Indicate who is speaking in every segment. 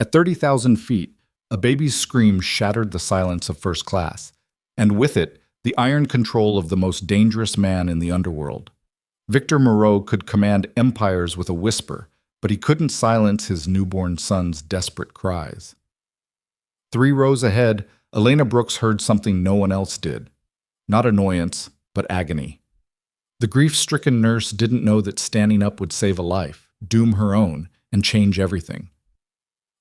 Speaker 1: At 30,000 feet, a baby's scream shattered the silence of first class, and with it, the iron control of the most dangerous man in the underworld. Victor Moreau could command empires with a whisper, but he couldn't silence his newborn son's desperate cries. 3 rows ahead, Elena Brooks heard something no one else did. Not annoyance, but agony. The grief-stricken nurse didn't know that standing up would save a life, doom her own, and change everything.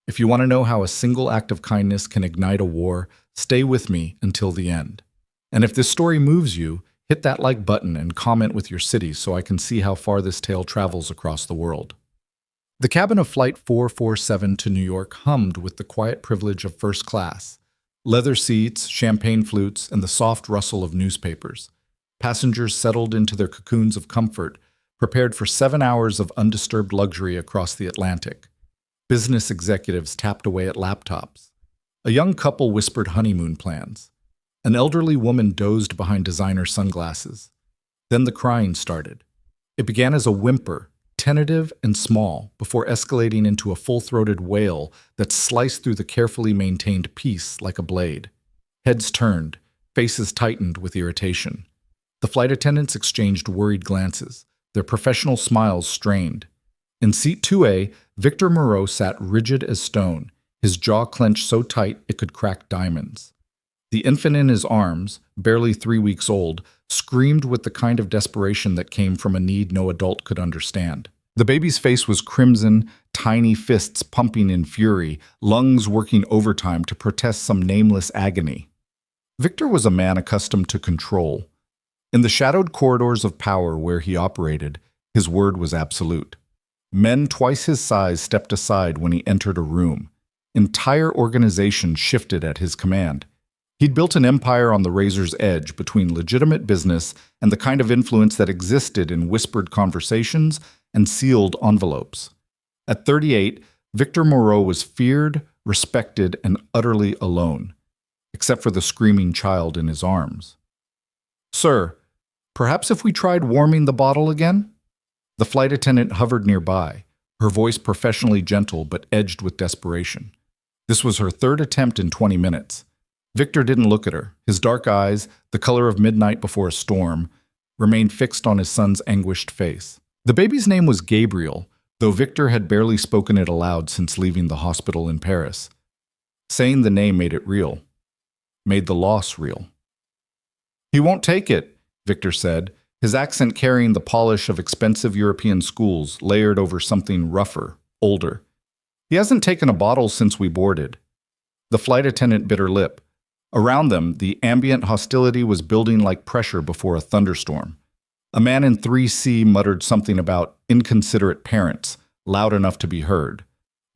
Speaker 1: If you want to know how a single act of kindness can ignite a war, stay with me until the end. And if this story moves you, hit that like button and comment with your city so I can see how far this tale travels across the world. The cabin of Flight 447 to New York hummed with the quiet privilege of first class. Leather seats, champagne flutes, and the soft rustle of newspapers. Passengers settled into their cocoons of comfort, prepared for 7 hours of undisturbed luxury across the Atlantic. Business executives tapped away at laptops. A young couple whispered honeymoon plans. An elderly woman dozed behind designer sunglasses. Then the crying started. It began as a whimper, tentative and small, before escalating into a full-throated wail that sliced through the carefully maintained peace like a blade. Heads turned, faces tightened with irritation. The flight attendants exchanged worried glances, their professional smiles strained. In seat 2A, Victor Moreau sat rigid as stone, his jaw clenched so tight it could crack diamonds. The infant in his arms, barely 3 weeks old, screamed with the kind of desperation that came from a need no adult could understand. The baby's face was crimson, tiny fists pumping in fury, lungs working overtime to protest some nameless agony. Victor was a man accustomed to control. In the shadowed corridors of power where he operated, his word was absolute. Men twice his size stepped aside when he entered a room. Entire organizations shifted at his command. He'd built an empire on the razor's edge between legitimate business and the kind of influence that existed in whispered conversations and sealed envelopes. At 38, Victor Moreau was feared, respected, and utterly alone, except for the screaming child in his arms. "Sir, perhaps if we tried warming the bottle again?" The flight attendant hovered nearby, her voice professionally gentle but edged with desperation. This was her 3rd attempt in 20 minutes. Victor didn't look at her. His dark eyes, the color of midnight before a storm, remained fixed on his son's anguished face. The baby's name was Gabriel, though Victor had barely spoken it aloud since leaving the hospital in Paris. Saying the name made it real, made the loss real. "He won't take it," Victor said, his accent carrying the polish of expensive European schools layered over something rougher, older. "He hasn't taken a bottle since we boarded." The flight attendant bit her lip. Around them, the ambient hostility was building like pressure before a thunderstorm. A man in 3C muttered something about inconsiderate parents, loud enough to be heard.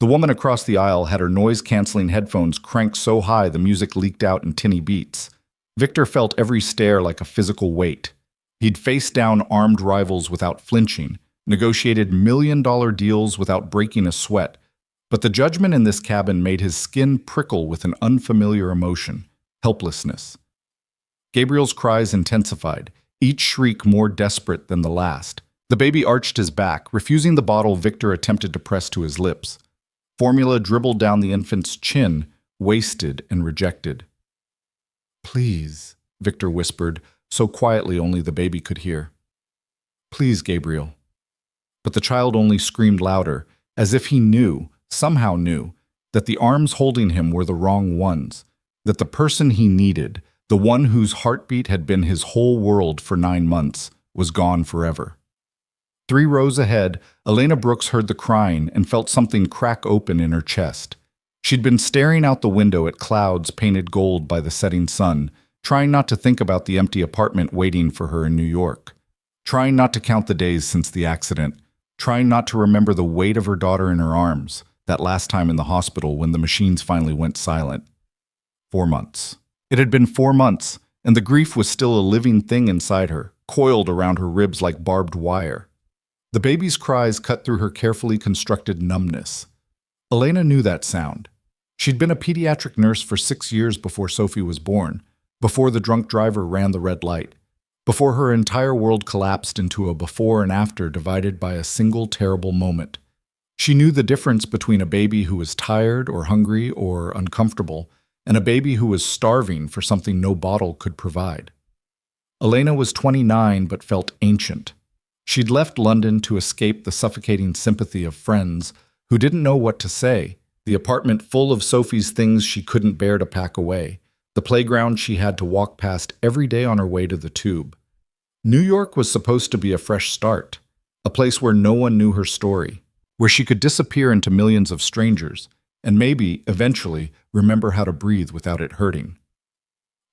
Speaker 1: The woman across the aisle had her noise-canceling headphones cranked so high the music leaked out in tinny beats. Victor felt every stare like a physical weight. He'd faced down armed rivals without flinching, negotiated million-dollar deals without breaking a sweat, but the judgment in this cabin made his skin prickle with an unfamiliar emotion. Helplessness. Gabriel's cries intensified, each shriek more desperate than the last. The baby arched his back, refusing the bottle Victor attempted to press to his lips. Formula dribbled down the infant's chin, wasted and rejected. "Please," Victor whispered, so quietly only the baby could hear. "Please, Gabriel." But the child only screamed louder, as if he knew, somehow knew, that the arms holding him were the wrong ones, that the person he needed, the one whose heartbeat had been his whole world for 9 months, was gone forever. 3 rows ahead, Elena Brooks heard the crying and felt something crack open in her chest. She'd been staring out the window at clouds painted gold by the setting sun, trying not to think about the empty apartment waiting for her in New York, trying not to count the days since the accident, trying not to remember the weight of her daughter in her arms, that last time in the hospital when the machines finally went silent. 4 months. It had been 4 months, and the grief was still a living thing inside her, coiled around her ribs like barbed wire. The baby's cries cut through her carefully constructed numbness. Elena knew that sound. She'd been a pediatric nurse for 6 years before Sophie was born, before the drunk driver ran the red light, before her entire world collapsed into a before and after divided by a single terrible moment. She knew the difference between a baby who was tired or hungry or uncomfortable and a baby who was starving for something no bottle could provide. Elena was 29 but felt ancient. She'd left London to escape the suffocating sympathy of friends who didn't know what to say, the apartment full of Sophie's things she couldn't bear to pack away, the playground she had to walk past every day on her way to the tube. New York was supposed to be a fresh start, a place where no one knew her story, where she could disappear into millions of strangers, and maybe, eventually, remember how to breathe without it hurting.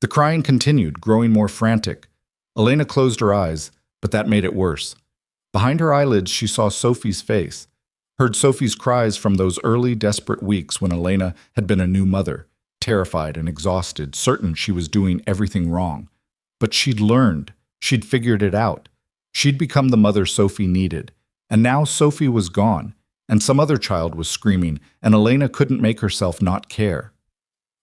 Speaker 1: The crying continued, growing more frantic. Elena closed her eyes, but that made it worse. Behind her eyelids, she saw Sophie's face, heard Sophie's cries from those early, desperate weeks when Elena had been a new mother, terrified and exhausted, certain she was doing everything wrong. But she'd learned. She'd figured it out. She'd become the mother Sophie needed. And now Sophie was gone, and some other child was screaming, and Elena couldn't make herself not care.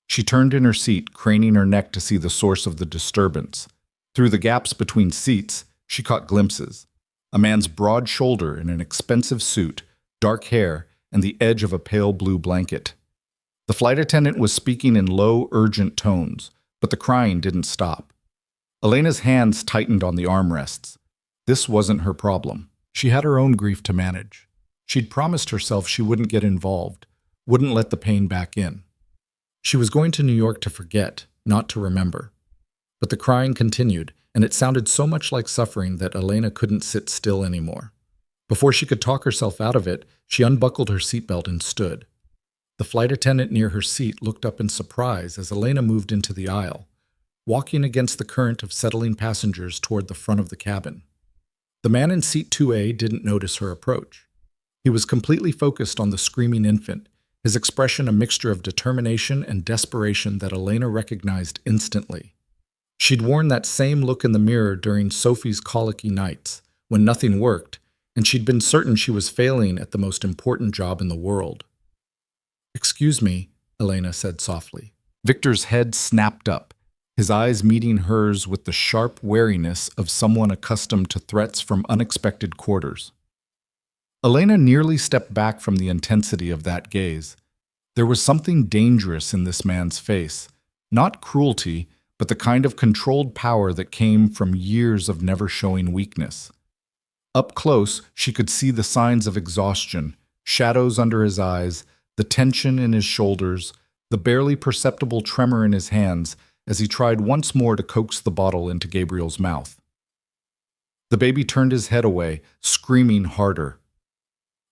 Speaker 1: She turned in her seat, craning her neck to see the source of the disturbance. Through the gaps between seats, she caught glimpses. A man's broad shoulder in an expensive suit, dark hair, and the edge of a pale blue blanket. The flight attendant was speaking in low, urgent tones, but the crying didn't stop. Elena's hands tightened on the armrests. This wasn't her problem. She had her own grief to manage. She'd promised herself she wouldn't get involved, wouldn't let the pain back in. She was going to New York to forget, not to remember. But the crying continued, and it sounded so much like suffering that Elena couldn't sit still anymore. Before she could talk herself out of it, she unbuckled her seatbelt and stood. The flight attendant near her seat looked up in surprise as Elena moved into the aisle, walking against the current of settling passengers toward the front of the cabin. The man in seat 2A didn't notice her approach. He was completely focused on the screaming infant, his expression a mixture of determination and desperation that Elena recognized instantly. She'd worn that same look in the mirror during Sophie's colicky nights, when nothing worked, and she'd been certain she was failing at the most important job in the world. "Excuse me," Elena said softly. Victor's head snapped up, his eyes meeting hers with the sharp wariness of someone accustomed to threats from unexpected quarters. Elena nearly stepped back from the intensity of that gaze. There was something dangerous in this man's face, not cruelty, but the kind of controlled power that came from years of never showing weakness. Up close, she could see the signs of exhaustion, shadows under his eyes, the tension in his shoulders, the barely perceptible tremor in his hands as he tried once more to coax the bottle into Gabriel's mouth. The baby turned his head away, screaming harder.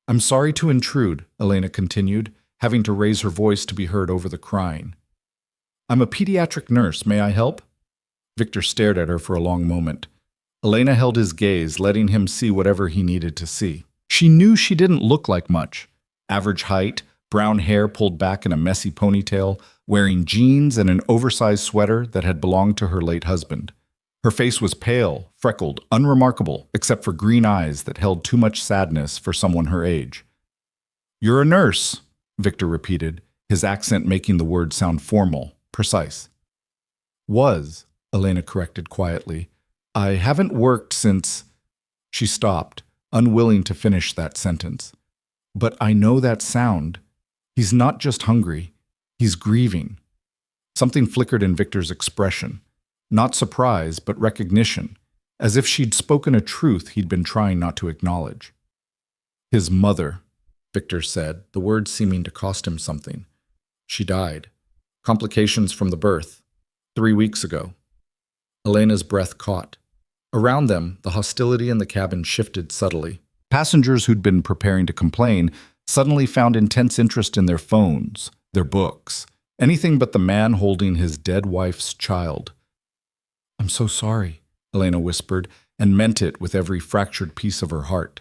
Speaker 1: "I'm sorry to intrude," Elena continued, having to raise her voice to be heard over the crying. "I'm a pediatric nurse. May I help?" Victor stared at her for a long moment. Elena held his gaze, letting him see whatever he needed to see. She knew she didn't look like much. Average height, brown hair pulled back in a messy ponytail, wearing jeans and an oversized sweater that had belonged to her late husband. Her face was pale, freckled, unremarkable, except for green eyes that held too much sadness for someone her age. "You're a nurse," Victor repeated, his accent making the word sound formal, precise. "Was," Elena corrected quietly. "I haven't worked since—" She stopped, unwilling to finish that sentence. "But I know that sound. He's not just hungry. He's grieving." Something flickered in Victor's expression. Not surprise, but recognition, as if she'd spoken a truth he'd been trying not to acknowledge. "His mother," Victor said, the words seeming to cost him something. "She died. Complications from the birth. 3 weeks ago." Elena's breath caught. Around them, the hostility in the cabin shifted subtly. Passengers who'd been preparing to complain suddenly found intense interest in their phones, their books, anything but the man holding his dead wife's child. "I'm so sorry," Elena whispered, and meant it with every fractured piece of her heart.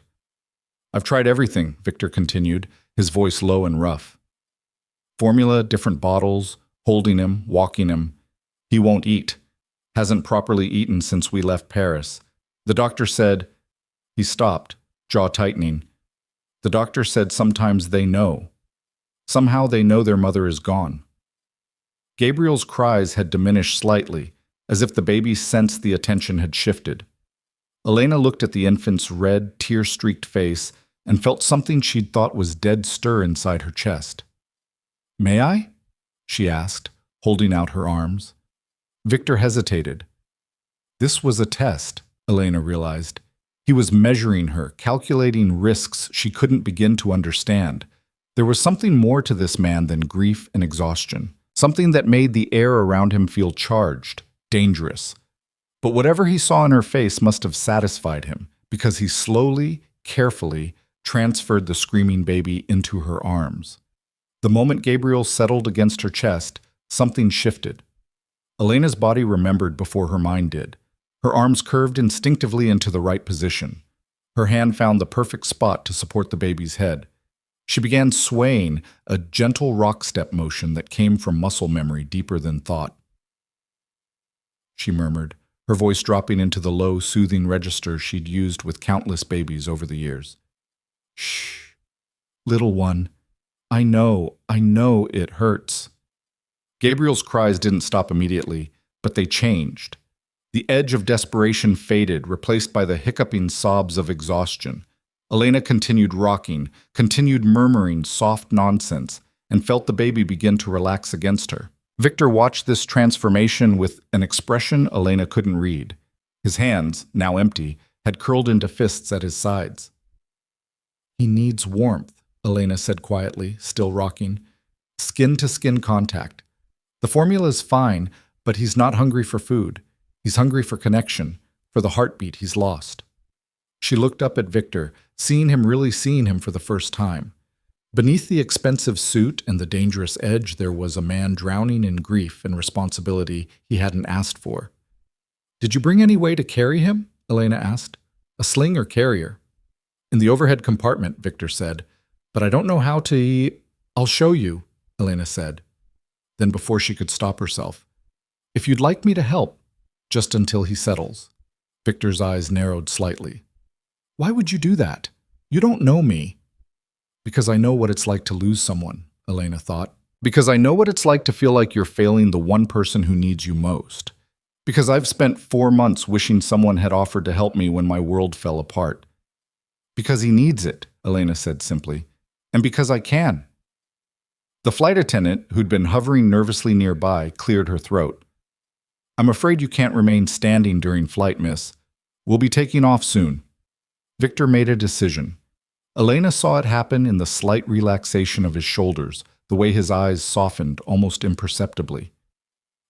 Speaker 1: "I've tried everything," Victor continued, his voice low and rough. "Formula, different bottles, holding him, walking him. He won't eat. Hasn't properly eaten since we left Paris. The doctor said—" He stopped, jaw tightening. "The doctor said sometimes they know. Somehow they know their mother is gone." Gabriel's cries had diminished slightly, as if the baby sensed the attention had shifted. Elena looked at the infant's red, tear-streaked face and felt something she'd thought was dead stir inside her chest. "May I?" she asked, holding out her arms. Victor hesitated. This was a test, Elena realized. He was measuring her, calculating risks she couldn't begin to understand. There was something more to this man than grief and exhaustion, something that made the air around him feel charged, dangerous. But whatever he saw in her face must have satisfied him, because he slowly, carefully transferred the screaming baby into her arms. The moment Gabriel settled against her chest, something shifted. Elena's body remembered before her mind did. Her arms curved instinctively into the right position. Her hand found the perfect spot to support the baby's head. She began swaying, a gentle rock step motion that came from muscle memory deeper than thought. She murmured, her voice dropping into the low, soothing register she'd used with countless babies over the years. "Shh, little one. I know it hurts." Gabriel's cries didn't stop immediately, but they changed. The edge of desperation faded, replaced by the hiccuping sobs of exhaustion. Elena continued rocking, continued murmuring soft nonsense, and felt the baby begin to relax against her. Victor watched this transformation with an expression Elena couldn't read. His hands, now empty, had curled into fists at his sides. "He needs warmth," Elena said quietly, still rocking. "Skin-to-skin contact. The formula's fine, but he's not hungry for food. He's hungry for connection, for the heartbeat he's lost." She looked up at Victor, seeing him for the first time. Beneath the expensive suit and the dangerous edge, there was a man drowning in grief and responsibility he hadn't asked for. "Did you bring any way to carry him?" Elena asked. "A sling or carrier?" "In the overhead compartment," Victor said. "But I don't know how to I'll show you," Elena said. Then before she could stop herself, "If you'd like me to help, just until he settles." Victor's eyes narrowed slightly. "Why would you do that? You don't know me." "Because I know what it's like to lose someone," Elena thought. "Because I know what it's like to feel like you're failing the one person who needs you most. Because I've spent 4 months wishing someone had offered to help me when my world fell apart. Because he needs it," Elena said simply. "And because I can." The flight attendant, who'd been hovering nervously nearby, cleared her throat. "I'm afraid you can't remain standing during flight, miss. We'll be taking off soon." Victor made a decision. Elena saw it happen in the slight relaxation of his shoulders, the way his eyes softened almost imperceptibly.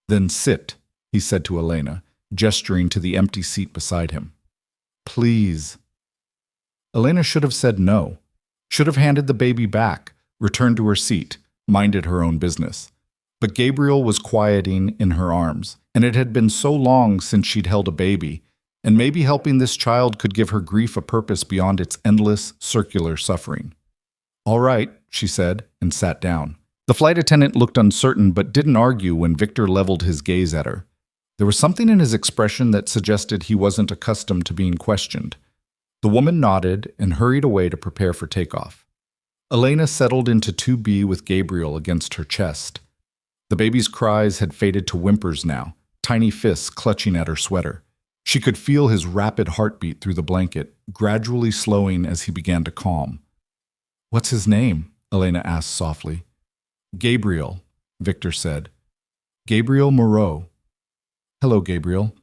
Speaker 1: "Then sit," he said to Elena, gesturing to the empty seat beside him. "Please." Elena should have said no, should have handed the baby back, returned to her seat, minded her own business. But Gabriel was quieting in her arms, and it had been so long since she'd held a baby, and maybe helping this child could give her grief a purpose beyond its endless, circular suffering. "All right," she said, and sat down. The flight attendant looked uncertain but didn't argue when Victor leveled his gaze at her. There was something in his expression that suggested he wasn't accustomed to being questioned. The woman nodded and hurried away to prepare for takeoff. Elena settled into 2B with Gabriel against her chest. The baby's cries had faded to whimpers now, tiny fists clutching at her sweater. She could feel his rapid heartbeat through the blanket, gradually slowing as he began to calm. "What's his name?" Elena asked softly. "Gabriel," Victor said. "Gabriel Moreau." "Hello, Gabriel,"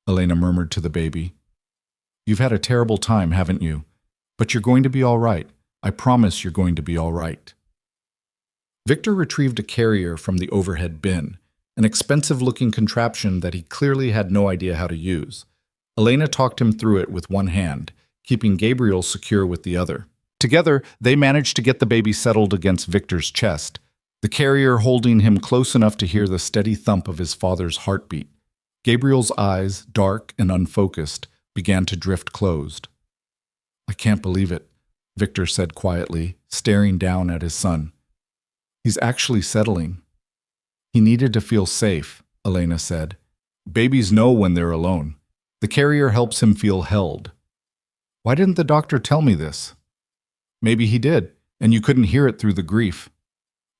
Speaker 1: Elena murmured to the baby. "You've had a terrible time, haven't you? But you're going to be all right. I promise you're going to be all right." Victor retrieved a carrier from the overhead bin, an expensive-looking contraption that he clearly had no idea how to use. Elena talked him through it with one hand, keeping Gabriel secure with the other. Together, they managed to get the baby settled against Victor's chest, the carrier holding him close enough to hear the steady thump of his father's heartbeat. Gabriel's eyes, dark and unfocused, began to drift closed. "I can't believe it," Victor said quietly, staring down at his son. "He's actually settling." "He needed to feel safe," Elena said. "Babies know when they're alone. The carrier helps him feel held." "Why didn't the doctor tell me this?" "Maybe he did, and you couldn't hear it through the grief."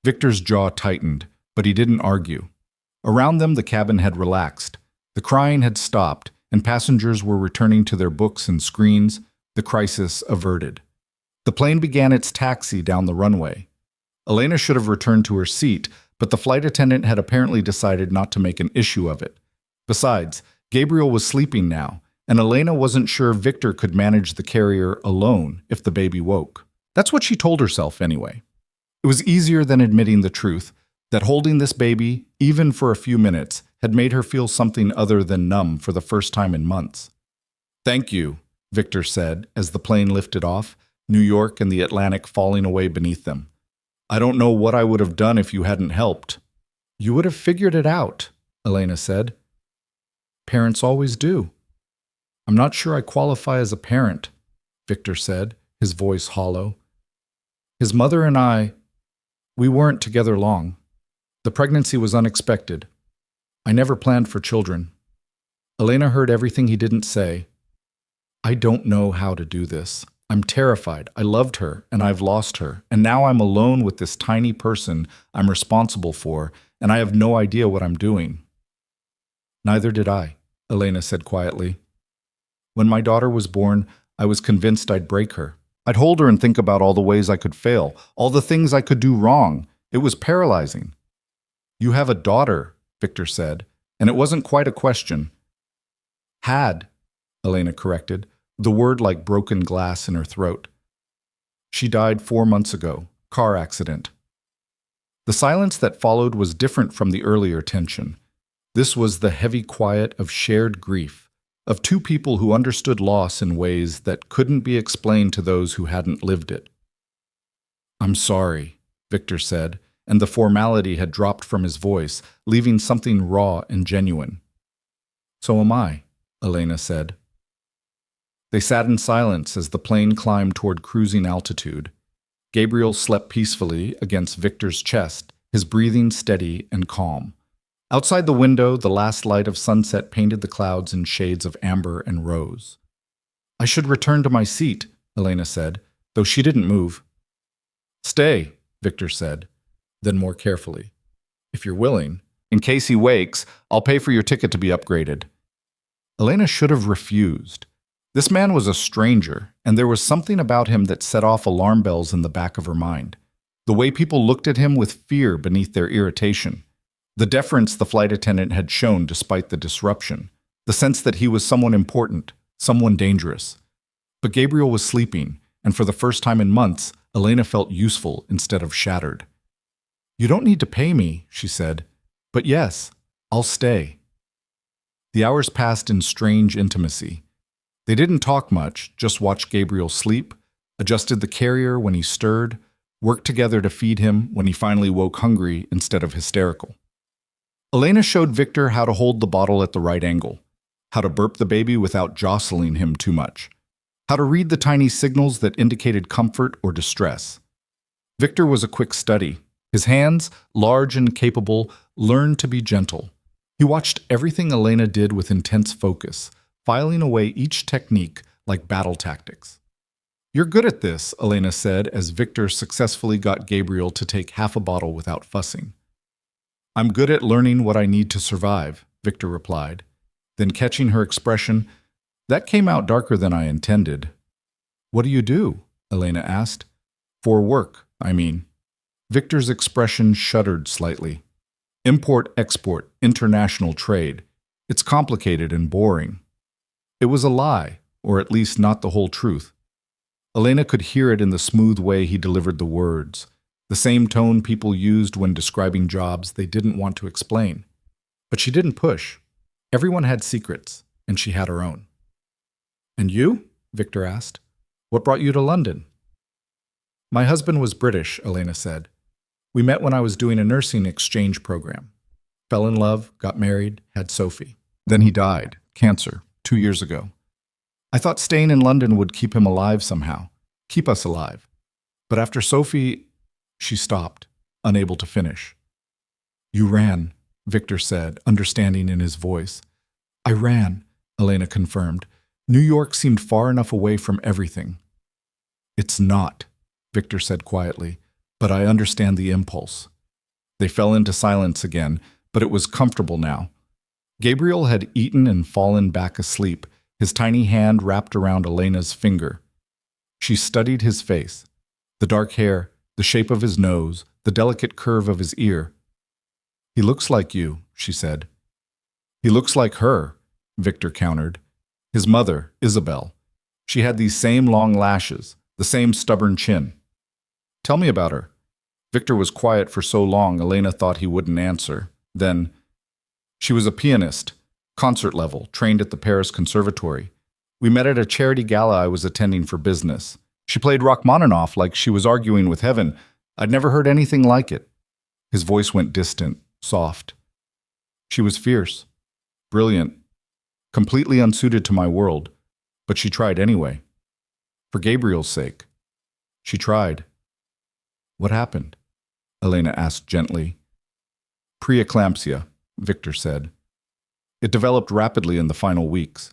Speaker 1: Victor's jaw tightened, but he didn't argue. Around them, the cabin had relaxed. The crying had stopped, and passengers were returning to their books and screens, the crisis averted. The plane began its taxi down the runway. Elena should have returned to her seat, but the flight attendant had apparently decided not to make an issue of it. Besides, Gabriel was sleeping now, and Elena wasn't sure Victor could manage the carrier alone if the baby woke. That's what she told herself anyway. It was easier than admitting the truth, that holding this baby, even for a few minutes, had made her feel something other than numb for the first time in months. "Thank you," Victor said as the plane lifted off, New York and the Atlantic falling away beneath them. "I don't know what I would have done if you hadn't helped." "You would have figured it out," Elena said. "Parents always do." "I'm not sure I qualify as a parent," Victor said, his voice hollow. "His mother and we weren't together long. The pregnancy was unexpected. I never planned for children." Elena heard everything he didn't say. "I don't know how to do this. I'm terrified. I loved her, and I've lost her, and now I'm alone with this tiny person I'm responsible for, and I have no idea what I'm doing." "Neither did I," Elena said quietly. "When my daughter was born, I was convinced I'd break her. I'd hold her and think about all the ways I could fail, all the things I could do wrong. It was paralyzing." "You have a daughter," Victor said, and it wasn't quite a question. "Had," Elena corrected, the word like broken glass in her throat. "She died 4 months ago. Car accident." The silence that followed was different from the earlier tension. This was the heavy quiet of shared grief, of two people who understood loss in ways that couldn't be explained to those who hadn't lived it. "I'm sorry," Victor said, and the formality had dropped from his voice, leaving something raw and genuine. "So am I," Elena said. They sat in silence as the plane climbed toward cruising altitude. Gabriel slept peacefully against Victor's chest, his breathing steady and calm. Outside the window, the last light of sunset painted the clouds in shades of amber and rose. "I should return to my seat," Elena said, though she didn't move. "Stay," Victor said, then more carefully. "If you're willing. In case he wakes, I'll pay for your ticket to be upgraded." Elena should have refused. This man was a stranger, and there was something about him that set off alarm bells in the back of her mind. The way people looked at him with fear beneath their irritation. The deference the flight attendant had shown despite the disruption. The sense that he was someone important, someone dangerous. But Gabriel was sleeping, and for the first time in months, Elena felt useful instead of shattered. "You don't need to pay me," she said. "But yes, I'll stay." The hours passed in strange intimacy. They didn't talk much, just watched Gabriel sleep, adjusted the carrier when he stirred, worked together to feed him when he finally woke hungry instead of hysterical. Elena showed Victor how to hold the bottle at the right angle, how to burp the baby without jostling him too much, how to read the tiny signals that indicated comfort or distress. Victor was a quick study. His hands, large and capable, learned to be gentle. He watched everything Elena did with intense focus, filing away each technique like battle tactics. "You're good at this," Elena said as Victor successfully got Gabriel to take half a bottle without fussing. "I'm good at learning what I need to survive," Victor replied. Then catching her expression, "That came out darker than I intended." "What do you do?" Elena asked. "For work, I mean." Victor's expression shuddered slightly. "Import-export, international trade. It's complicated and boring." It was a lie, or at least not the whole truth. Elena could hear it in the smooth way he delivered the words, the same tone people used when describing jobs they didn't want to explain. But she didn't push. Everyone had secrets, and she had her own. "And you?" Victor asked. "What brought you to London?" "My husband was British," Elena said. "We met when I was doing a nursing exchange program. Fell in love, got married, had Sophie. Then he died, cancer, 2 years ago. I thought staying in London would keep him alive somehow, keep us alive. But after Sophie," she stopped, unable to finish. "You ran," Victor said, understanding in his voice. "I ran," Elena confirmed. "New York seemed far enough away from everything." "It's not," Victor said quietly, "but I understand the impulse." They fell into silence again, but it was comfortable now. Gabriel had eaten and fallen back asleep, his tiny hand wrapped around Elena's finger. She studied his face. The dark hair, the shape of his nose, the delicate curve of his ear. "He looks like you," she said. "He looks like her," Victor countered. His mother, Isabel. She had these same long lashes, the same stubborn chin. "Tell me about her." Victor was quiet for so long Elena thought he wouldn't answer. Then, "She was a pianist, concert level, trained at the Paris Conservatory. We met at a charity gala I was attending for business. She played Rachmaninoff like she was arguing with heaven. I'd never heard anything like it." His voice went distant, soft. "She was fierce, brilliant, completely unsuited to my world, but she tried anyway. For Gabriel's sake. She tried." "What happened?" Elena asked gently. "Preeclampsia," Victor said. "It developed rapidly in the final weeks.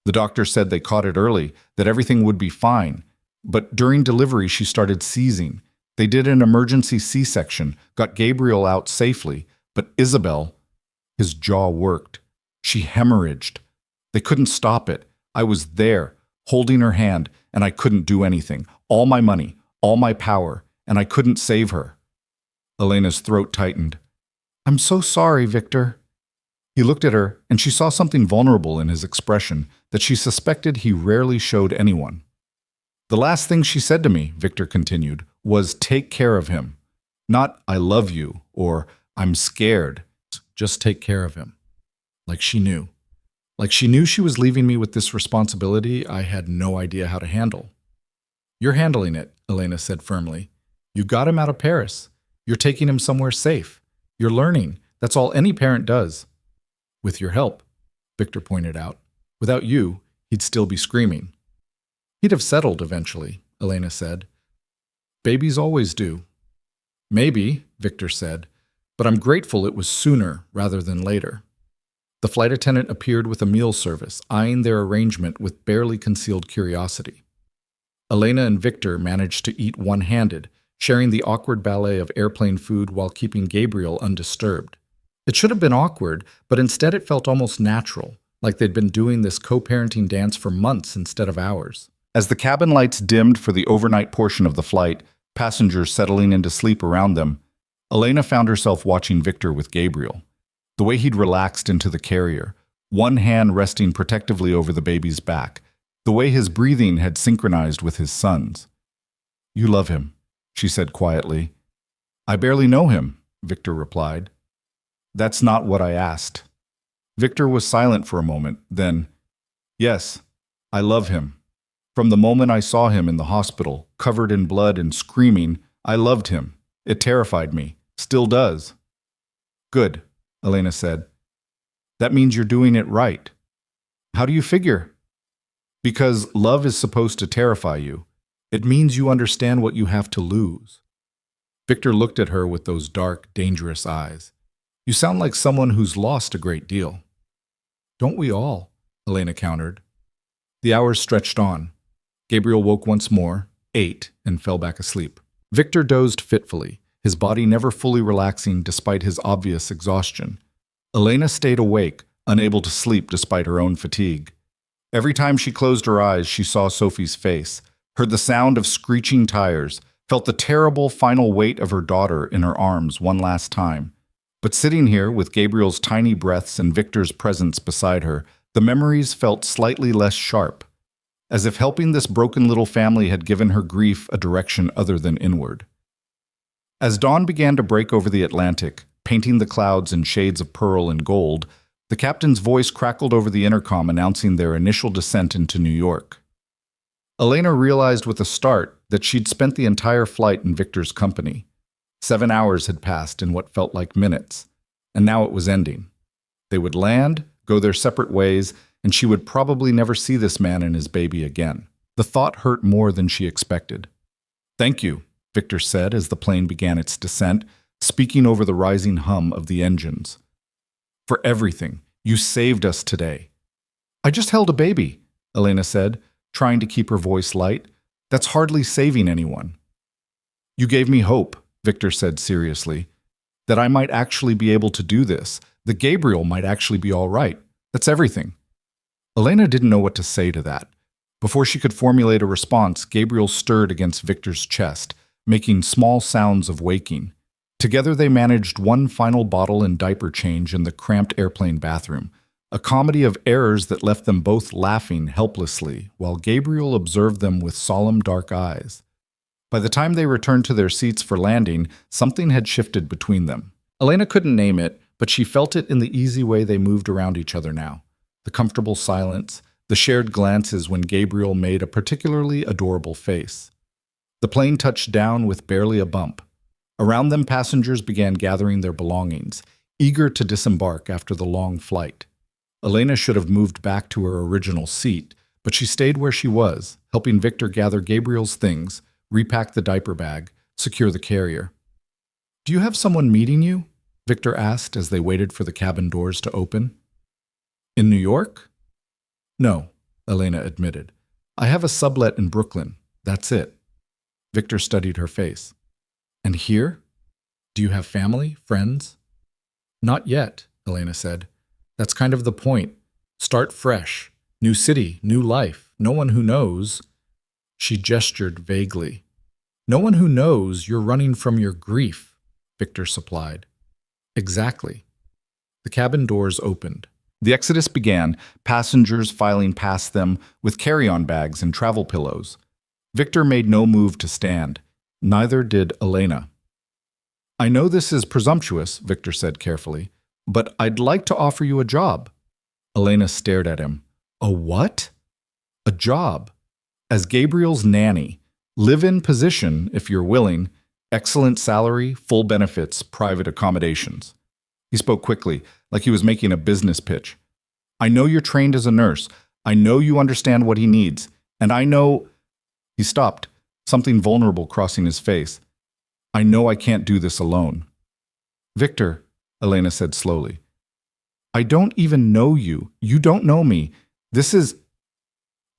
Speaker 1: The doctor said they caught it early, that everything would be fine. But during delivery, she started seizing. They did an emergency C-section, got Gabriel out safely. But Isabel," his jaw worked. "She hemorrhaged. They couldn't stop it. I was there, holding her hand, and I couldn't do anything. All my money, all my power, and I couldn't save her." Elena's throat tightened. "I'm so sorry, Victor." He looked at her, and she saw something vulnerable in his expression that she suspected he rarely showed anyone. "The last thing she said to me," Victor continued, "was take care of him. Not I love you or I'm scared. Just take care of him." Like she knew. Like she knew she was leaving me with this responsibility I had no idea how to handle. "You're handling it," Elena said firmly. "You got him out of Paris. You're taking him somewhere safe. You're learning. That's all any parent does." "With your help," Victor pointed out. "Without you, he'd still be screaming." "He'd have settled eventually," Elena said. "Babies always do." "Maybe," Victor said, "but I'm grateful it was sooner rather than later." The flight attendant appeared with a meal service, eyeing their arrangement with barely concealed curiosity. Elena and Victor managed to eat one-handed, sharing the awkward ballet of airplane food while keeping Gabriel undisturbed. It should have been awkward, but instead it felt almost natural, like they'd been doing this co-parenting dance for months instead of hours. As the cabin lights dimmed for the overnight portion of the flight, passengers settling into sleep around them, Elena found herself watching Victor with Gabriel. The way he'd relaxed into the carrier, one hand resting protectively over the baby's back, the way his breathing had synchronized with his son's. "You love him," she said quietly. "I barely know him," Victor replied. "That's not what I asked." Victor was silent for a moment, then, "Yes, I love him. From the moment I saw him in the hospital, covered in blood and screaming, I loved him. It terrified me. Still does." "Good," Elena said. "That means you're doing it right." "How do you figure?" "Because love is supposed to terrify you. It means you understand what you have to lose." Victor looked at her with those dark, dangerous eyes. "You sound like someone who's lost a great deal." "Don't we all?" Elena countered. The hours stretched on. Gabriel woke once more, ate, and fell back asleep. Victor dozed fitfully, his body never fully relaxing despite his obvious exhaustion. Elena stayed awake, unable to sleep despite her own fatigue. Every time she closed her eyes, she saw Sophie's face, heard the sound of screeching tires, felt the terrible final weight of her daughter in her arms one last time. But sitting here with Gabriel's tiny breaths and Victor's presence beside her, the memories felt slightly less sharp, as if helping this broken little family had given her grief a direction other than inward. As dawn began to break over the Atlantic, painting the clouds in shades of pearl and gold, the captain's voice crackled over the intercom announcing their initial descent into New York. Elena realized with a start that she'd spent the entire flight in Victor's company. 7 hours had passed in what felt like minutes, and now it was ending. They would land, go their separate ways, and she would probably never see this man and his baby again. The thought hurt more than she expected. "Thank you," Victor said as the plane began its descent, speaking over the rising hum of the engines. "For everything. You saved us today." "I just held a baby," Elena said, trying to keep her voice light. "That's hardly saving anyone." "You gave me hope," Victor said seriously, "that I might actually be able to do this, that Gabriel might actually be all right. That's everything." Elena didn't know what to say to that. Before she could formulate a response, Gabriel stirred against Victor's chest, making small sounds of waking. Together they managed one final bottle and diaper change in the cramped airplane bathroom, a comedy of errors that left them both laughing helplessly, while Gabriel observed them with solemn dark eyes. By the time they returned to their seats for landing, something had shifted between them. Elena couldn't name it, but she felt it in the easy way they moved around each other now. The comfortable silence, the shared glances when Gabriel made a particularly adorable face. The plane touched down with barely a bump. Around them, passengers began gathering their belongings, eager to disembark after the long flight. Elena should have moved back to her original seat, but she stayed where she was, helping Victor gather Gabriel's things, repack the diaper bag, secure the carrier. "Do you have someone meeting you?" Victor asked as they waited for the cabin doors to open. "In New York?" "No," Elena admitted. "I have a sublet in Brooklyn. That's it." Victor studied her face. "And here? Do you have family, friends?" "Not yet," Elena said. "That's kind of the point. Start fresh. New city, new life. No one who knows." She gestured vaguely. "No one who knows you're running from your grief," Victor supplied. "Exactly." The cabin doors opened. The exodus began, passengers filing past them with carry-on bags and travel pillows. Victor made no move to stand. Neither did Elena. "I know this is presumptuous," Victor said carefully, "but I'd like to offer you a job." Elena stared at him. "A what?" "A job. As Gabriel's nanny. Live-in position, if you're willing. Excellent salary, full benefits, private accommodations." He spoke quickly, like he was making a business pitch. "I know you're trained as a nurse. I know you understand what he needs. And I know—" He stopped, something vulnerable crossing his face. "I know I can't do this alone." "Victor," Elena said slowly, "I don't even know you. You don't know me. This is—"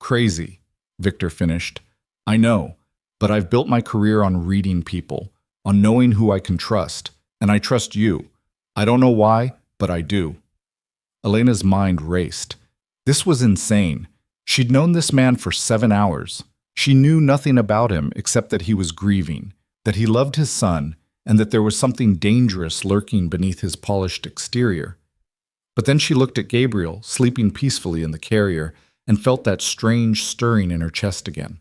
Speaker 1: "Crazy," Victor finished. "I know, but I've built my career on reading people, on knowing who I can trust, and I trust you. I don't know why, but I do." Elena's mind raced. This was insane. She'd known this man for 7 hours. She knew nothing about him except that he was grieving, that he loved his son, and that there was something dangerous lurking beneath his polished exterior. But then she looked at Gabriel, sleeping peacefully in the carrier, and felt that strange stirring in her chest again.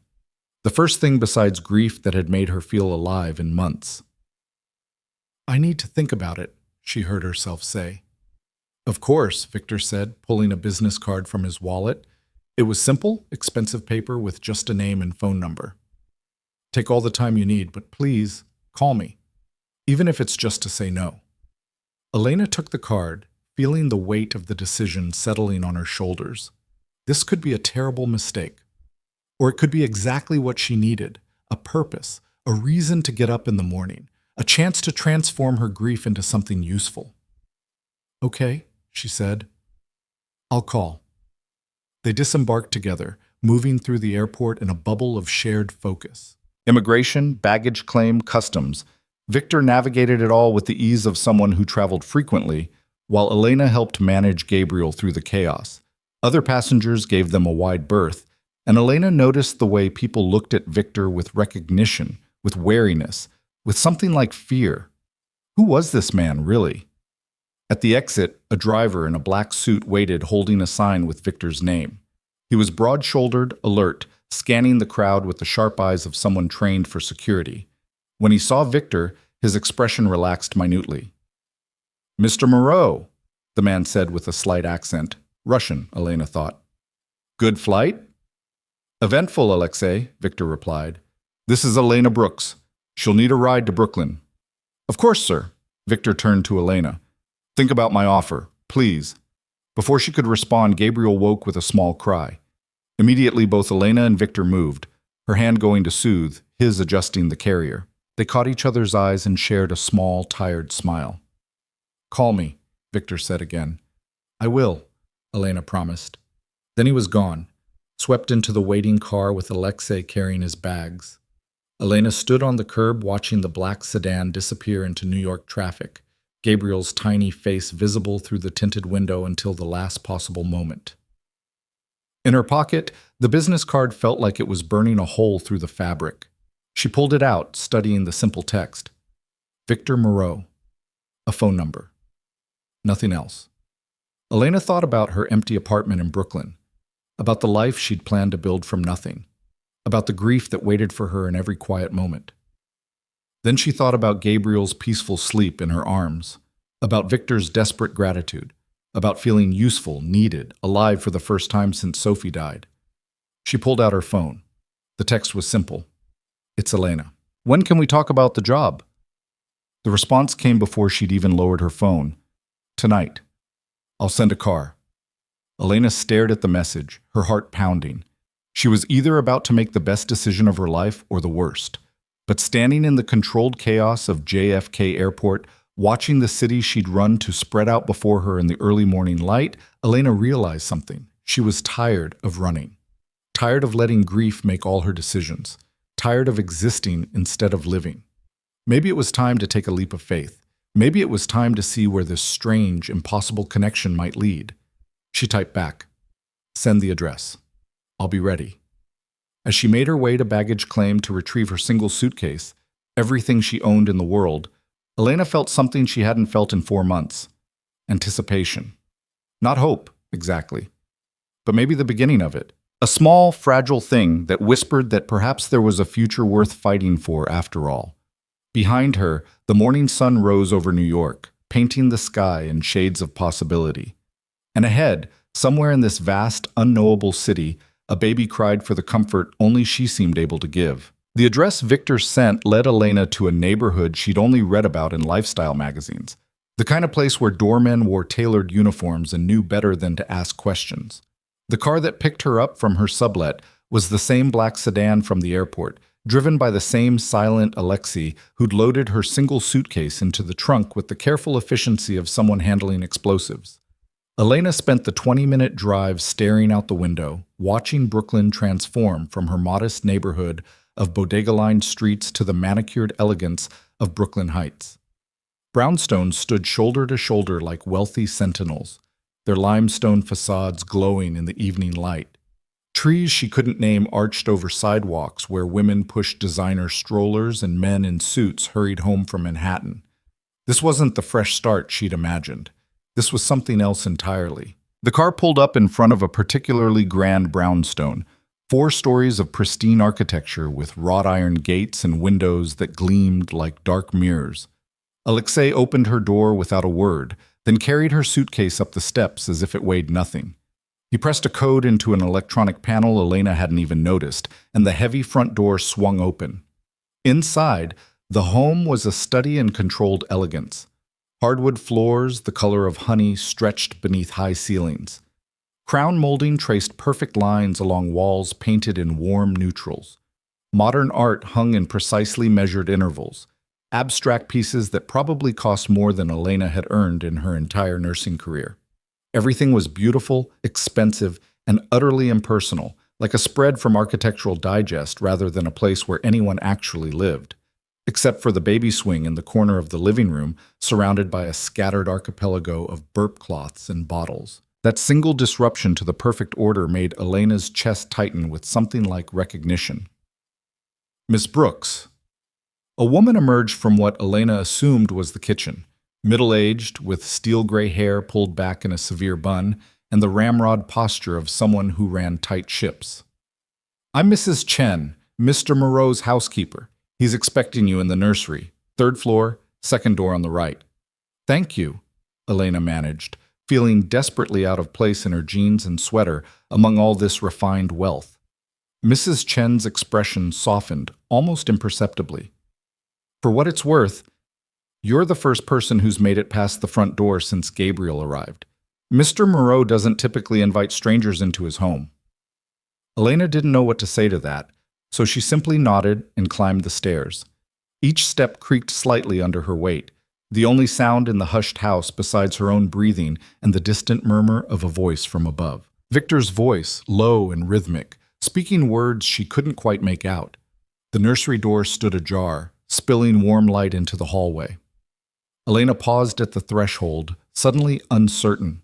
Speaker 1: The first thing besides grief that had made her feel alive in months. "I need to think about it," she heard herself say. "Of course," Victor said, pulling a business card from his wallet. It was simple, expensive paper with just a name and phone number. "Take all the time you need, but please, call me, even if it's just to say no." Elena took the card, feeling the weight of the decision settling on her shoulders. This could be a terrible mistake. Or it could be exactly what she needed, a purpose, a reason to get up in the morning, a chance to transform her grief into something useful. "Okay," she said. "I'll call." They disembarked together, moving through the airport in a bubble of shared focus. Immigration, baggage claim, customs. Victor navigated it all with the ease of someone who traveled frequently, while Elena helped manage Gabriel through the chaos. Other passengers gave them a wide berth, and Elena noticed the way people looked at Victor with recognition, with wariness, with something like fear. Who was this man, really? At the exit, a driver in a black suit waited holding a sign with Victor's name. He was broad-shouldered, alert, scanning the crowd with the sharp eyes of someone trained for security. When he saw Victor, his expression relaxed minutely. "Mr. Moreau," the man said with a slight accent. Russian, Elena thought. "Good flight?" "Eventful, Alexei," Victor replied. "This is Elena Brooks. She'll need a ride to Brooklyn." "Of course, sir." Victor turned to Elena. "Think about my offer, please." Before she could respond, Gabriel woke with a small cry. Immediately, both Elena and Victor moved, her hand going to soothe, his adjusting the carrier. They caught each other's eyes and shared a small, tired smile. "Call me," Victor said again. "I will," Elena promised. Then he was gone, swept into the waiting car with Alexei carrying his bags. Elena stood on the curb watching the black sedan disappear into New York traffic, Gabriel's tiny face visible through the tinted window until the last possible moment. In her pocket, the business card felt like it was burning a hole through the fabric. She pulled it out, studying the simple text. Victor Moreau. A phone number. Nothing else. Elena thought about her empty apartment in Brooklyn, about the life she'd planned to build from nothing, about the grief that waited for her in every quiet moment. Then she thought about Gabriel's peaceful sleep in her arms, about Victor's desperate gratitude, about feeling useful, needed, alive for the first time since Sophie died. She pulled out her phone. The text was simple. It's Elena. When can we talk about the job? The response came before she'd even lowered her phone. Tonight. I'll send a car. Elena stared at the message, her heart pounding. She was either about to make the best decision of her life or the worst. But standing in the controlled chaos of JFK Airport, watching the city she'd run to spread out before her in the early morning light, Elena realized something. She was tired of running. Tired of letting grief make all her decisions. Tired of existing instead of living. Maybe it was time to take a leap of faith. Maybe it was time to see where this strange, impossible connection might lead. She typed back, "Send the address. I'll be ready." As she made her way to baggage claim to retrieve her single suitcase, everything she owned in the world, Elena felt something she hadn't felt in 4 months. Anticipation. Not hope, exactly, but maybe the beginning of it. A small, fragile thing that whispered that perhaps there was a future worth fighting for after all. Behind her, the morning sun rose over New York, painting the sky in shades of possibility. And ahead, somewhere in this vast, unknowable city, a baby cried for the comfort only she seemed able to give. The address Victor sent led Elena to a neighborhood she'd only read about in lifestyle magazines, the kind of place where doormen wore tailored uniforms and knew better than to ask questions. The car that picked her up from her sublet was the same black sedan from the airport, driven by the same silent Alexei who'd loaded her single suitcase into the trunk with the careful efficiency of someone handling explosives. Elena spent the 20-minute drive staring out the window, watching Brooklyn transform from her modest neighborhood of bodega-lined streets to the manicured elegance of Brooklyn Heights. Brownstones stood shoulder to shoulder like wealthy sentinels, their limestone facades glowing in the evening light. Trees she couldn't name arched over sidewalks where women pushed designer strollers and men in suits hurried home from Manhattan. This wasn't the fresh start she'd imagined. This was something else entirely. The car pulled up in front of a particularly grand brownstone, 4 stories of pristine architecture with wrought iron gates and windows that gleamed like dark mirrors. Alexei opened her door without a word, then carried her suitcase up the steps as if it weighed nothing. He pressed a code into an electronic panel Elena hadn't even noticed, and the heavy front door swung open. Inside, the home was a study in controlled elegance. Hardwood floors, the color of honey, stretched beneath high ceilings. Crown molding traced perfect lines along walls painted in warm neutrals. Modern art hung in precisely measured intervals. Abstract pieces that probably cost more than Elena had earned in her entire nursing career. Everything was beautiful, expensive, and utterly impersonal, like a spread from Architectural Digest rather than a place where anyone actually lived. Except for the baby swing in the corner of the living room, surrounded by a scattered archipelago of burp cloths and bottles. That single disruption to the perfect order made Elena's chest tighten with something like recognition. Miss Brooks. A woman emerged from what Elena assumed was the kitchen. Middle-aged, with steel-gray hair pulled back in a severe bun, and the ramrod posture of someone who ran tight ships. "I'm Mrs. Chen, Mr. Moreau's housekeeper. He's expecting you in the nursery. 3rd floor, 2nd door on the right." "Thank you," Elena managed, feeling desperately out of place in her jeans and sweater among all this refined wealth. Mrs. Chen's expression softened, almost imperceptibly. "For what it's worth, you're the first person who's made it past the front door since Gabriel arrived. Mr. Moreau doesn't typically invite strangers into his home." Elena didn't know what to say to that, so she simply nodded and climbed the stairs. Each step creaked slightly under her weight, the only sound in the hushed house besides her own breathing and the distant murmur of a voice from above. Victor's voice, low and rhythmic, speaking words she couldn't quite make out. The nursery door stood ajar, spilling warm light into the hallway. Elena paused at the threshold, suddenly uncertain.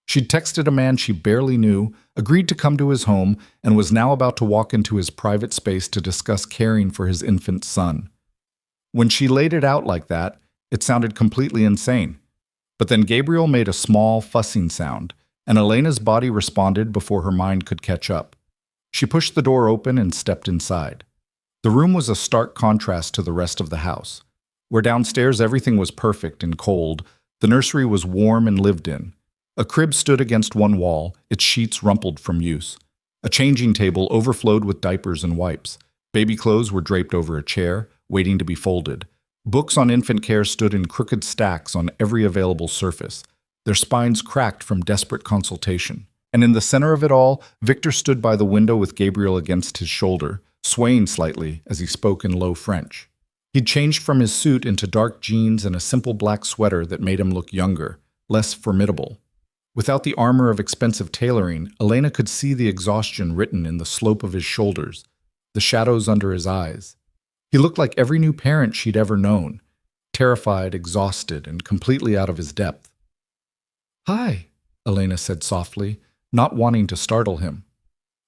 Speaker 1: She'd texted a man she barely knew, agreed to come to his home, and was now about to walk into his private space to discuss caring for his infant son. When she laid it out like that, it sounded completely insane. But then Gabriel made a small, fussing sound, and Elena's body responded before her mind could catch up. She pushed the door open and stepped inside. The room was a stark contrast to the rest of the house. Where downstairs everything was perfect and cold, the nursery was warm and lived in. A crib stood against one wall, its sheets rumpled from use. A changing table overflowed with diapers and wipes. Baby clothes were draped over a chair, waiting to be folded. Books on infant care stood in crooked stacks on every available surface, their spines cracked from desperate consultation. And in the center of it all, Victor stood by the window with Gabriel against his shoulder, swaying slightly as he spoke in low French. He'd changed from his suit into dark jeans and a simple black sweater that made him look younger, less formidable. Without the armor of expensive tailoring, Elena could see the exhaustion written in the slope of his shoulders, the shadows under his eyes. He looked like every new parent she'd ever known, terrified, exhausted, and completely out of his depth. "Hi," Elena said softly, not wanting to startle him.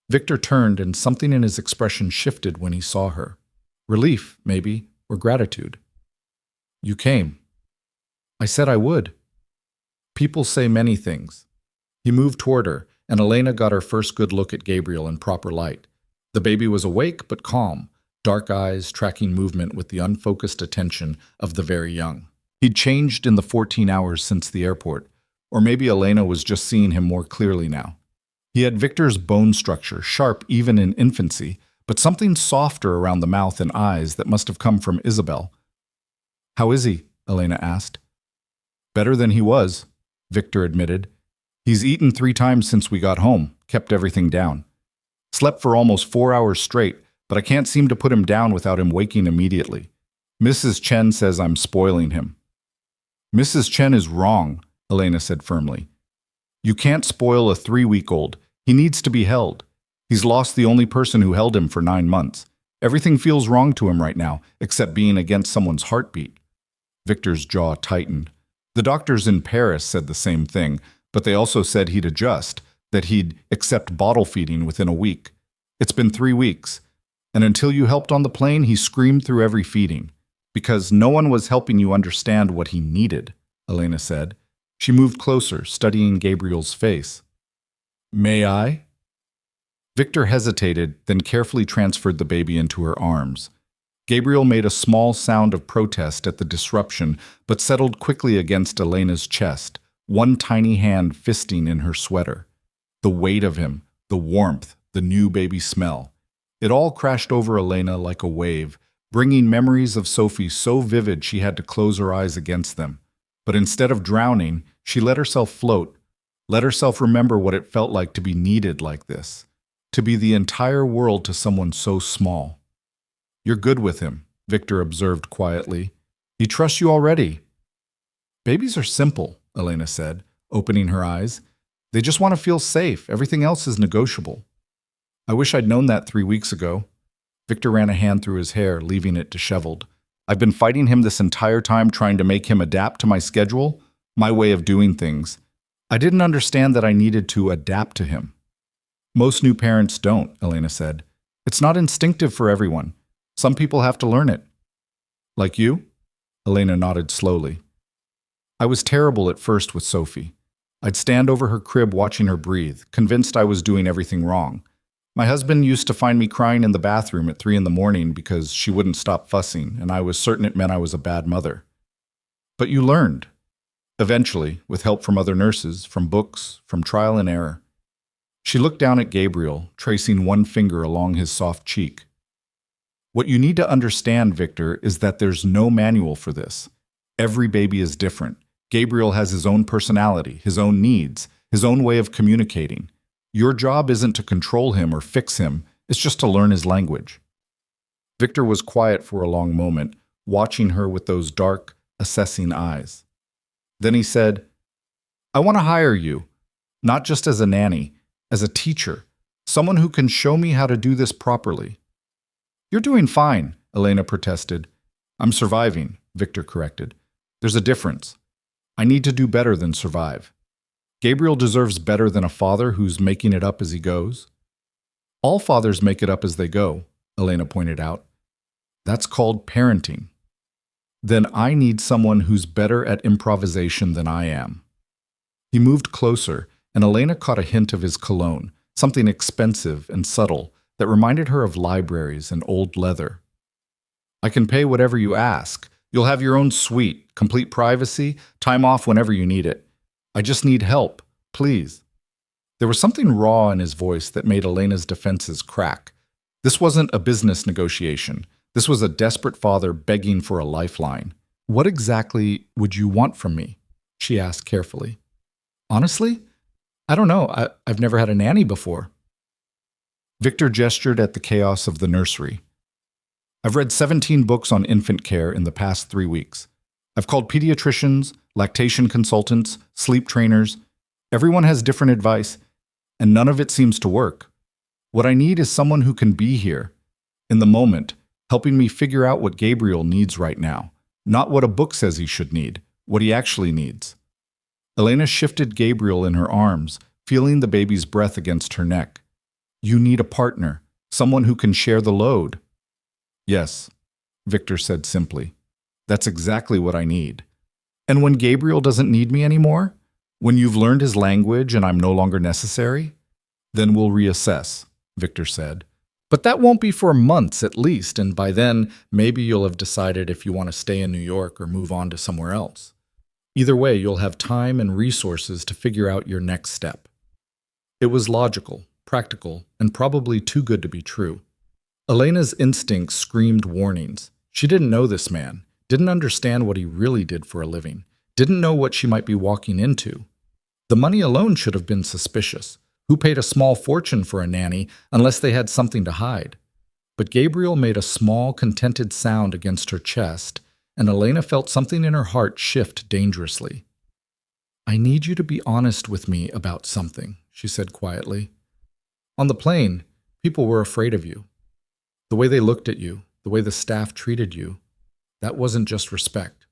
Speaker 1: Victor turned, and something in his expression shifted when he saw her. Relief, maybe, or gratitude. "You came." "I said I would." "People say many things." He moved toward her, and Elena got her first good look at Gabriel in proper light. The baby was awake but calm, dark eyes tracking movement with the unfocused attention of the very young. He'd changed in the 14 hours since the airport, or maybe Elena was just seeing him more clearly now. He had Victor's bone structure, sharp even in infancy, but something softer around the mouth and eyes that must have come from Isabel. "How is he?" Elena asked. "Better than he was," Victor admitted. "He's eaten 3 times since we got home, kept everything down. Slept for almost 4 hours straight, but I can't seem to put him down without him waking immediately. Mrs. Chen says I'm spoiling him." "Mrs. Chen is wrong," Elena said firmly. "You can't spoil a 3-week-old. He needs to be held. He's lost the only person who held him for 9 months. Everything feels wrong to him right now, except being against someone's heartbeat." Victor's jaw tightened. The doctors in Paris said the same thing, but they also said he'd adjust, that he'd accept bottle feeding within a week. It's been 3 weeks, and until you helped on the plane, he screamed through every feeding. "Because no one was helping you understand what he needed," Elena said. She moved closer, studying Gabriel's face. "May I?" Victor hesitated, then carefully transferred the baby into her arms. Gabriel made a small sound of protest at the disruption, but settled quickly against Elena's chest, one tiny hand fisting in her sweater. The weight of him, the warmth, the new baby smell. It all crashed over Elena like a wave, bringing memories of Sophie so vivid she had to close her eyes against them. But instead of drowning, she let herself float, let herself remember what it felt like to be needed like this, to be the entire world to someone so small. "You're good with him," Victor observed quietly. "He trusts you already." "Babies are simple," Elena said, opening her eyes. "They just want to feel safe. Everything else is negotiable." "I wish I'd known that 3 weeks ago." Victor ran a hand through his hair, leaving it disheveled. "I've been fighting him this entire time, trying to make him adapt to my schedule, my way of doing things. I didn't understand that I needed to adapt to him." "Most new parents don't," Elena said. "It's not instinctive for everyone. Some people have to learn it." "Like you?" Elena nodded slowly. "I was terrible at first with Sophie. I'd stand over her crib watching her breathe, convinced I was doing everything wrong. My husband used to find me crying in the bathroom at 3 in the morning because she wouldn't stop fussing, and I was certain it meant I was a bad mother." "But you learned." "Eventually, with help from other nurses, from books, from trial and error." She looked down at Gabriel, tracing one finger along his soft cheek. "What you need to understand, Victor, is that there's no manual for this. Every baby is different. Gabriel has his own personality, his own needs, his own way of communicating. Your job isn't to control him or fix him, it's just to learn his language." Victor was quiet for a long moment, watching her with those dark, assessing eyes. Then he said, "I want to hire you, not just as a nanny, as a teacher, someone who can show me how to do this properly." "You're doing fine," Elena protested. "I'm surviving," Victor corrected. "There's a difference. I need to do better than survive." Gabriel deserves better than a father who's making it up as he goes. All fathers make it up as they go, Elena pointed out. That's called parenting. Then I need someone who's better at improvisation than I am. He moved closer, and Elena caught a hint of his cologne, something expensive and subtle that reminded her of libraries and old leather. I can pay whatever you ask. You'll have your own suite, complete privacy, time off whenever you need it. I just need help, please. There was something raw in his voice that made Elena's defenses crack. This wasn't a business negotiation. This was a desperate father begging for a lifeline. What exactly would you want from me? She asked carefully. Honestly, I don't know. I've never had a nanny before. Victor gestured at the chaos of the nursery. I've read 17 books on infant care in the past 3 weeks. I've called pediatricians, lactation consultants, sleep trainers. Everyone has different advice, and none of it seems to work. What I need is someone who can be here, in the moment, helping me figure out what Gabriel needs right now, not what a book says he should need, what he actually needs. Elena shifted Gabriel in her arms, feeling the baby's breath against her neck. You need a partner, someone who can share the load. Yes, Victor said simply. That's exactly what I need. And when Gabriel doesn't need me anymore, when you've learned his language and I'm no longer necessary, then we'll reassess, Victor said. But that won't be for months at least, and by then, maybe you'll have decided if you want to stay in New York or move on to somewhere else. Either way, you'll have time and resources to figure out your next step. It was logical, practical, and probably too good to be true. Elena's instincts screamed warnings. She didn't know this man, didn't understand what he really did for a living, didn't know what she might be walking into. The money alone should have been suspicious. Who paid a small fortune for a nanny unless they had something to hide? But Gabriel made a small, contented sound against her chest, and Elena felt something in her heart shift dangerously. I need you to be honest with me about something, she said quietly. On the plane, people were afraid of you. The way they looked at you, the way the staff treated you, that wasn't just respect.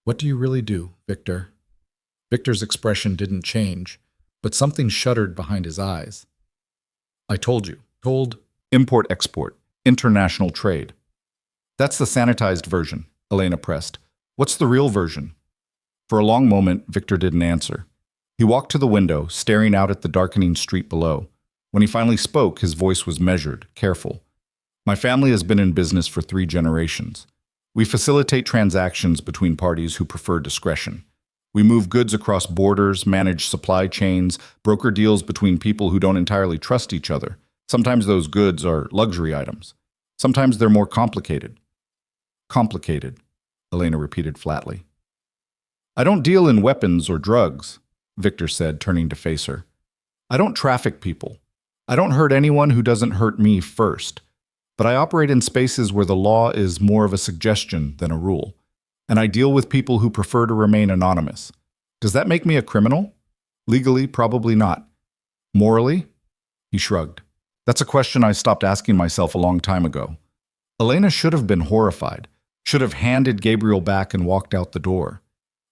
Speaker 1: What do you really do, Victor? Victor's expression didn't change, but something shuddered behind his eyes. I told you. Told import-export, international trade. That's the sanitized version, Elena pressed. What's the real version? For a long moment, Victor didn't answer. He walked to the window, staring out at the darkening street below. When he finally spoke, his voice was measured, careful. My family has been in business for 3 generations. We facilitate transactions between parties who prefer discretion. We move goods across borders, manage supply chains, broker deals between people who don't entirely trust each other. Sometimes those goods are luxury items. Sometimes they're more complicated. Complicated, Elena repeated flatly. I don't deal in weapons or drugs, Victor said, turning to face her. I don't traffic people. I don't hurt anyone who doesn't hurt me first. But I operate in spaces where the law is more of a suggestion than a rule. And I deal with people who prefer to remain anonymous. Does that make me a criminal? Legally, probably not. Morally? He shrugged. That's a question I stopped asking myself a long time ago. Elena should have been horrified, should have handed Gabriel back and walked out the door.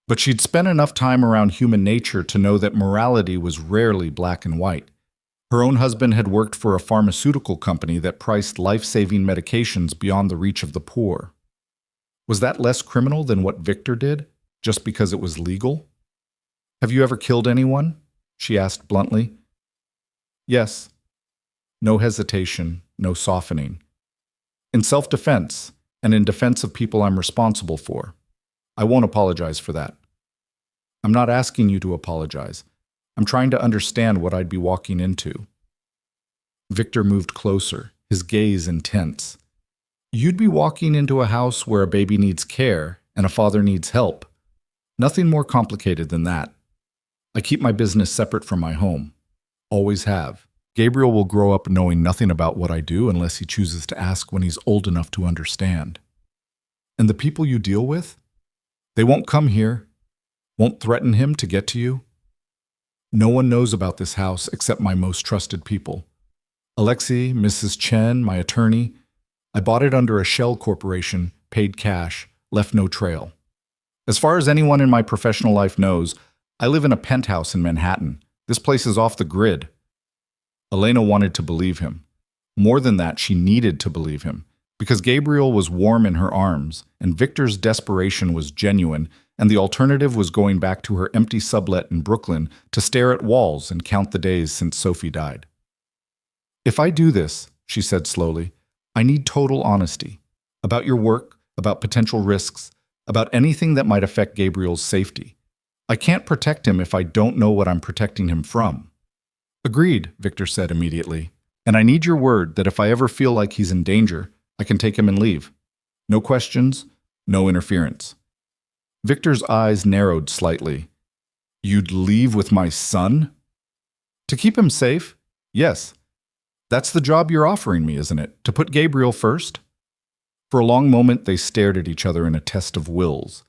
Speaker 1: But she'd spent enough time around human nature to know that morality was rarely black and white. Her own husband had worked for a pharmaceutical company that priced life-saving medications beyond the reach of the poor. Was that less criminal than what Victor did, just because it was legal? Have you ever killed anyone? She asked bluntly. Yes. No hesitation, no softening. In self-defense, and in defense of people I'm responsible for. I won't apologize for that. I'm not asking you to apologize. I'm trying to understand what I'd be walking into. Victor moved closer, his gaze intense. You'd be walking into a house where a baby needs care and a father needs help. Nothing more complicated than that. I keep my business separate from my home. Always have. Gabriel will grow up knowing nothing about what I do unless he chooses to ask when he's old enough to understand. And the people you deal with? They won't come here, won't threaten him to get to you. No one knows about this house except my most trusted people. Alexei, Mrs. Chen, my attorney. I bought it under a shell corporation, paid cash, left no trail. As far as anyone in my professional life knows, I live in a penthouse in Manhattan. This place is off the grid. Elena wanted to believe him. More than that, she needed to believe him, because Gabriel was warm in her arms, and Victor's desperation was genuine, and the alternative was going back to her empty sublet in Brooklyn to stare at walls and count the days since Sophie died. "If I do this," she said slowly, "I need total honesty. About your work, about potential risks, about anything that might affect Gabriel's safety. I can't protect him if I don't know what I'm protecting him from." "Agreed," Victor said immediately. "And I need your word that if I ever feel like he's in danger, I can take him and leave. No questions, no interference." Victor's eyes narrowed slightly. "You'd leave with my son?" "To keep him safe? Yes. That's the job you're offering me, isn't it? To put Gabriel first?" For a long moment, they stared at each other in a test of wills.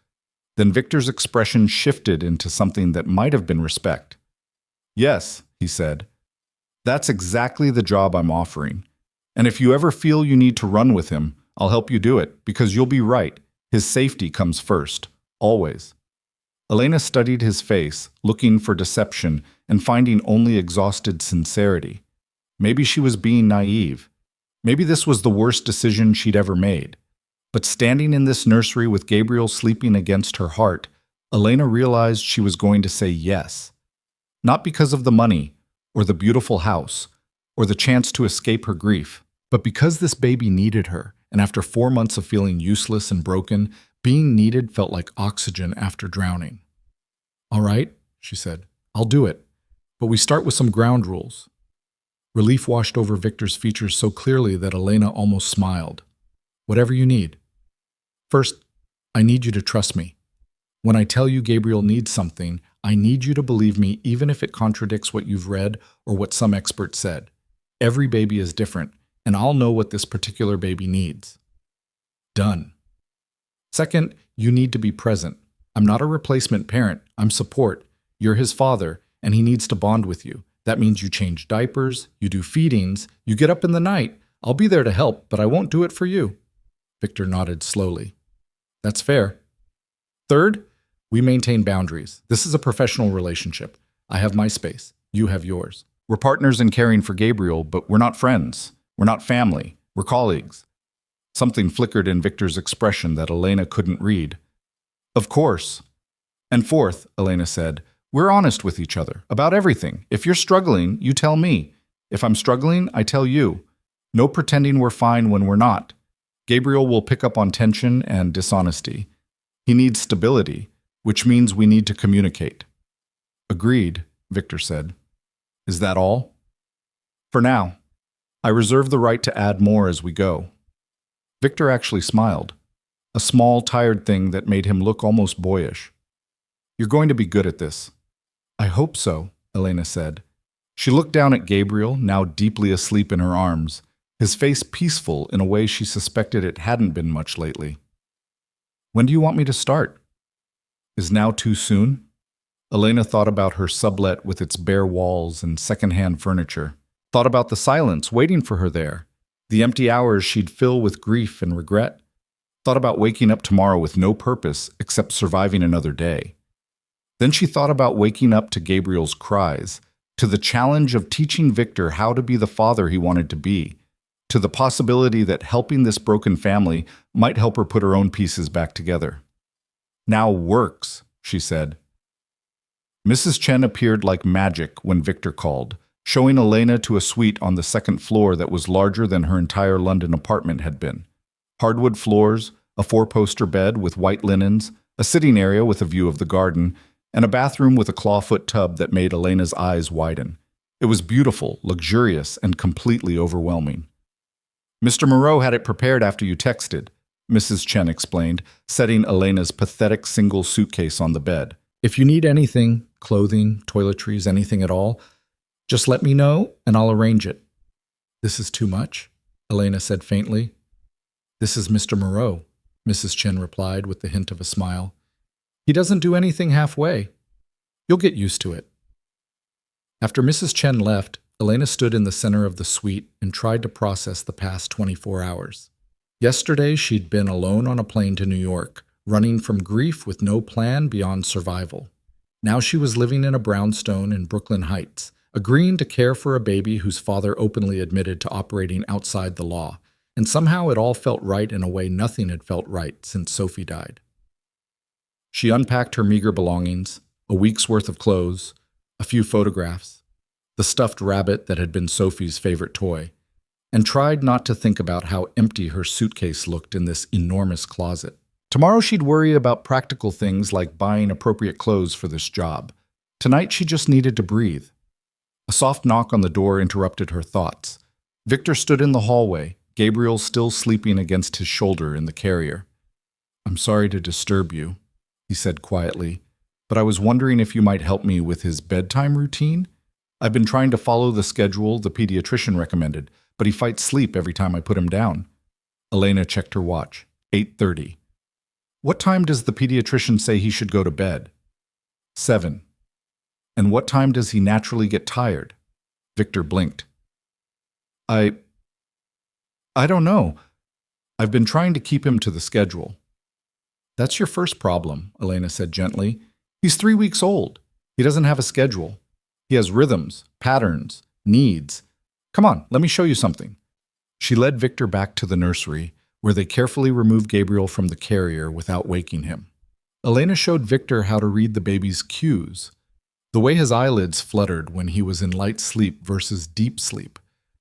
Speaker 1: Then Victor's expression shifted into something that might have been respect. "Yes," he said. "That's exactly the job I'm offering. And if you ever feel you need to run with him, I'll help you do it, because you'll be right. His safety comes first, always." Elena studied his face, looking for deception and finding only exhausted sincerity. Maybe she was being naive. Maybe this was the worst decision she'd ever made. But standing in this nursery with Gabriel sleeping against her heart, Elena realized she was going to say yes. Not because of the money, or the beautiful house, or the chance to escape her grief, but because this baby needed her, and after 4 months of feeling useless and broken, being needed felt like oxygen after drowning. "All right," she said, "I'll do it. But we start with some ground rules." Relief washed over Victor's features so clearly that Elena almost smiled. "Whatever you need. First, I need you to trust me. When I tell you Gabriel needs something, I need you to believe me even if it contradicts what you've read or what some expert said. Every baby is different, and I'll know what this particular baby needs." Done. Second, you need to be present. I'm not a replacement parent. I'm support. You're his father, and he needs to bond with you. That means you change diapers, you do feedings, you get up in the night. I'll be there to help, but I won't do it for you. Victor nodded slowly. "That's fair." Third, we maintain boundaries. This is a professional relationship. I have my space. You have yours. We're partners in caring for Gabriel, but we're not friends. We're not family. We're colleagues. Something flickered in Victor's expression that Elena couldn't read. "Of course." "And fourth," Elena said, "we're honest with each other about everything. If you're struggling, you tell me. If I'm struggling, I tell you. No pretending we're fine when we're not. Gabriel will pick up on tension and dishonesty. He needs stability, which means we need to communicate." "Agreed," Victor said. "Is that all?" "For now. I reserve the right to add more as we go." Victor actually smiled, a small, tired thing that made him look almost boyish. "You're going to be good at this." "I hope so," Elena said. She looked down at Gabriel, now deeply asleep in her arms, his face peaceful in a way she suspected it hadn't been much lately. "When do you want me to start?" "Is now too soon?" Elena thought about her sublet with its bare walls and secondhand furniture, thought about the silence waiting for her there, the empty hours she'd fill with grief and regret, thought about waking up tomorrow with no purpose except surviving another day. Then she thought about waking up to Gabriel's cries, to the challenge of teaching Victor how to be the father he wanted to be, to the possibility that helping this broken family might help her put her own pieces back together. "Now works," she said. Mrs. Chen appeared like magic when Victor called, showing Elena to a suite on the second floor that was larger than her entire London apartment had been. Hardwood floors, a 4-poster bed with white linens, a sitting area with a view of the garden, and a bathroom with a clawfoot tub that made Elena's eyes widen. It was beautiful, luxurious, and completely overwhelming. "Mr. Moreau had it prepared after you texted," Mrs. Chen explained, setting Elena's pathetic single suitcase on the bed. "If you need anything, clothing, toiletries, anything at all, just let me know and I'll arrange it." "This is too much," Elena said faintly. "This is Mr. Moreau," Mrs. Chen replied with the hint of a smile. "He doesn't do anything halfway. You'll get used to it." After Mrs. Chen left, Elena stood in the center of the suite and tried to process the past 24 hours. Yesterday, she'd been alone on a plane to New York, running from grief with no plan beyond survival. Now she was living in a brownstone in Brooklyn Heights, agreeing to care for a baby whose father openly admitted to operating outside the law, and somehow it all felt right in a way nothing had felt right since Sophie died. She unpacked her meager belongings, a week's worth of clothes, a few photographs, the stuffed rabbit that had been Sophie's favorite toy, and tried not to think about how empty her suitcase looked in this enormous closet. Tomorrow she'd worry about practical things like buying appropriate clothes for this job. Tonight she just needed to breathe. A soft knock on the door interrupted her thoughts. Victor stood in the hallway, Gabriel still sleeping against his shoulder in the carrier. "I'm sorry to disturb you," he said quietly, "but I was wondering if you might help me with his bedtime routine. I've been trying to follow the schedule the pediatrician recommended, but he fights sleep every time I put him down." Elena checked her watch. 8:30. "What time does the pediatrician say he should go to bed?" 7. "And what time does he naturally get tired?" Victor blinked. I don't know. I've been trying to keep him to the schedule." "That's your first problem," Elena said gently. "He's 3 weeks old. He doesn't have a schedule. He has rhythms, patterns, needs. Come on, let me show you something." She led Victor back to the nursery, where they carefully removed Gabriel from the carrier without waking him. Elena showed Victor how to read the baby's cues, the way his eyelids fluttered when he was in light sleep versus deep sleep,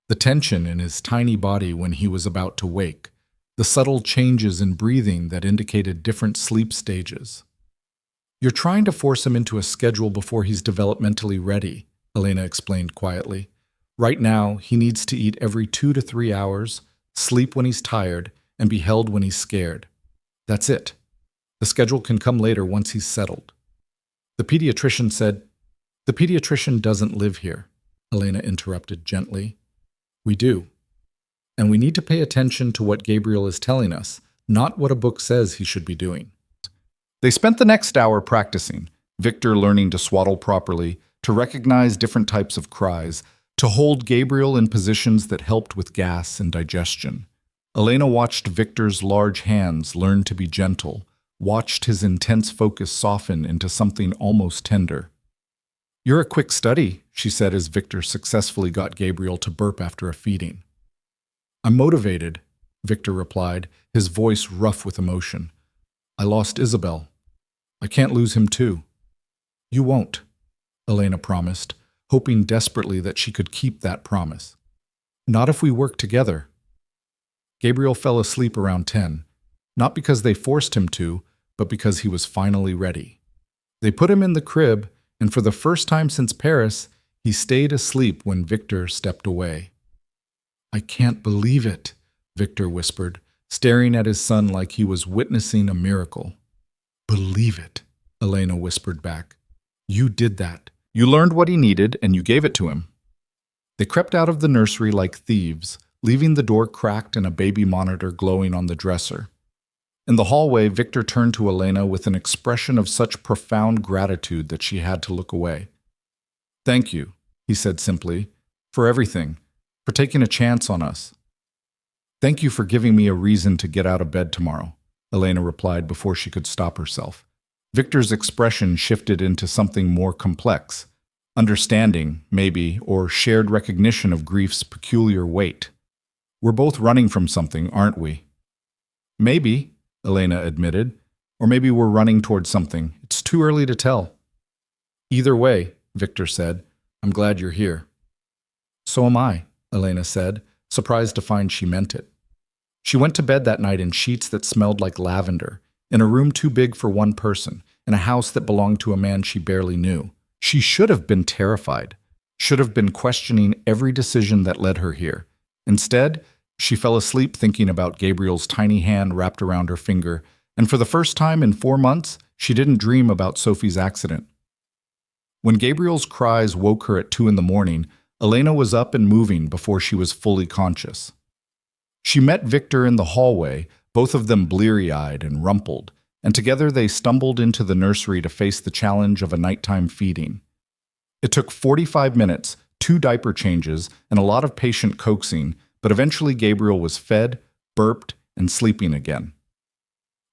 Speaker 1: the tension in his tiny body when he was about to wake, the subtle changes in breathing that indicated different sleep stages. "You're trying to force him into a schedule before he's developmentally ready," Elena explained quietly. "Right now, he needs to eat every 2 to 3 hours, sleep when he's tired, and be held when he's scared. That's it. The schedule can come later once he's settled." The pediatrician said, "The pediatrician doesn't live here," Elena interrupted gently. "We do. And we need to pay attention to what Gabriel is telling us, not what a book says he should be doing." They spent the next hour practicing, Victor learning to swaddle properly, to recognize different types of cries, to hold Gabriel in positions that helped with gas and digestion. Elena watched Victor's large hands learn to be gentle, watched his intense focus soften into something almost tender. "You're a quick study," she said as Victor successfully got Gabriel to burp after a feeding. "I'm motivated," Victor replied, his voice rough with emotion. "I lost Isabel. I can't lose him too." "You won't," Elena promised, hoping desperately that she could keep that promise. "Not if we work together." Gabriel fell asleep around 10, not because they forced him to, but because he was finally ready. They put him in the crib, and for the first time since Paris, he stayed asleep when Victor stepped away. "I can't believe it," Victor whispered, staring at his son like he was witnessing a miracle. "Believe it," Elena whispered back. "You did that. You learned what he needed, and you gave it to him." They crept out of the nursery like thieves, leaving the door cracked and a baby monitor glowing on the dresser. In the hallway, Victor turned to Elena with an expression of such profound gratitude that she had to look away. "Thank you," he said simply, "for everything, for taking a chance on us." "Thank you for giving me a reason to get out of bed tomorrow," Elena replied before she could stop herself. Victor's expression shifted into something more complex, understanding, maybe, or shared recognition of grief's peculiar weight. "We're both running from something, aren't we?" "Maybe," Elena admitted, "or maybe we're running towards something. It's too early to tell." "Either way," Victor said, "I'm glad you're here." "So am I," Elena said, surprised to find she meant it. She went to bed that night in sheets that smelled like lavender, in a room too big for one person, in a house that belonged to a man she barely knew. She should have been terrified, should have been questioning every decision that led her here. Instead, she fell asleep thinking about Gabriel's tiny hand wrapped around her finger, and for the first time in 4 months, she didn't dream about Sophie's accident. When Gabriel's cries woke her at 2 in the morning, Elena was up and moving before she was fully conscious. She met Victor in the hallway, both of them bleary-eyed and rumpled, and together they stumbled into the nursery to face the challenge of a nighttime feeding. It took 45 minutes, 2 diaper changes, and a lot of patient coaxing, but eventually Gabriel was fed, burped, and sleeping again.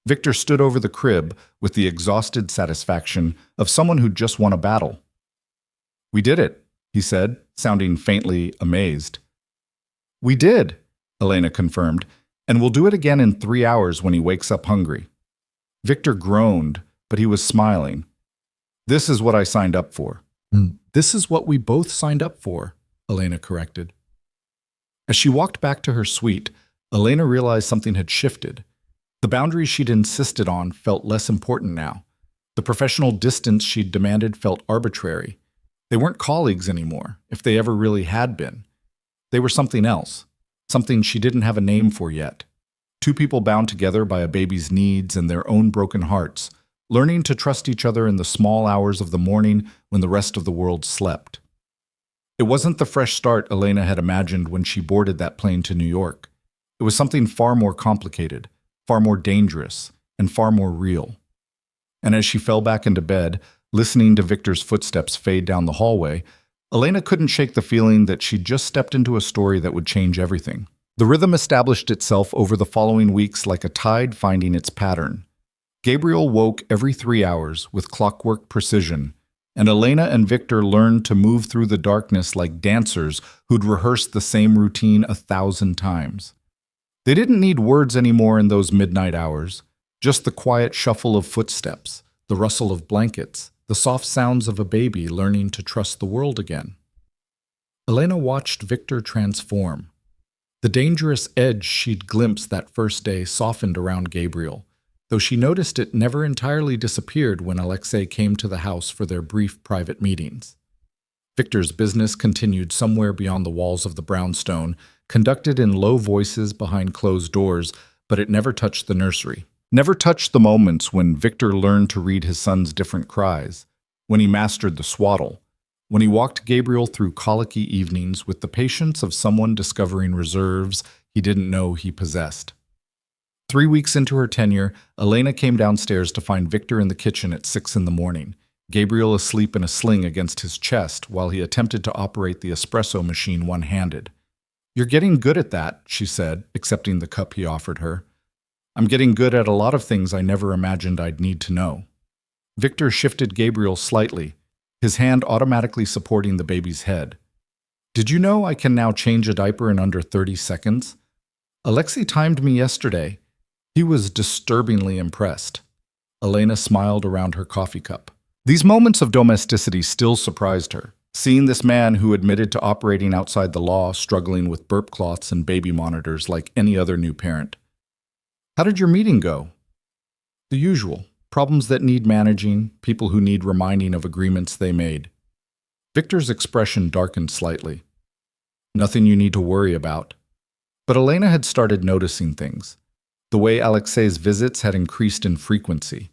Speaker 1: Victor stood over the crib with the exhausted satisfaction of someone who'd just won a battle. "We did it," he said, sounding faintly amazed. "We did," Elena confirmed, "and we'll do it again in 3 hours when he wakes up hungry." Victor groaned, but he was smiling. "This is what I signed up for." "This is what we both signed up for," Elena corrected. As she walked back to her suite, Elena realized something had shifted. The boundaries she'd insisted on felt less important now. The professional distance she'd demanded felt arbitrary. They weren't colleagues anymore, if they ever really had been. They were something else, something she didn't have a name for yet. Two people bound together by a baby's needs and their own broken hearts, learning to trust each other in the small hours of the morning when the rest of the world slept. It wasn't the fresh start Elena had imagined when she boarded that plane to New York. It was something far more complicated, far more dangerous, and far more real. And as she fell back into bed, listening to Victor's footsteps fade down the hallway, Elena couldn't shake the feeling that she'd just stepped into a story that would change everything. The rhythm established itself over the following weeks like a tide finding its pattern. Gabriel woke every 3 hours with clockwork precision, and Elena and Victor learned to move through the darkness like dancers who'd rehearsed the same routine 1,000 times. They didn't need words anymore in those midnight hours, just the quiet shuffle of footsteps, the rustle of blankets, the soft sounds of a baby learning to trust the world again. Elena watched Victor transform. The dangerous edge she'd glimpsed that first day softened around Gabriel, though she noticed it never entirely disappeared when Alexei came to the house for their brief private meetings. Victor's business continued somewhere beyond the walls of the brownstone, conducted in low voices behind closed doors, but it never touched the nursery. Never touched the moments when Victor learned to read his son's different cries, when he mastered the swaddle, when he walked Gabriel through colicky evenings with the patience of someone discovering reserves he didn't know he possessed. 3 weeks into her tenure, Elena came downstairs to find Victor in the kitchen at 6 in the morning, Gabriel asleep in a sling against his chest while he attempted to operate the espresso machine one-handed. "You're getting good at that," she said, accepting the cup he offered her. "I'm getting good at a lot of things I never imagined I'd need to know." Victor shifted Gabriel slightly, his hand automatically supporting the baby's head. "Did you know I can now change a diaper in under 30 seconds? Alexei timed me yesterday." He was disturbingly impressed. Elena smiled around her coffee cup. These moments of domesticity still surprised her, seeing this man who admitted to operating outside the law struggling with burp cloths and baby monitors like any other new parent. "How did your meeting go?" "The usual. Problems that need managing, people who need reminding of agreements they made." Victor's expression darkened slightly. "Nothing you need to worry about." But Elena had started noticing things. The way Alexei's visits had increased in frequency.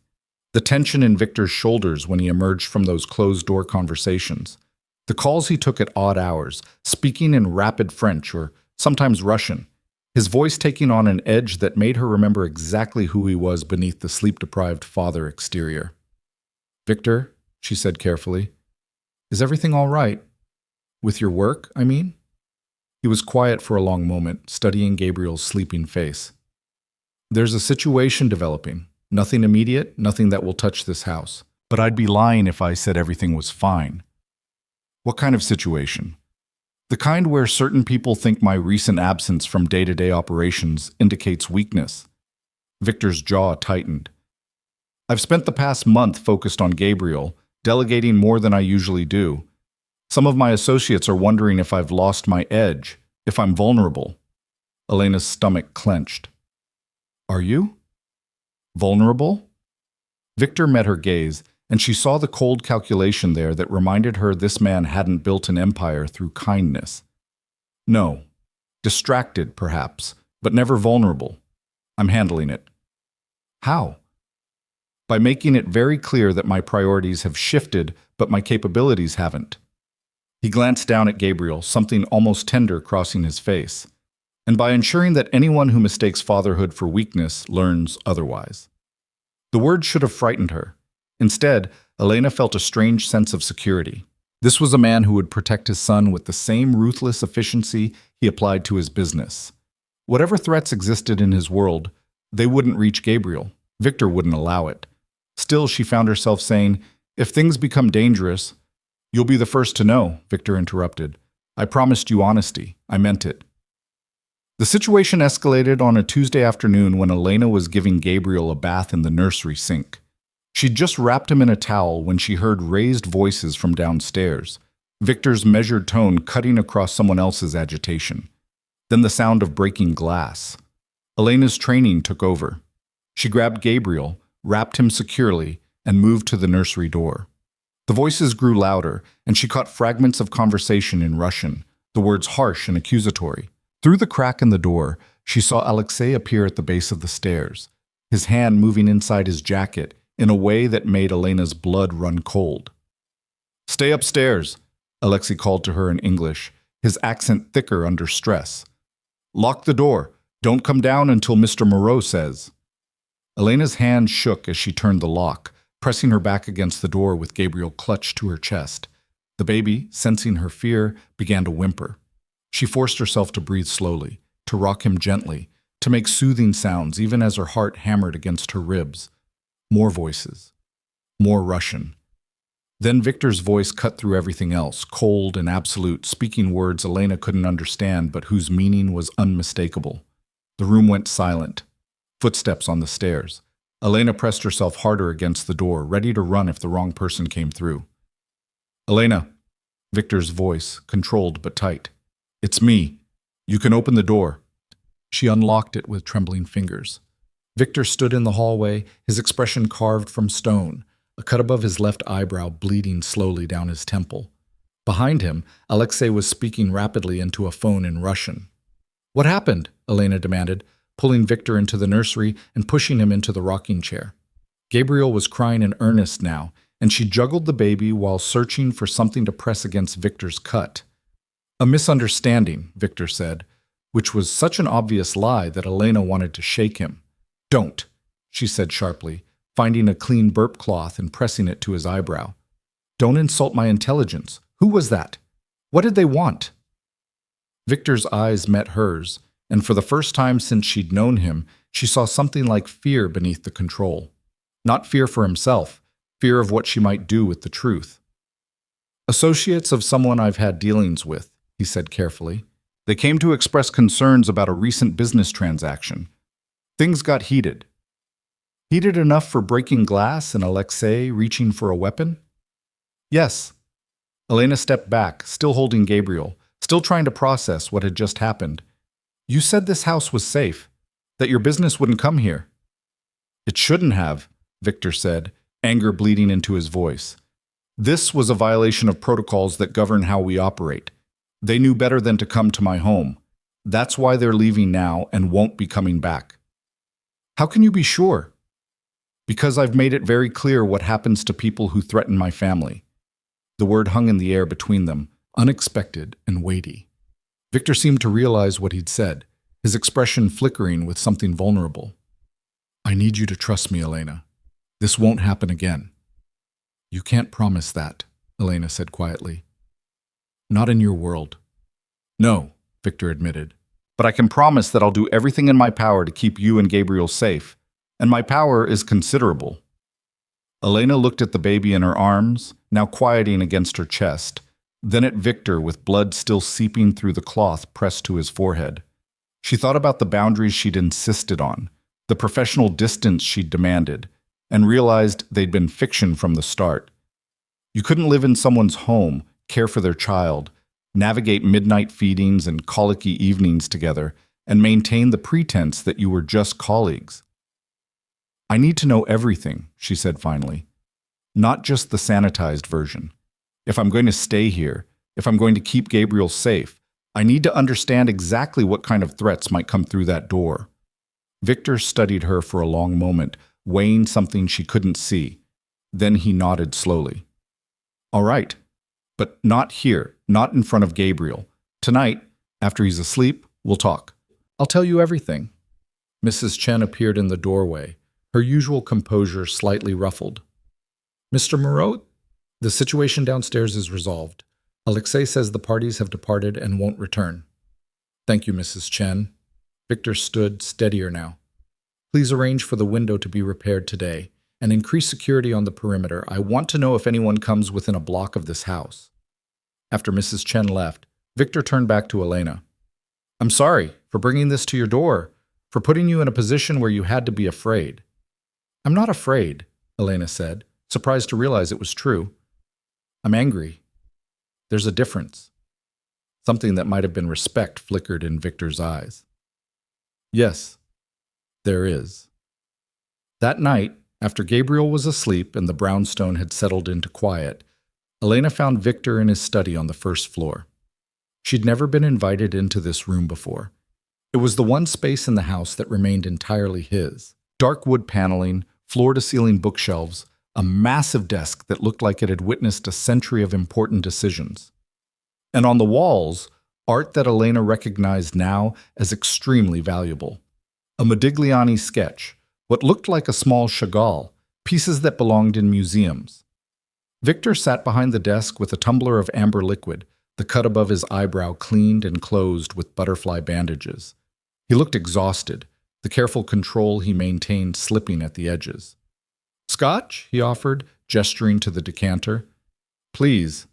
Speaker 1: The tension in Victor's shoulders when he emerged from those closed-door conversations. The calls he took at odd hours, speaking in rapid French or sometimes Russian. His voice taking on an edge that made her remember exactly who he was beneath the sleep-deprived father exterior. "Victor," she said carefully, "is everything all right? With your work, I mean?" He was quiet for a long moment, studying Gabriel's sleeping face. "There's a situation developing. Nothing immediate, nothing that will touch this house. But I'd be lying if I said everything was fine." "What kind of situation?" "The kind where certain people think my recent absence from day-to-day operations indicates weakness." Victor's jaw tightened. "I've spent the past month focused on Gabriel, delegating more than I usually do. Some of my associates are wondering if I've lost my edge, if I'm vulnerable." Elena's stomach clenched. "Are you? Vulnerable?" Victor met her gaze, and she saw the cold calculation there that reminded her this man hadn't built an empire through kindness. "No. Distracted, perhaps, but never vulnerable. I'm handling it." "How?" "By making it very clear that my priorities have shifted, but my capabilities haven't." He glanced down at Gabriel, something almost tender crossing his face. "And by ensuring that anyone who mistakes fatherhood for weakness learns otherwise." The word should have frightened her. Instead, Elena felt a strange sense of security. This was a man who would protect his son with the same ruthless efficiency he applied to his business. Whatever threats existed in his world, they wouldn't reach Gabriel. Victor wouldn't allow it. Still, she found herself saying, "If things become dangerous—" "You'll be the first to know," Victor interrupted. "I promised you honesty. I meant it." The situation escalated on a Tuesday afternoon when Elena was giving Gabriel a bath in the nursery sink. She'd just wrapped him in a towel when she heard raised voices from downstairs, Victor's measured tone cutting across someone else's agitation. Then the sound of breaking glass. Elena's training took over. She grabbed Gabriel, wrapped him securely, and moved to the nursery door. The voices grew louder, and she caught fragments of conversation in Russian, the words harsh and accusatory. Through the crack in the door, she saw Alexei appear at the base of the stairs, his hand moving inside his jacket in a way that made Elena's blood run cold. "Stay upstairs," Alexei called to her in English, his accent thicker under stress. "Lock the door. Don't come down until Mr. Moreau says." Elena's hand shook as she turned the lock, pressing her back against the door with Gabriel clutched to her chest. The baby, sensing her fear, began to whimper. She forced herself to breathe slowly, to rock him gently, to make soothing sounds even as her heart hammered against her ribs. More voices. More Russian. Then Victor's voice cut through everything else, cold and absolute, speaking words Elena couldn't understand but whose meaning was unmistakable. The room went silent. Footsteps on the stairs. Elena pressed herself harder against the door, ready to run if the wrong person came through. "Elena," Victor's voice, controlled but tight. "It's me. You can open the door." She unlocked it with trembling fingers. Victor stood in the hallway, his expression carved from stone, a cut above his left eyebrow bleeding slowly down his temple. Behind him, Alexei was speaking rapidly into a phone in Russian. "What happened?" Elena demanded, pulling Victor into the nursery and pushing him into the rocking chair. Gabriel was crying in earnest now, and she juggled the baby while searching for something to press against Victor's cut. "A misunderstanding," Victor said, which was such an obvious lie that Elena wanted to shake him. "Don't," she said sharply, finding a clean burp cloth and pressing it to his eyebrow. "Don't insult my intelligence. Who was that? What did they want?" Victor's eyes met hers, and for the first time since she'd known him, she saw something like fear beneath the control. Not fear for himself, fear of what she might do with the truth. "Associates of someone I've had dealings with," he said carefully. "They came to express concerns about a recent business transaction. Things got heated." "Heated enough for breaking glass and Alexei reaching for a weapon?" "Yes." Elena stepped back, still holding Gabriel, still trying to process what had just happened. "You said this house was safe, that your business wouldn't come here." "It shouldn't have," Victor said, anger bleeding into his voice. "This was a violation of protocols that govern how we operate. They knew better than to come to my home. That's why they're leaving now and won't be coming back." "How can you be sure?" "Because I've made it very clear what happens to people who threaten my family." The word hung in the air between them, unexpected and weighty. Victor seemed to realize what he'd said, his expression flickering with something vulnerable. "I need you to trust me, Elena. This won't happen again." "You can't promise that," Elena said quietly. "Not in your world." "No," Victor admitted. "But I can promise that I'll do everything in my power to keep you and Gabriel safe. And my power is considerable." Elena looked at the baby in her arms, now quieting against her chest, then at Victor with blood still seeping through the cloth pressed to his forehead. She thought about the boundaries she'd insisted on, the professional distance she'd demanded, and realized they'd been fiction from the start. You couldn't live in someone's home, care for their child, navigate midnight feedings and colicky evenings together, and maintain the pretense that you were just colleagues. "I need to know everything," she said finally. "Not just the sanitized version. If I'm going to stay here, if I'm going to keep Gabriel safe, I need to understand exactly what kind of threats might come through that door." Victor studied her for a long moment, weighing something she couldn't see. Then he nodded slowly. "All right, but not here, not in front of Gabriel. Tonight, after he's asleep, we'll talk. I'll tell you everything." Mrs. Chen appeared in the doorway, her usual composure slightly ruffled. "Mr. Moreau, the situation downstairs is resolved. Alexei says the parties have departed and won't return." "Thank you, Mrs. Chen." Victor stood steadier now. Please arrange for the window to be repaired today and increase security on the perimeter. I want to know if anyone comes within a block of this house." After Mrs. Chen left, Victor turned back to Elena. "I'm sorry for bringing this to your door, for putting you in a position where you had to be afraid." "I'm not afraid," Elena said, surprised to realize it was true. "I'm angry. There's a difference." Something that might have been respect flickered in Victor's eyes. "Yes, there is." That night, after Gabriel was asleep and the brownstone had settled into quiet, Elena found Victor in his study on the first floor. She'd never been invited into this room before. It was the one space in the house that remained entirely his. Dark wood paneling, floor-to-ceiling bookshelves, a massive desk that looked like it had witnessed a century of important decisions. And on the walls, art that Elena recognized now as extremely valuable. A Modigliani sketch, what looked like a small Chagall, pieces that belonged in museums. Victor sat behind the desk with a tumbler of amber liquid, the cut above his eyebrow cleaned and closed with butterfly bandages. He looked exhausted, the careful control he maintained slipping at the edges. "Scotch?" he offered, gesturing to the decanter. "Please."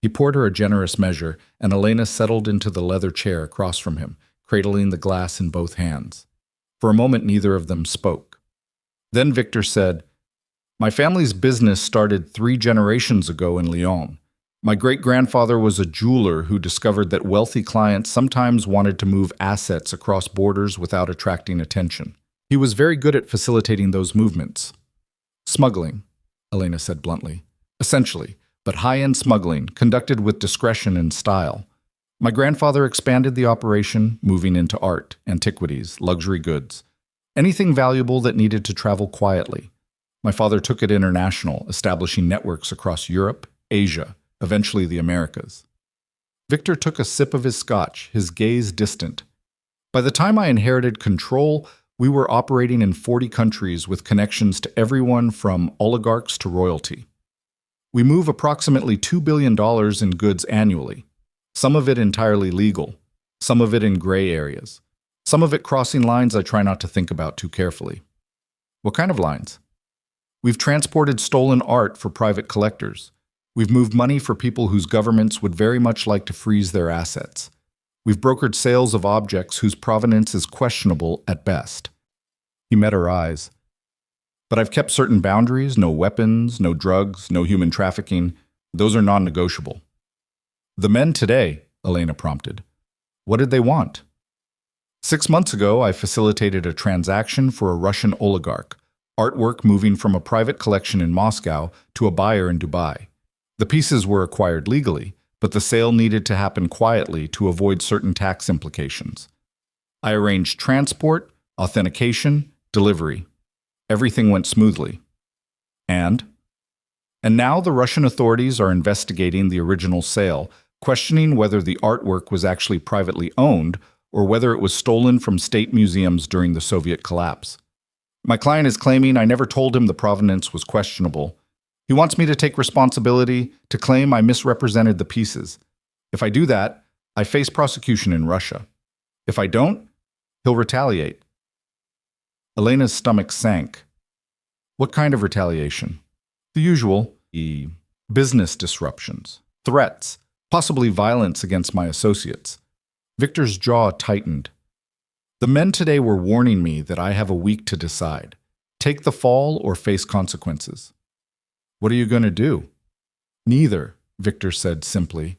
Speaker 1: He poured her a generous measure, and Elena settled into the leather chair across from him, cradling the glass in both hands. For a moment, neither of them spoke. Then Victor said, "My family's business started 3 generations ago in Lyon. My great-grandfather was a jeweler who discovered that wealthy clients sometimes wanted to move assets across borders without attracting attention. He was very good at facilitating those movements. Smuggling," Elena said bluntly. "Essentially, but high-end smuggling, conducted with discretion and style. My grandfather expanded the operation, moving into art, antiquities, luxury goods, anything valuable that needed to travel quietly. My father took it international, establishing networks across Europe, Asia, eventually the Americas." Victor took a sip of his scotch, his gaze distant. "By the time I inherited control, we were operating in 40 countries with connections to everyone from oligarchs to royalty. We move approximately $2 billion in goods annually, some of it entirely legal, some of it in gray areas, some of it crossing lines I try not to think about too carefully." "What kind of lines?" "We've transported stolen art for private collectors. We've moved money for people whose governments would very much like to freeze their assets. We've brokered sales of objects whose provenance is questionable at best." He met her eyes. "But I've kept certain boundaries, no weapons, no drugs, no human trafficking. Those are non-negotiable." "The men today," Elena prompted. "What did they want?" 6 months ago, I facilitated a transaction for a Russian oligarch, artwork moving from a private collection in Moscow to a buyer in Dubai. The pieces were acquired legally, but the sale needed to happen quietly to avoid certain tax implications. I arranged transport, authentication, delivery. Everything went smoothly. And now the Russian authorities are investigating the original sale, questioning whether the artwork was actually privately owned or whether it was stolen from state museums during the Soviet collapse. My client is claiming I never told him the provenance was questionable. He wants me to take responsibility, to claim I misrepresented the pieces. If I do that, I face prosecution in Russia. If I don't, he'll retaliate." Elena's stomach sank. "What kind of retaliation?" "The usual. Business disruptions, threats, possibly violence against my associates." Victor's jaw tightened. "The men today were warning me that I have a week to decide. Take the fall or face consequences." "What are you going to do?" "Neither," Victor said simply.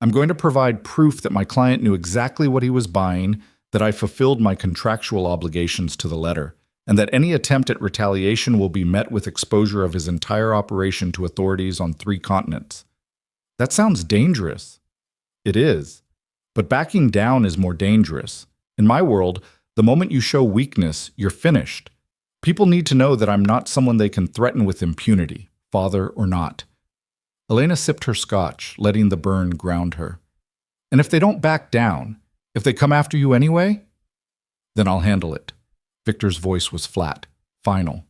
Speaker 1: "I'm going to provide proof that my client knew exactly what he was buying, that I fulfilled my contractual obligations to the letter, and that any attempt at retaliation will be met with exposure of his entire operation to authorities on 3 continents. That sounds dangerous. It is. But backing down is more dangerous. In my world, the moment you show weakness, you're finished. People need to know that I'm not someone they can threaten with impunity, father or not." Elena sipped her scotch, letting the burn ground her. "And if they don't back down, if they come after you anyway, then I'll handle it." Victor's voice was flat, final.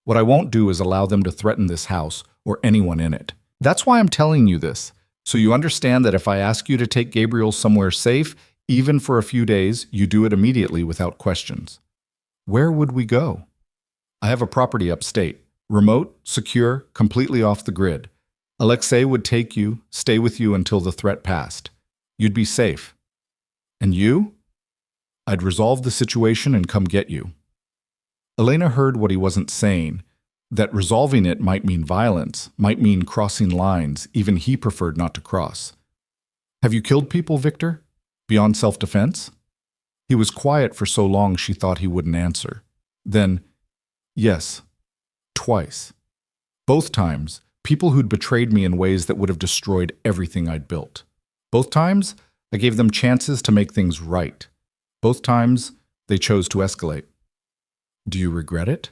Speaker 1: "What I won't do is allow them to threaten this house or anyone in it. That's why I'm telling you this, so you understand that if I ask you to take Gabriel somewhere safe, even for a few days, you do it immediately without questions." Where would we go? I have a property upstate. Remote, secure, completely off the grid. Alexei would take you, stay with you until the threat passed. You'd be safe. And you? I'd resolve the situation and come get you. Elena heard what he wasn't saying, that resolving it might mean violence, might mean crossing lines even he preferred not to cross. Have you killed people, Victor? Beyond self-defense? He was quiet for so long she thought he wouldn't answer. Then, yes, twice. Both times, people who'd betrayed me in ways that would have destroyed everything I'd built. Both times, I gave them chances to make things right. Both times, they chose to escalate. Do you regret it?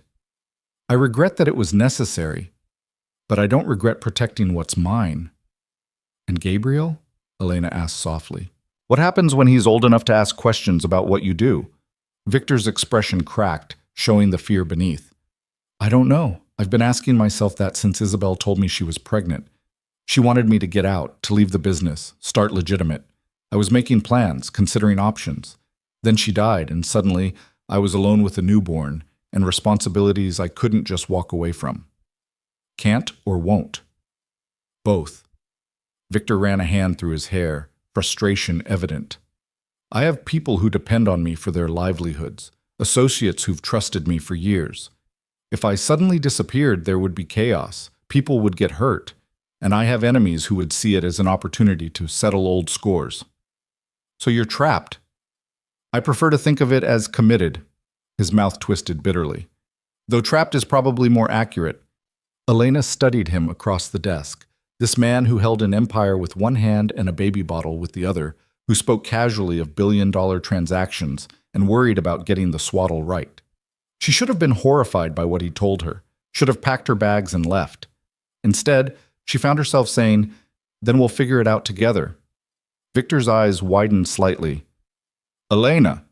Speaker 1: I regret that it was necessary, but I don't regret protecting what's mine. And Gabriel? Elena asked softly. What happens when he's old enough to ask questions about what you do? Victor's expression cracked, showing the fear beneath. I don't know. I've been asking myself that since Isabel told me she was pregnant. She wanted me to get out, to leave the business, start legitimate. I was making plans, considering options. Then she died, and suddenly I was alone with a newborn and responsibilities I couldn't just walk away from. Can't or won't? Both. Victor ran a hand through his hair, frustration evident. I have people who depend on me for their livelihoods, associates who've trusted me for years. If I suddenly disappeared, there would be chaos, people would get hurt, and I have enemies who would see it as an opportunity to settle old scores. So you're trapped. I prefer to think of it as committed. His mouth twisted bitterly. Though trapped is probably more accurate. Elena studied him across the desk. This man who held an empire with one hand and a baby bottle with the other, who spoke casually of billion-dollar transactions and worried about getting the swaddle right. She should have been horrified by what he told her, should have packed her bags and left. Instead, she found herself saying, "Then we'll figure it out together." Victor's eyes widened slightly. "Elena,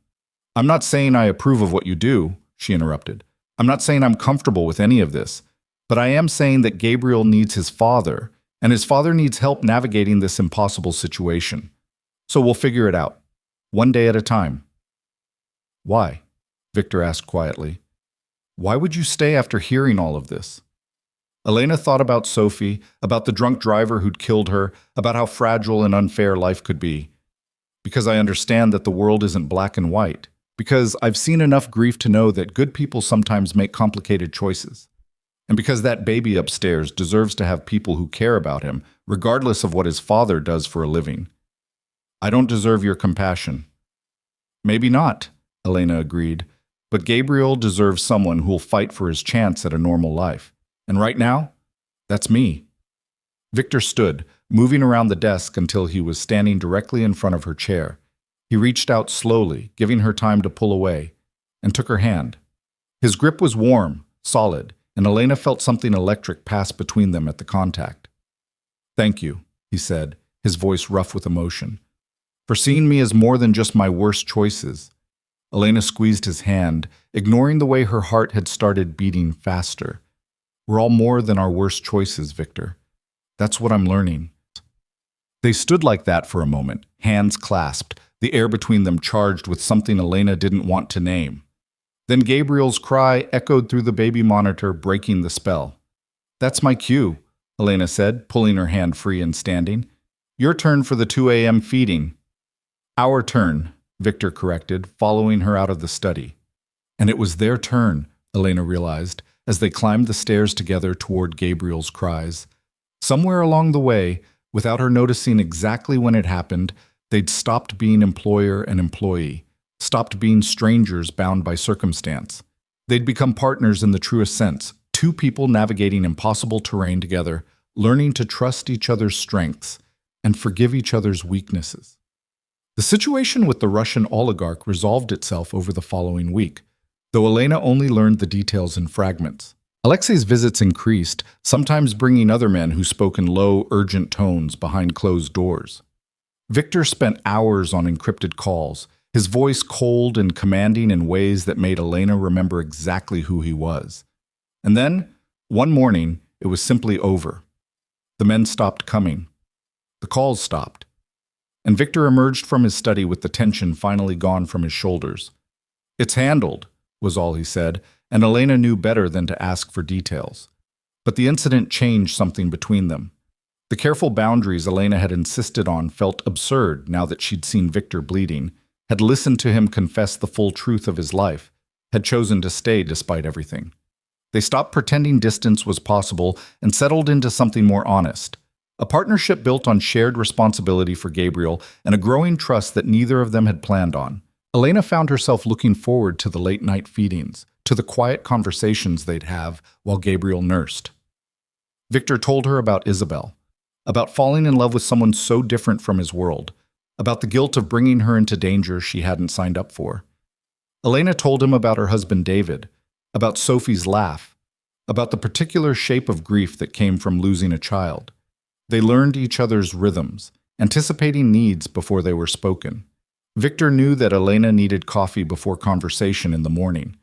Speaker 1: I'm not saying I approve of what you do," she interrupted. "I'm not saying I'm comfortable with any of this, but I am saying that Gabriel needs his father, and his father needs help navigating this impossible situation. So we'll figure it out, one day at a time." "Why?" Victor asked quietly. "Why would you stay after hearing all of this?" Elena thought about Sophie, about the drunk driver who'd killed her, about how fragile and unfair life could be. Because I understand that the world isn't black and white. Because I've seen enough grief to know that good people sometimes make complicated choices. And because that baby upstairs deserves to have people who care about him, regardless of what his father does for a living. I don't deserve your compassion. Maybe not, Elena agreed, but Gabriel deserves someone who'll fight for his chance at a normal life. And right now, that's me. Victor stood, moving around the desk until he was standing directly in front of her chair. He reached out slowly, giving her time to pull away, and took her hand. His grip was warm, solid, and Elena felt something electric pass between them at the contact. "Thank you," he said, his voice rough with emotion, "for seeing me as more than just my worst choices." Elena squeezed his hand, ignoring the way her heart had started beating faster. "We're all more than our worst choices, Victor. That's what I'm learning." They stood like that for a moment, hands clasped, the air between them charged with something Elena didn't want to name. Then Gabriel's cry echoed through the baby monitor, breaking the spell. "That's my cue," Elena said, pulling her hand free and standing. "Your turn for the 2 a.m. feeding." "Our turn," Victor corrected, following her out of the study. And it was their turn, Elena realized, as they climbed the stairs together toward Gabriel's cries. Somewhere along the way, without her noticing exactly when it happened, they'd stopped being employer and employee, stopped being strangers bound by circumstance. They'd become partners in the truest sense, two people navigating impossible terrain together, learning to trust each other's strengths and forgive each other's weaknesses. The situation with the Russian oligarch resolved itself over the following week, though Elena only learned the details in fragments. Alexei's visits increased, sometimes bringing other men who spoke in low, urgent tones behind closed doors. Victor spent hours on encrypted calls, his voice cold and commanding in ways that made Elena remember exactly who he was. And then, one morning, it was simply over. The men stopped coming. The calls stopped. And Victor emerged from his study with the tension finally gone from his shoulders. "It's handled," was all he said, and Elena knew better than to ask for details. But the incident changed something between them. The careful boundaries Elena had insisted on felt absurd now that she'd seen Victor bleeding, had listened to him confess the full truth of his life, had chosen to stay despite everything. They stopped pretending distance was possible and settled into something more honest. A partnership built on shared responsibility for Gabriel and a growing trust that neither of them had planned on. Elena found herself looking forward to the late-night feedings, to the quiet conversations they'd have while Gabriel nursed. Victor told her about Isabel, about falling in love with someone so different from his world, about the guilt of bringing her into danger she hadn't signed up for. Elena told him about her husband David, about Sophie's laugh, about the particular shape of grief that came from losing a child. They learned each other's rhythms, anticipating needs before they were spoken. Victor knew that Elena needed coffee before conversation in the morning.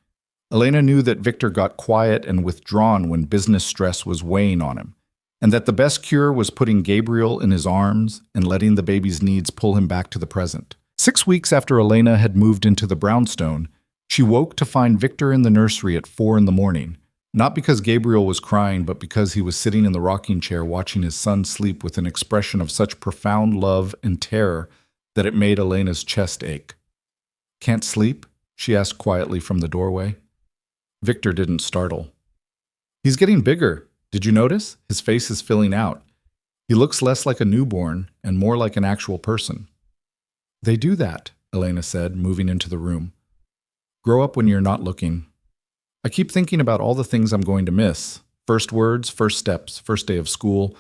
Speaker 1: Elena knew that Victor got quiet and withdrawn when business stress was weighing on him, and that the best cure was putting Gabriel in his arms and letting the baby's needs pull him back to the present. 6 weeks after Elena had moved into the brownstone, she woke to find Victor in the nursery at 4 a.m, not because Gabriel was crying, but because he was sitting in the rocking chair watching his son sleep with an expression of such profound love and terror that it made Elena's chest ache. "Can't sleep?" she asked quietly from the doorway. Victor didn't startle. "He's getting bigger. Did you notice? His face is filling out. He looks less like a newborn and more like an actual person." "They do that," Elena said, moving into the room. "Grow up when you're not looking. I keep thinking about all the things I'm going to miss. First words, first steps, first day of school.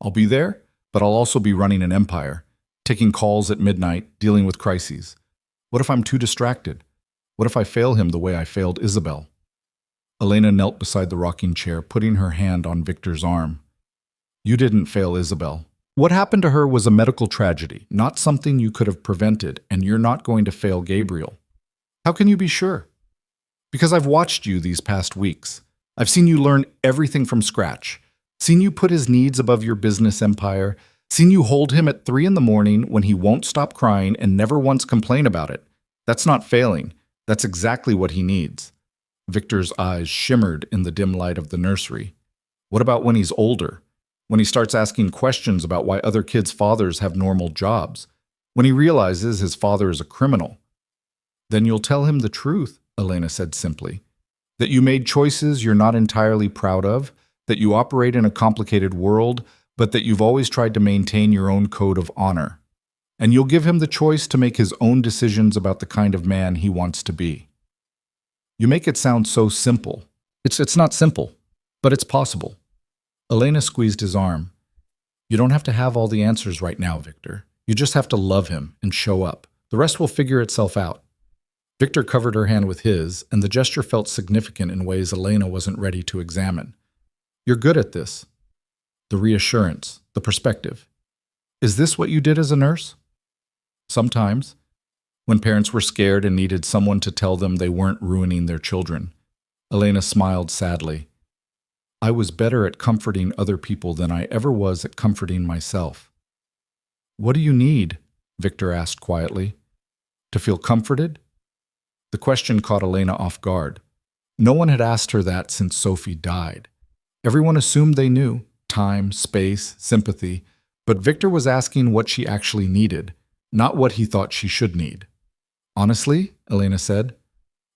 Speaker 1: I'll be there, but I'll also be running an empire, taking calls at midnight, dealing with crises. What if I'm too distracted? What if I fail him the way I failed Isabel?" Elena knelt beside the rocking chair, putting her hand on Victor's arm. "You didn't fail Isabel. What happened to her was a medical tragedy, not something you could have prevented, and you're not going to fail Gabriel." "How can you be sure?" "Because I've watched you these past weeks. I've seen you learn everything from scratch, seen you put his needs above your business empire, seen you hold him at 3 a.m. when he won't stop crying and never once complain about it. That's not failing. That's exactly what he needs." Victor's eyes shimmered in the dim light of the nursery. "What about when he's older? When he starts asking questions about why other kids' fathers have normal jobs? When he realizes his father is a criminal?" "Then you'll tell him the truth," Elena said simply. "That you made choices you're not entirely proud of, that you operate in a complicated world, but that you've always tried to maintain your own code of honor. And you'll give him the choice to make his own decisions about the kind of man he wants to be." "You make it sound so simple." It's not simple, but it's possible." Elena squeezed his arm. "You don't have to have all the answers right now, Victor. You just have to love him and show up. The rest will figure itself out." Victor covered her hand with his, and the gesture felt significant in ways Elena wasn't ready to examine. "You're good at this." The reassurance, the perspective. "Is this what you did as a nurse?" "Sometimes. When parents were scared and needed someone to tell them they weren't ruining their children." Elena smiled sadly. "I was better at comforting other people than I ever was at comforting myself." "What do you need?" Victor asked quietly. "To feel comforted?" The question caught Elena off guard. No one had asked her that since Sophie died. Everyone assumed they knew: time, space, sympathy. But Victor was asking what she actually needed, not what he thought she should need. "Honestly," Elena said,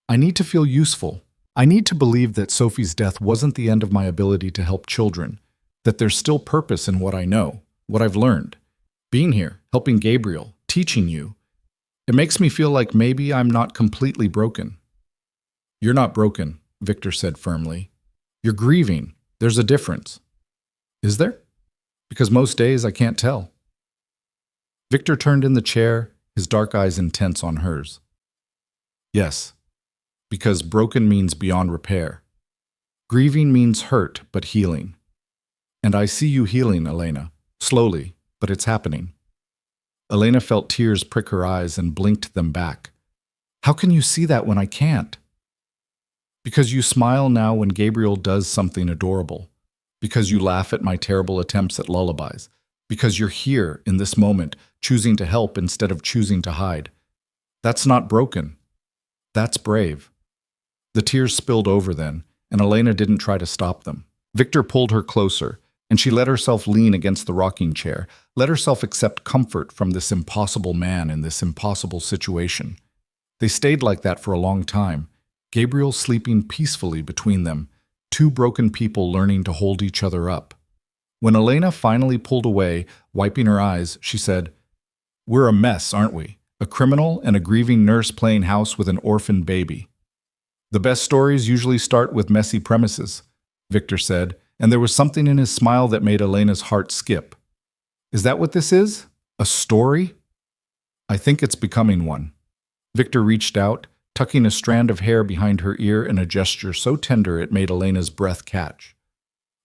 Speaker 1: "I need to feel useful. I need to believe that Sophie's death wasn't the end of my ability to help children, that there's still purpose in what I know, what I've learned. Being here, helping Gabriel, teaching you. It makes me feel like maybe I'm not completely broken." "You're not broken," Victor said firmly. "You're grieving. There's a difference." "Is there?" "Because most days I can't tell." Victor turned in the chair, his dark eyes intense on hers. "Yes, because broken means beyond repair. Grieving means hurt, but healing. And I see you healing, Elena, slowly, but it's happening." Elena felt tears prick her eyes and blinked them back. "How can you see that when I can't?" "Because you smile now when Gabriel does something adorable. Because you laugh at my terrible attempts at lullabies. Because you're here, in this moment, choosing to help instead of choosing to hide. That's not broken. That's brave." The tears spilled over then, and Elena didn't try to stop them. Victor pulled her closer, and she let herself lean against the rocking chair, let herself accept comfort from this impossible man in this impossible situation. They stayed like that for a long time, Gabriel sleeping peacefully between them, two broken people learning to hold each other up. When Elena finally pulled away, wiping her eyes, she said, "We're a mess, aren't we? A criminal and a grieving nurse playing house with an orphaned baby." "The best stories usually start with messy premises," Victor said, and there was something in his smile that made Elena's heart skip. "Is that what this is? A story?" "I think it's becoming one." Victor reached out, tucking a strand of hair behind her ear in a gesture so tender it made Elena's breath catch.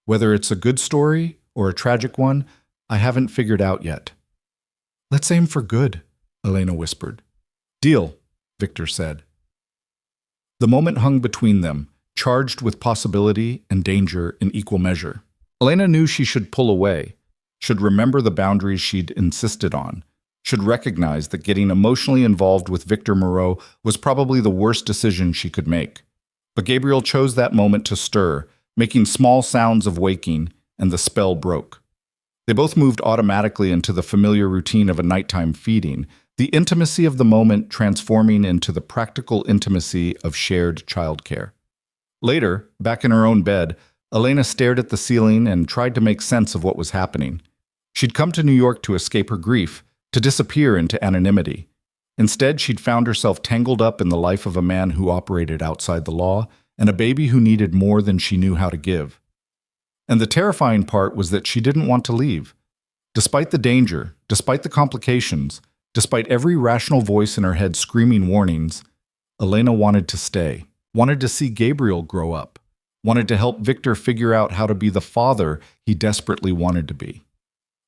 Speaker 1: "Whether it's a good story or a tragic one, I haven't figured out yet." "Let's aim for good," Elena whispered. "Deal," Victor said. The moment hung between them, charged with possibility and danger in equal measure. Elena knew she should pull away, should remember the boundaries she'd insisted on, should recognize that getting emotionally involved with Victor Moreau was probably the worst decision she could make. But Gabriel chose that moment to stir, making small sounds of waking, and the spell broke. They both moved automatically into the familiar routine of a nighttime feeding, the intimacy of the moment transforming into the practical intimacy of shared childcare. Later, back in her own bed, Elena stared at the ceiling and tried to make sense of what was happening. She'd come to New York to escape her grief, to disappear into anonymity. Instead, she'd found herself tangled up in the life of a man who operated outside the law, and a baby who needed more than she knew how to give. And the terrifying part was that she didn't want to leave. Despite the danger, despite the complications, despite every rational voice in her head screaming warnings, Elena wanted to stay, wanted to see Gabriel grow up, wanted to help Victor figure out how to be the father he desperately wanted to be.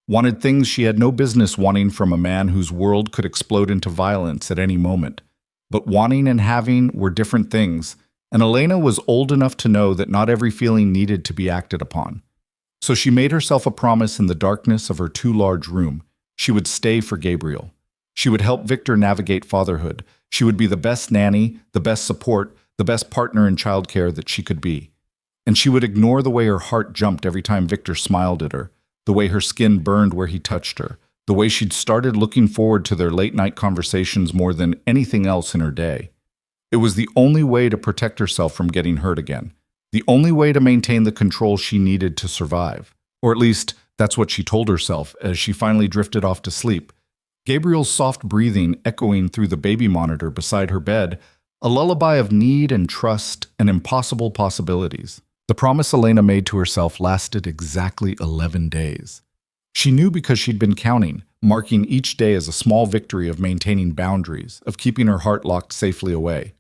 Speaker 1: Wanted things she had no business wanting from a man whose world could explode into violence at any moment. But wanting and having were different things, and Elena was old enough to know that not every feeling needed to be acted upon. So she made herself a promise in the darkness of her too-large room. She would stay for Gabriel. She would help Victor navigate fatherhood. She would be the best nanny, the best support, the best partner in childcare that she could be. And she would ignore the way her heart jumped every time Victor smiled at her, the way her skin burned where he touched her, the way she'd started looking forward to their late-night conversations more than anything else in her day. It was the only way to protect herself from getting hurt again, the only way to maintain the control she needed to survive. Or at least, that's what she told herself as she finally drifted off to sleep. Gabriel's soft breathing echoing through the baby monitor beside her bed, a lullaby of need and trust and impossible possibilities. The promise Elena made to herself lasted exactly 11 days. She knew because she'd been counting, marking each day as a small victory of maintaining boundaries, of keeping her heart locked safely away.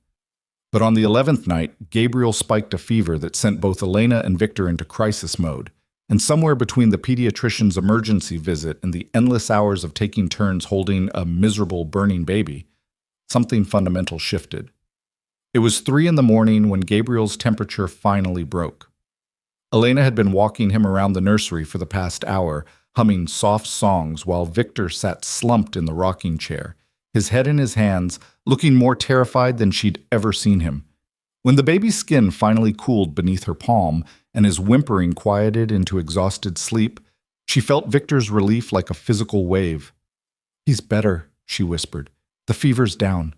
Speaker 1: But on the 11th night, Gabriel spiked a fever that sent both Elena and Victor into crisis mode, and somewhere between the pediatrician's emergency visit and the endless hours of taking turns holding a miserable, burning baby, something fundamental shifted. It was 3 a.m. when Gabriel's temperature finally broke. Elena had been walking him around the nursery for the past hour, humming soft songs while Victor sat slumped in the rocking chair, his head in his hands, looking more terrified than she'd ever seen him. When the baby's skin finally cooled beneath her palm and his whimpering quieted into exhausted sleep, she felt Victor's relief like a physical wave. "He's better," she whispered. "The fever's down."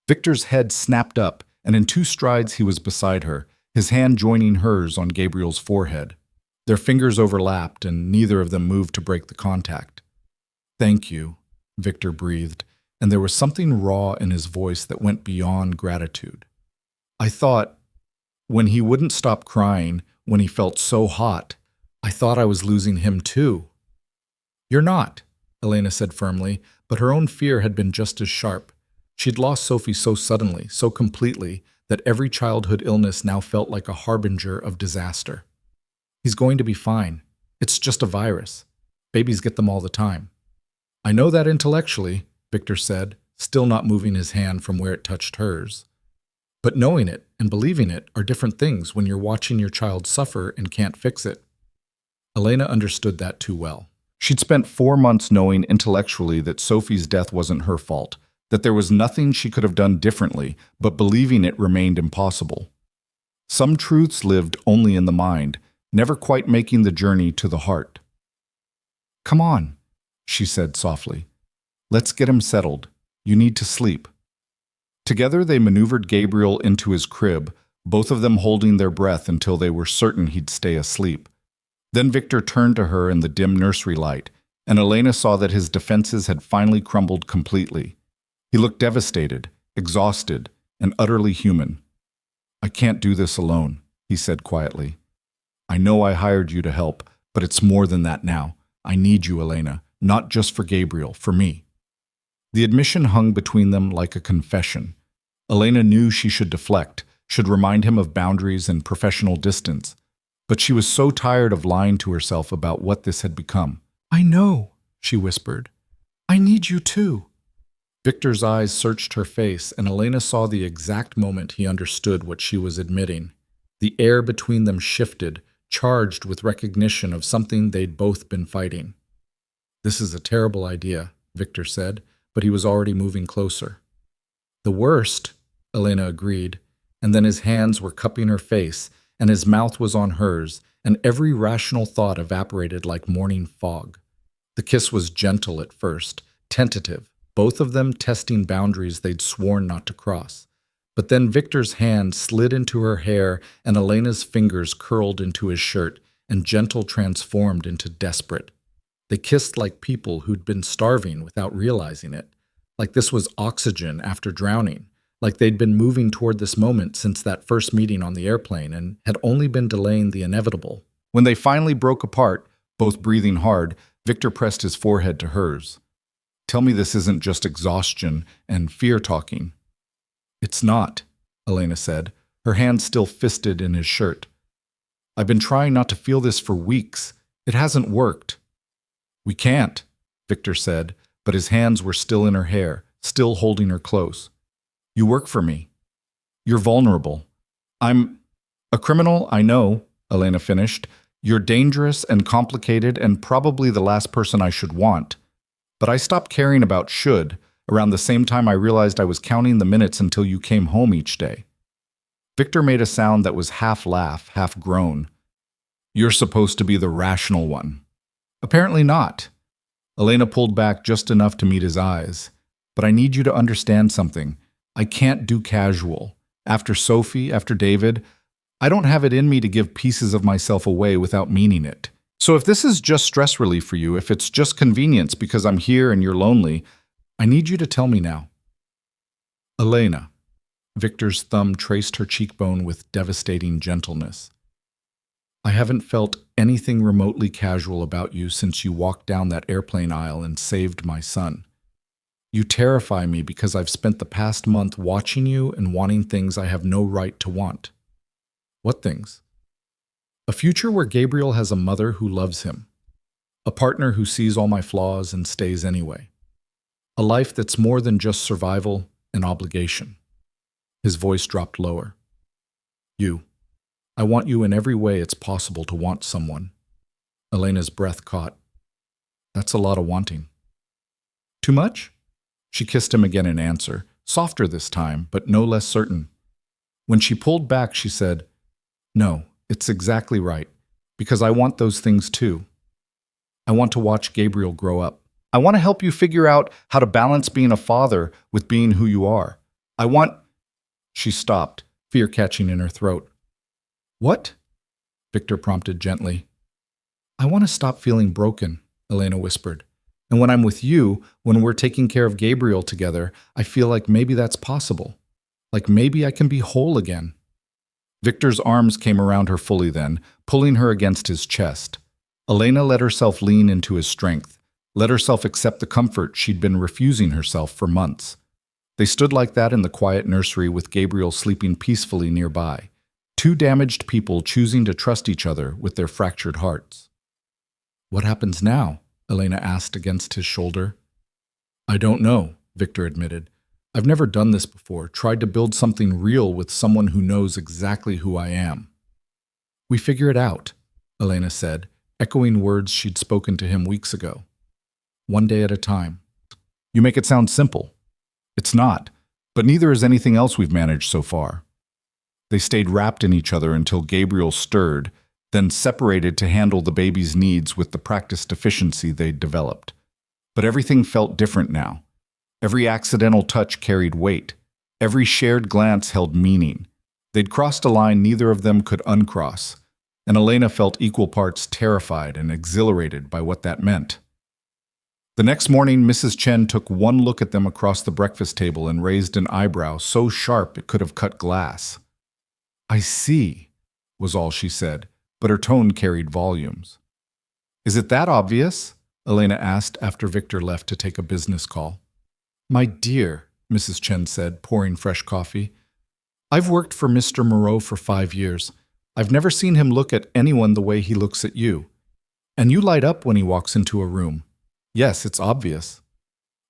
Speaker 1: Victor's head snapped up, and in 2 strides he was beside her, his hand joining hers on Gabriel's forehead. Their fingers overlapped, and neither of them moved to break the contact. "Thank you," Victor breathed, and there was something raw in his voice that went beyond gratitude. "I thought, when he wouldn't stop crying, when he felt so hot, I thought I was losing him too." "You're not," Elena said firmly, but her own fear had been just as sharp. She'd lost Sophie so suddenly, so completely, that every childhood illness now felt like a harbinger of disaster. "He's going to be fine. It's just a virus. Babies get them all the time." "I know that intellectually," Victor said, still not moving his hand from where it touched hers. "But knowing it and believing it are different things when you're watching your child suffer and can't fix it." Elena understood that too well. She'd spent 4 months knowing intellectually that Sophie's death wasn't her fault, that there was nothing she could have done differently, but believing it remained impossible. Some truths lived only in the mind, never quite making the journey to the heart. "Come on," she said softly. "Let's get him settled. You need to sleep." Together they maneuvered Gabriel into his crib, both of them holding their breath until they were certain he'd stay asleep. Then Victor turned to her in the dim nursery light, and Elena saw that his defenses had finally crumbled completely. He looked devastated, exhausted, and utterly human. "I can't do this alone," he said quietly. "I know I hired you to help, but it's more than that now. I need you, Elena, not just for Gabriel, for me." The admission hung between them like a confession. Elena knew she should deflect, should remind him of boundaries and professional distance, but she was so tired of lying to herself about what this had become. "I know," she whispered. "I need you too." Victor's eyes searched her face, and Elena saw the exact moment he understood what she was admitting. The air between them shifted, charged with recognition of something they'd both been fighting. "This is a terrible idea," Victor said, but he was already moving closer. "The worst," Elena agreed, and then his hands were cupping her face, and his mouth was on hers, and every rational thought evaporated like morning fog. The kiss was gentle at first, tentative, both of them testing boundaries they'd sworn not to cross. But then Victor's hand slid into her hair, and Elena's fingers curled into his shirt, and gentle transformed into desperate. They kissed like people who'd been starving without realizing it, like this was oxygen after drowning, like they'd been moving toward this moment since that first meeting on the airplane and had only been delaying the inevitable. When they finally broke apart, both breathing hard, Victor pressed his forehead to hers. "Tell me this isn't just exhaustion and fear talking." "It's not," Elena said, her hand still fisted in his shirt. "I've been trying not to feel this for weeks. It hasn't worked." "We can't," Victor said, but his hands were still in her hair, still holding her close. "You work for me. You're vulnerable. I'm a criminal, I know," Elena finished. "You're dangerous and complicated and probably the last person I should want. But I stopped caring about should around the same time I realized I was counting the minutes until you came home each day." Victor made a sound that was half laugh, half groan. "You're supposed to be the rational one." "Apparently not." Elena pulled back just enough to meet his eyes. "But I need you to understand something. I can't do casual. After Sophie, after David, I don't have it in me to give pieces of myself away without meaning it. So if this is just stress relief for you, if it's just convenience because I'm here and you're lonely, I need you to tell me now." "Elena." Victor's thumb traced her cheekbone with devastating gentleness. "I haven't felt anything remotely casual about you since you walked down that airplane aisle and saved my son. You terrify me because I've spent the past month watching you and wanting things I have no right to want." "What things?" "A future where Gabriel has a mother who loves him. A partner who sees all my flaws and stays anyway. A life that's more than just survival and obligation." His voice dropped lower. "You. I want you in every way it's possible to want someone." Elena's breath caught. "That's a lot of wanting." "Too much?" She kissed him again in answer, softer this time, but no less certain. When she pulled back, she said, "No, it's exactly right, because I want those things too. I want to watch Gabriel grow up. I want to help you figure out how to balance being a father with being who you are. I want—" She stopped, fear catching in her throat. "What?" Victor prompted gently. "I want to stop feeling broken," Elena whispered. "And when I'm with you, when we're taking care of Gabriel together, I feel like maybe that's possible. Like maybe I can be whole again." Victor's arms came around her fully then, pulling her against his chest. Elena let herself lean into his strength, let herself accept the comfort she'd been refusing herself for months. They stood like that in the quiet nursery with Gabriel sleeping peacefully nearby, two damaged people choosing to trust each other with their fractured hearts. "What happens now?" Elena asked against his shoulder. "I don't know," Victor admitted. "I've never done this before, tried to build something real with someone who knows exactly who I am." "We figure it out," Elena said, echoing words she'd spoken to him weeks ago. "One day at a time." "You make it sound simple." It's not, but neither is anything else we've managed so far. They stayed wrapped in each other until Gabriel stirred, then separated to handle the baby's needs with the practiced efficiency they'd developed. But everything felt different now. Every accidental touch carried weight. Every shared glance held meaning. They'd crossed a line neither of them could uncross, and Elena felt equal parts terrified and exhilarated by what that meant. The next morning, Mrs. Chen took one look at them across the breakfast table and raised an eyebrow so sharp it could have cut glass. "I see," was all she said, but her tone carried volumes. "Is it that obvious?" Elena asked after Victor left to take a business call. "My dear," Mrs. Chen said, pouring fresh coffee, "I've worked for Mr. Moreau for 5 years. I've never seen him look at anyone the way he looks at you. And you light up when he walks into a room. Yes, it's obvious."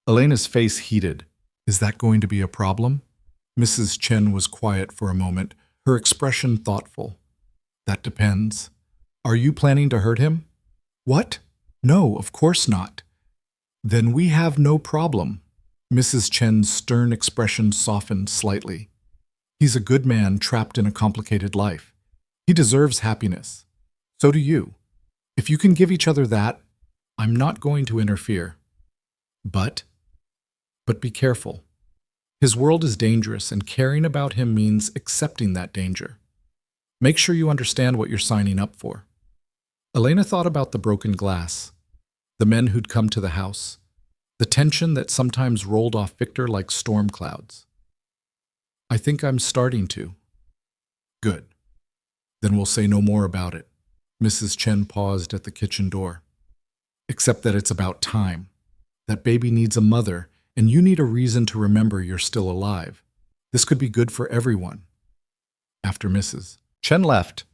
Speaker 1: Elena's face heated. "Is that going to be a problem?" Mrs. Chen was quiet for a moment, her expression thoughtful. "That depends. Are you planning to hurt him?" "What? No, of course not." "Then we have no problem." Mrs. Chen's stern expression softened slightly. "He's a good man trapped in a complicated life. He deserves happiness. So do you. If you can give each other that, I'm not going to interfere. But be careful. His world is dangerous, and caring about him means accepting that danger. Make sure you understand what you're signing up for." Elena thought about the broken glass, the men who'd come to the house, the tension that sometimes rolled off Victor like storm clouds. "I think I'm starting to." "Good. Then we'll say no more about it." Mrs. Chen paused at the kitchen door. "Except that it's about time. That baby needs a mother, and you need a reason to remember you're still alive. This could be good for everyone." After Mrs. Chen left,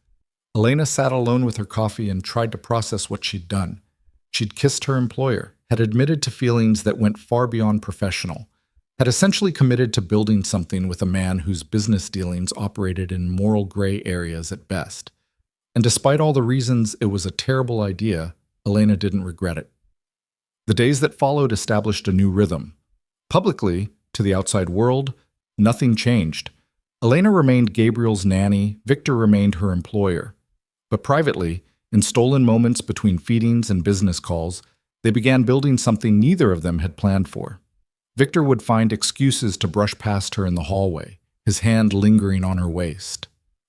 Speaker 1: Elena sat alone with her coffee and tried to process what she'd done. She'd kissed her employer, had admitted to feelings that went far beyond professional, had essentially committed to building something with a man whose business dealings operated in moral gray areas at best. And despite all the reasons it was a terrible idea, Elena didn't regret it. The days that followed established a new rhythm. Publicly, to the outside world, nothing changed. Elena remained Gabriel's nanny, Victor remained her employer. But privately, in stolen moments between feedings and business calls, they began building something neither of them had planned for. Victor would find excuses to brush past her in the hallway, his hand lingering on her waist.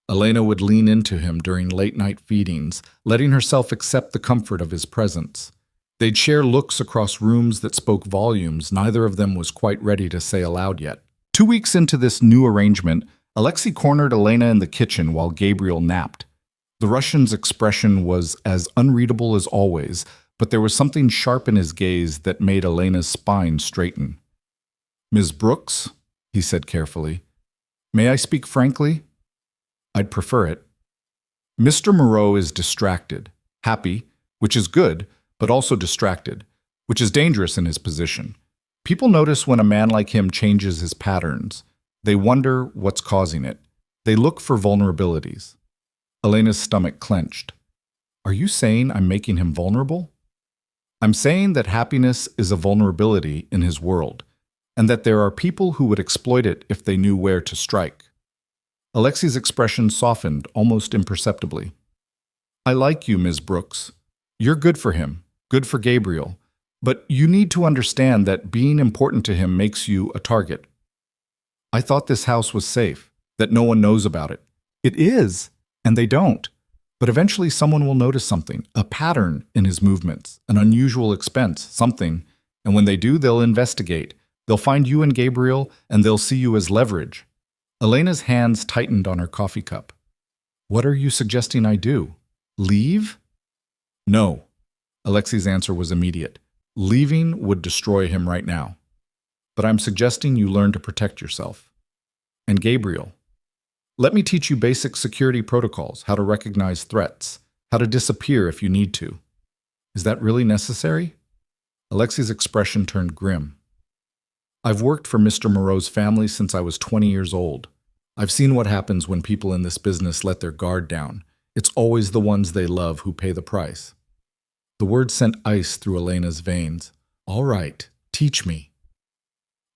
Speaker 1: Elena would lean into him during late-night feedings, letting herself accept the comfort of his presence. They'd share looks across rooms that spoke volumes neither of them was quite ready to say aloud yet. 2 weeks into this new arrangement, Alexei cornered Elena in the kitchen while Gabriel napped. The Russian's expression was as unreadable as always, but there was something sharp in his gaze that made Elena's spine straighten. "Ms. Brooks," he said carefully, "may I speak frankly? I'd prefer it. Mr. Moreau is distracted, happy, which is good, but also distracted, which is dangerous in his position. People notice when a man like him changes his patterns. They wonder what's causing it. They look for vulnerabilities." Elena's stomach clenched. "Are you saying I'm making him vulnerable?" "I'm saying that happiness is a vulnerability in his world, and that there are people who would exploit it if they knew where to strike." Alexei's expression softened almost imperceptibly. "I like you, Ms. Brooks. You're good for him, good for Gabriel, but you need to understand that being important to him makes you a target. I thought this house was safe, that no one knows about it. It is, and they don't. But eventually someone will notice something, a pattern in his movements, an unusual expense, something, and when they do, they'll investigate. They'll find you and Gabriel, and they'll see you as leverage." Elena's hands tightened on her coffee cup. "What are you suggesting I do? Leave?" "No." Alexei's answer was immediate. "Leaving would destroy him right now. But I'm suggesting you learn to protect yourself. And Gabriel, let me teach you basic security protocols, how to recognize threats, how to disappear if you need to. Is that really necessary?" Alexei's expression turned grim. "I've worked for Mr. Moreau's family since I was 20 years old. I've seen what happens when people in this business let their guard down. It's always the ones they love who pay the price." The word sent ice through Elena's veins. "All right, teach me."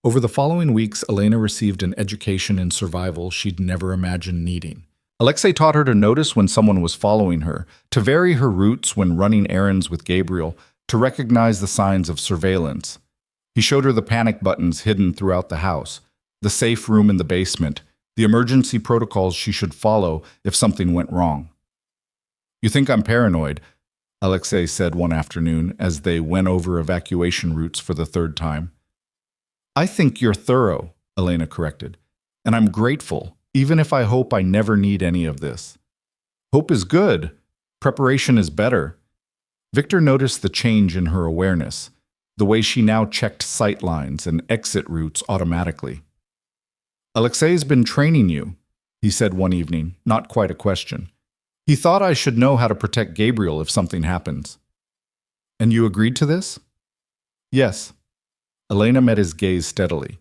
Speaker 1: Over the following weeks, Elena received an education in survival she'd never imagined needing. Alexei taught her to notice when someone was following her, to vary her routes when running errands with Gabriel, to recognize the signs of surveillance. He showed her the panic buttons hidden throughout the house, the safe room in the basement, the emergency protocols she should follow if something went wrong. "You think I'm paranoid," Alexei said one afternoon as they went over evacuation routes for the third time. "I think you're thorough," Elena corrected, "and I'm grateful, even if I hope I never need any of this." "Hope is good. Preparation is better." Victor noticed the change in her awareness, the way she now checked sight lines and exit routes automatically. "Alexei's been training you," he said one evening, not quite a question. "He thought I should know how to protect Gabriel if something happens." "And you agreed to this?" "Yes." Elena met his gaze steadily.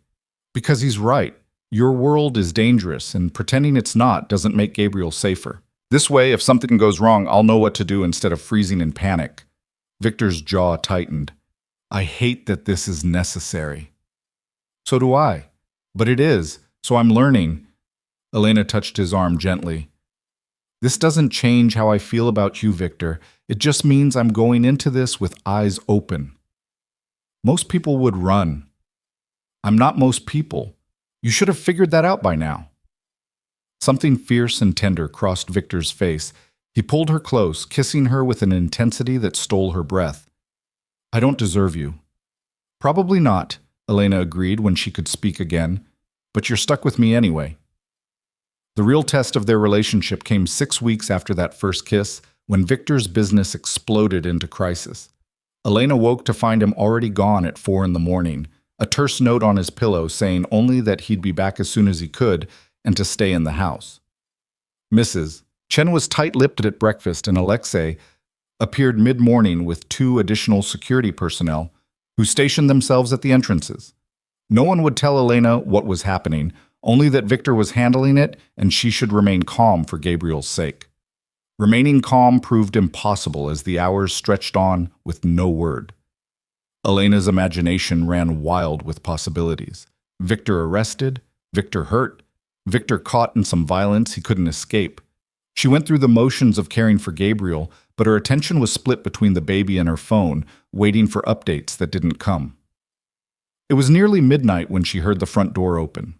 Speaker 1: "Because he's right. Your world is dangerous, and pretending it's not doesn't make Gabriel safer. This way, if something goes wrong, I'll know what to do instead of freezing in panic." Victor's jaw tightened. "I hate that this is necessary." "So do I. But it is, so I'm learning." Elena touched his arm gently. "This doesn't change how I feel about you, Victor. It just means I'm going into this with eyes open. Most people would run. I'm not most people. You should have figured that out by now." Something fierce and tender crossed Victor's face. He pulled her close, kissing her with an intensity that stole her breath. "I don't deserve you." "Probably not," Elena agreed when she could speak again. "But you're stuck with me anyway." The real test of their relationship came 6 weeks after that first kiss, when Victor's business exploded into crisis. Elena woke to find him already gone at 4 in the morning, a terse note on his pillow saying only that he'd be back as soon as he could and to stay in the house. Mrs. Chen was tight-lipped at breakfast, and Alexei appeared mid-morning with 2 additional security personnel who stationed themselves at the entrances. No one would tell Elena what was happening, only that Victor was handling it and she should remain calm for Gabriel's sake. Remaining calm proved impossible as the hours stretched on with no word. Elena's imagination ran wild with possibilities. Victor arrested, Victor hurt, Victor caught in some violence he couldn't escape. She went through the motions of caring for Gabriel, but her attention was split between the baby and her phone, waiting for updates that didn't come. It was nearly midnight when she heard the front door open.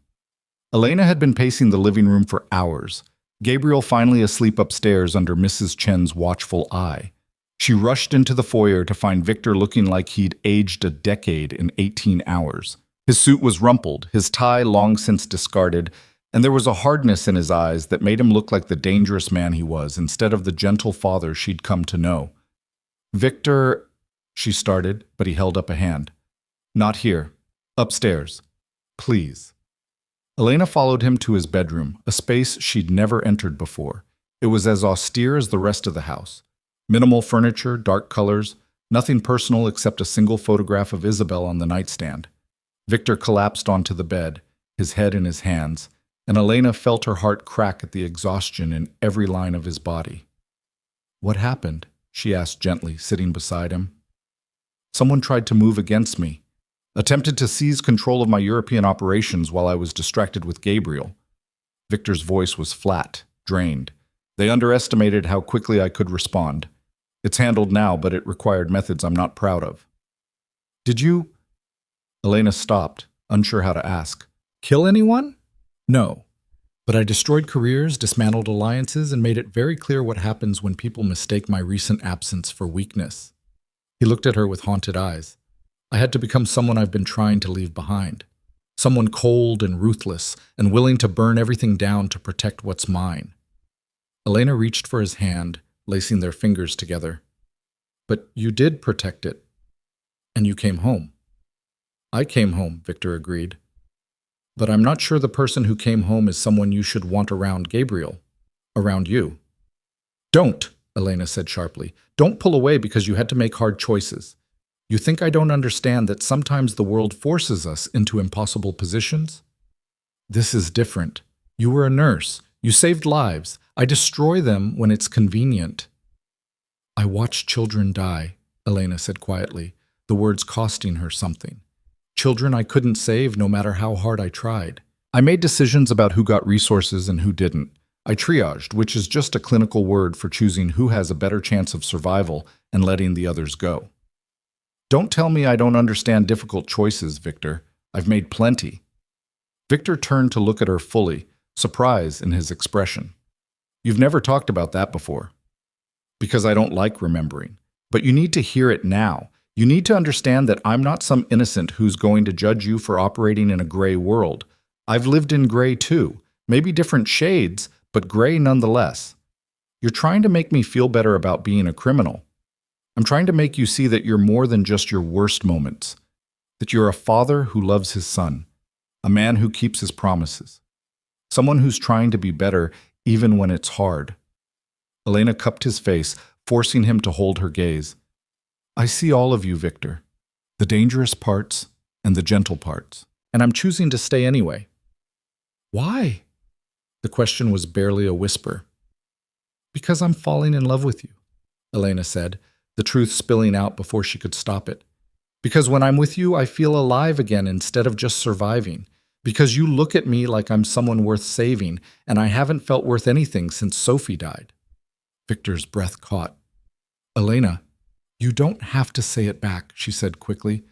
Speaker 1: Elena had been pacing the living room for hours, Gabriel finally asleep upstairs under Mrs. Chen's watchful eye. She rushed into the foyer to find Victor looking like he'd aged a decade in 18 hours. His suit was rumpled, his tie long since discarded, and there was a hardness in his eyes that made him look like the dangerous man he was instead of the gentle father she'd come to know. "Victor," she started, but he held up a hand. "Not here. Upstairs. Please." Elena followed him to his bedroom, a space she'd never entered before. It was as austere as the rest of the house. Minimal furniture, dark colors, nothing personal except a single photograph of Isabel on the nightstand. Victor collapsed onto the bed, his head in his hands, and Elena felt her heart crack at the exhaustion in every line of his body. "What happened?" she asked gently, sitting beside him. "Someone tried to move against me. Attempted to seize control of my European operations while I was distracted with Gabriel." Victor's voice was flat, drained. "They underestimated how quickly I could respond. It's handled now, but it required methods I'm not proud of." "Did you—" Elena stopped, unsure how to ask. "Kill anyone?" "No. But I destroyed careers, dismantled alliances, and made it very clear what happens when people mistake my recent absence for weakness." He looked at her with haunted eyes. "I had to become someone I've been trying to leave behind. Someone cold and ruthless and willing to burn everything down to protect what's mine." Elena reached for his hand, lacing their fingers together. "But you did protect it. And you came home." "I came home," Victor agreed. "But I'm not sure the person who came home is someone you should want around Gabriel. Around you." "Don't," Elena said sharply. "Don't pull away because you had to make hard choices. You think I don't understand that sometimes the world forces us into impossible positions? This is different. You were a nurse. You saved lives. I destroy them when it's convenient." "I watch children die," Elena said quietly, the words costing her something. Children I couldn't save no matter how hard I tried. I made decisions about who got resources and who didn't. I triaged, which is just a clinical word for choosing who has a better chance of survival and letting the others go. Don't tell me I don't understand difficult choices, Victor. I've made plenty. Victor turned to look at her fully, surprise in his expression. You've never talked about that before. Because I don't like remembering. But you need to hear it now. You need to understand that I'm not some innocent who's going to judge you for operating in a gray world. I've lived in gray too. Maybe different shades, but gray nonetheless. You're trying to make me feel better about being a criminal. I'm trying to make you see that you're more than just your worst moments. That you're a father who loves his son. A man who keeps his promises. Someone who's trying to be better even when it's hard. Elena cupped his face, forcing him to hold her gaze. I see all of you, Victor. The dangerous parts and the gentle parts. And I'm choosing to stay anyway. Why? The question was barely a whisper. Because I'm falling in love with you, Elena said, the truth spilling out before she could stop it. Because when I'm with you, I feel alive again instead of just surviving. Because you look at me like I'm someone worth saving, and I haven't felt worth anything since Sophie died. Victor's breath caught. Elena, you don't have to say it back, she said quickly.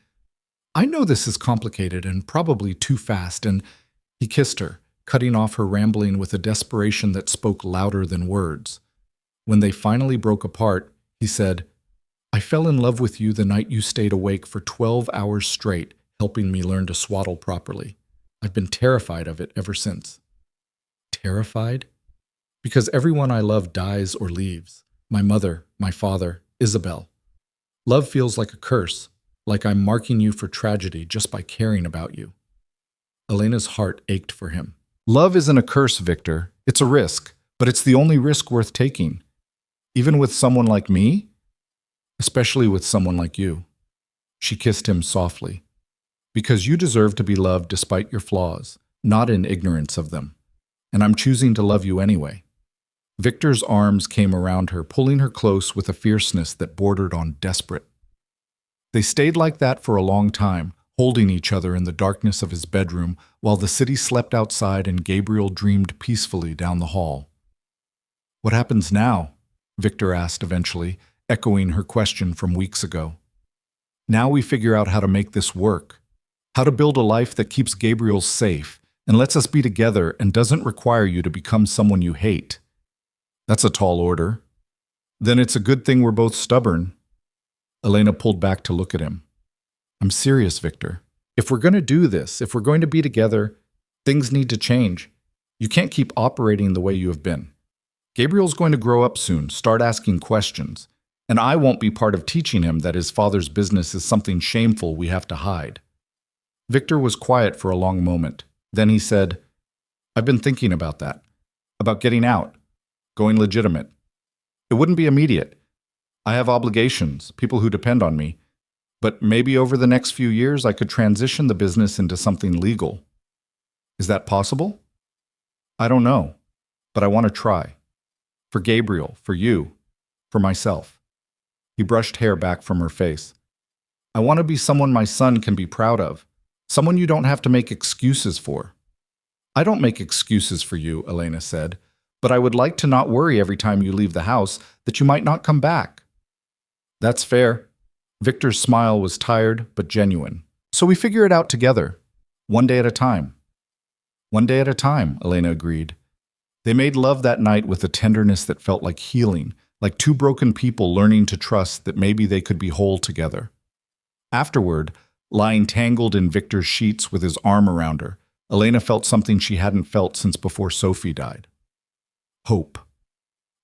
Speaker 1: I know this is complicated and probably too fast, and he kissed her, cutting off her rambling with a desperation that spoke louder than words. When they finally broke apart, he said, I fell in love with you the night you stayed awake for 12 hours straight, helping me learn to swaddle properly. I've been terrified of it ever since. Terrified? Because everyone I love dies or leaves. My mother, my father, Isabel. Love feels like a curse, like I'm marking you for tragedy just by caring about you. Elena's heart ached for him. Love isn't a curse, Victor. It's a risk, but it's the only risk worth taking. Even with someone like me? Especially with someone like you. She kissed him softly. Because you deserve to be loved despite your flaws, not in ignorance of them. And I'm choosing to love you anyway. Victor's arms came around her, pulling her close with a fierceness that bordered on desperate. They stayed like that for a long time, holding each other in the darkness of his bedroom while the city slept outside and Gabriel dreamed peacefully down the hall. What happens now? Victor asked eventually, echoing her question from weeks ago. Now we figure out how to make this work. How to build a life that keeps Gabriel safe and lets us be together and doesn't require you to become someone you hate. That's a tall order. Then it's a good thing we're both stubborn. Elena pulled back to look at him. I'm serious, Victor. If we're going to do this, if we're going to be together, things need to change. You can't keep operating the way you have been. Gabriel's going to grow up soon, start asking questions, and I won't be part of teaching him that his father's business is something shameful we have to hide. Victor was quiet for a long moment. Then he said, I've been thinking about that, about getting out, going legitimate. It wouldn't be immediate. I have obligations, people who depend on me, but maybe over the next few years I could transition the business into something legal. Is that possible? I don't know, but I want to try. For Gabriel, for you, for myself. He brushed hair back from her face. I want to be someone my son can be proud of. Someone you don't have to make excuses for. I don't make excuses for you, Elena said, but I would like to not worry every time you leave the house that you might not come back. That's fair. Victor's smile was tired but genuine. So we figure it out together, one day at a time. One day at a time, Elena agreed. They made love that night with a tenderness that felt like healing, like two broken people learning to trust that maybe they could be whole together. Afterward, lying tangled in Victor's sheets with his arm around her, Elena felt something she hadn't felt since before Sophie died. Hope.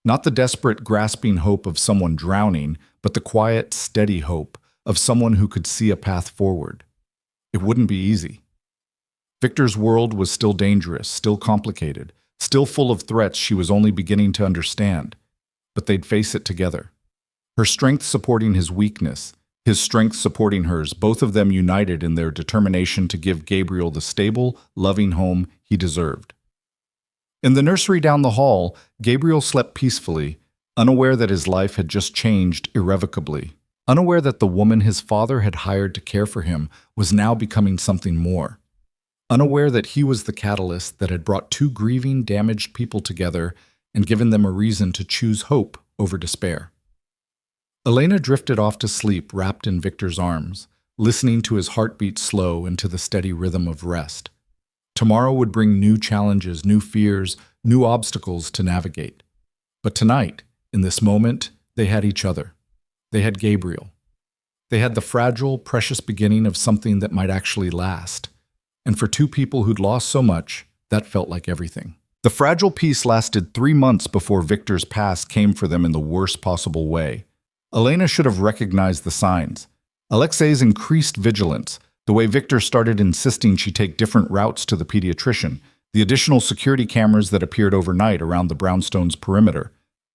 Speaker 1: Not the desperate, grasping hope of someone drowning, but the quiet, steady hope of someone who could see a path forward. It wouldn't be easy. Victor's world was still dangerous, still complicated, still full of threats she was only beginning to understand, but they'd face it together. Her strength supporting his weakness, his strength supporting hers, both of them united in their determination to give Gabriel the stable, loving home he deserved. In the nursery down the hall, Gabriel slept peacefully, unaware that his life had just changed irrevocably. unaware that the woman his father had hired to care for him was now becoming something more, unaware that he was the catalyst that had brought two grieving, damaged people together and given them a reason to choose hope over despair. Elena drifted off to sleep wrapped in Victor's arms, listening to his heartbeat slow into the steady rhythm of rest. Tomorrow would bring new challenges, new fears, new obstacles to navigate. But tonight, in this moment, they had each other. They had Gabriel. They had the fragile, precious beginning of something that might actually last. And for two people who'd lost so much, that felt like everything. The fragile peace lasted 3 months before Victor's past came for them in the worst possible way. Elena should have recognized the signs. Alexei's increased vigilance, the way Victor started insisting she take different routes to the pediatrician, the additional security cameras that appeared overnight around the brownstone's perimeter.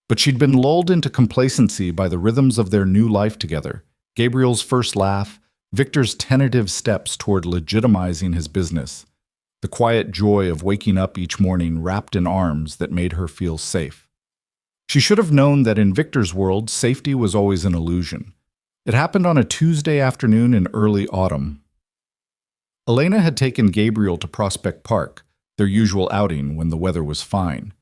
Speaker 1: But she'd been lulled into complacency by the rhythms of their new life together. Gabriel's first laugh, Victor's tentative steps toward legitimizing his business, the quiet joy of waking up each morning wrapped in arms that made her feel safe. She should have known that in Victor's world, safety was always an illusion. It happened on a Tuesday afternoon in early autumn. Elena had taken Gabriel to Prospect Park, their usual outing when the weather was fine.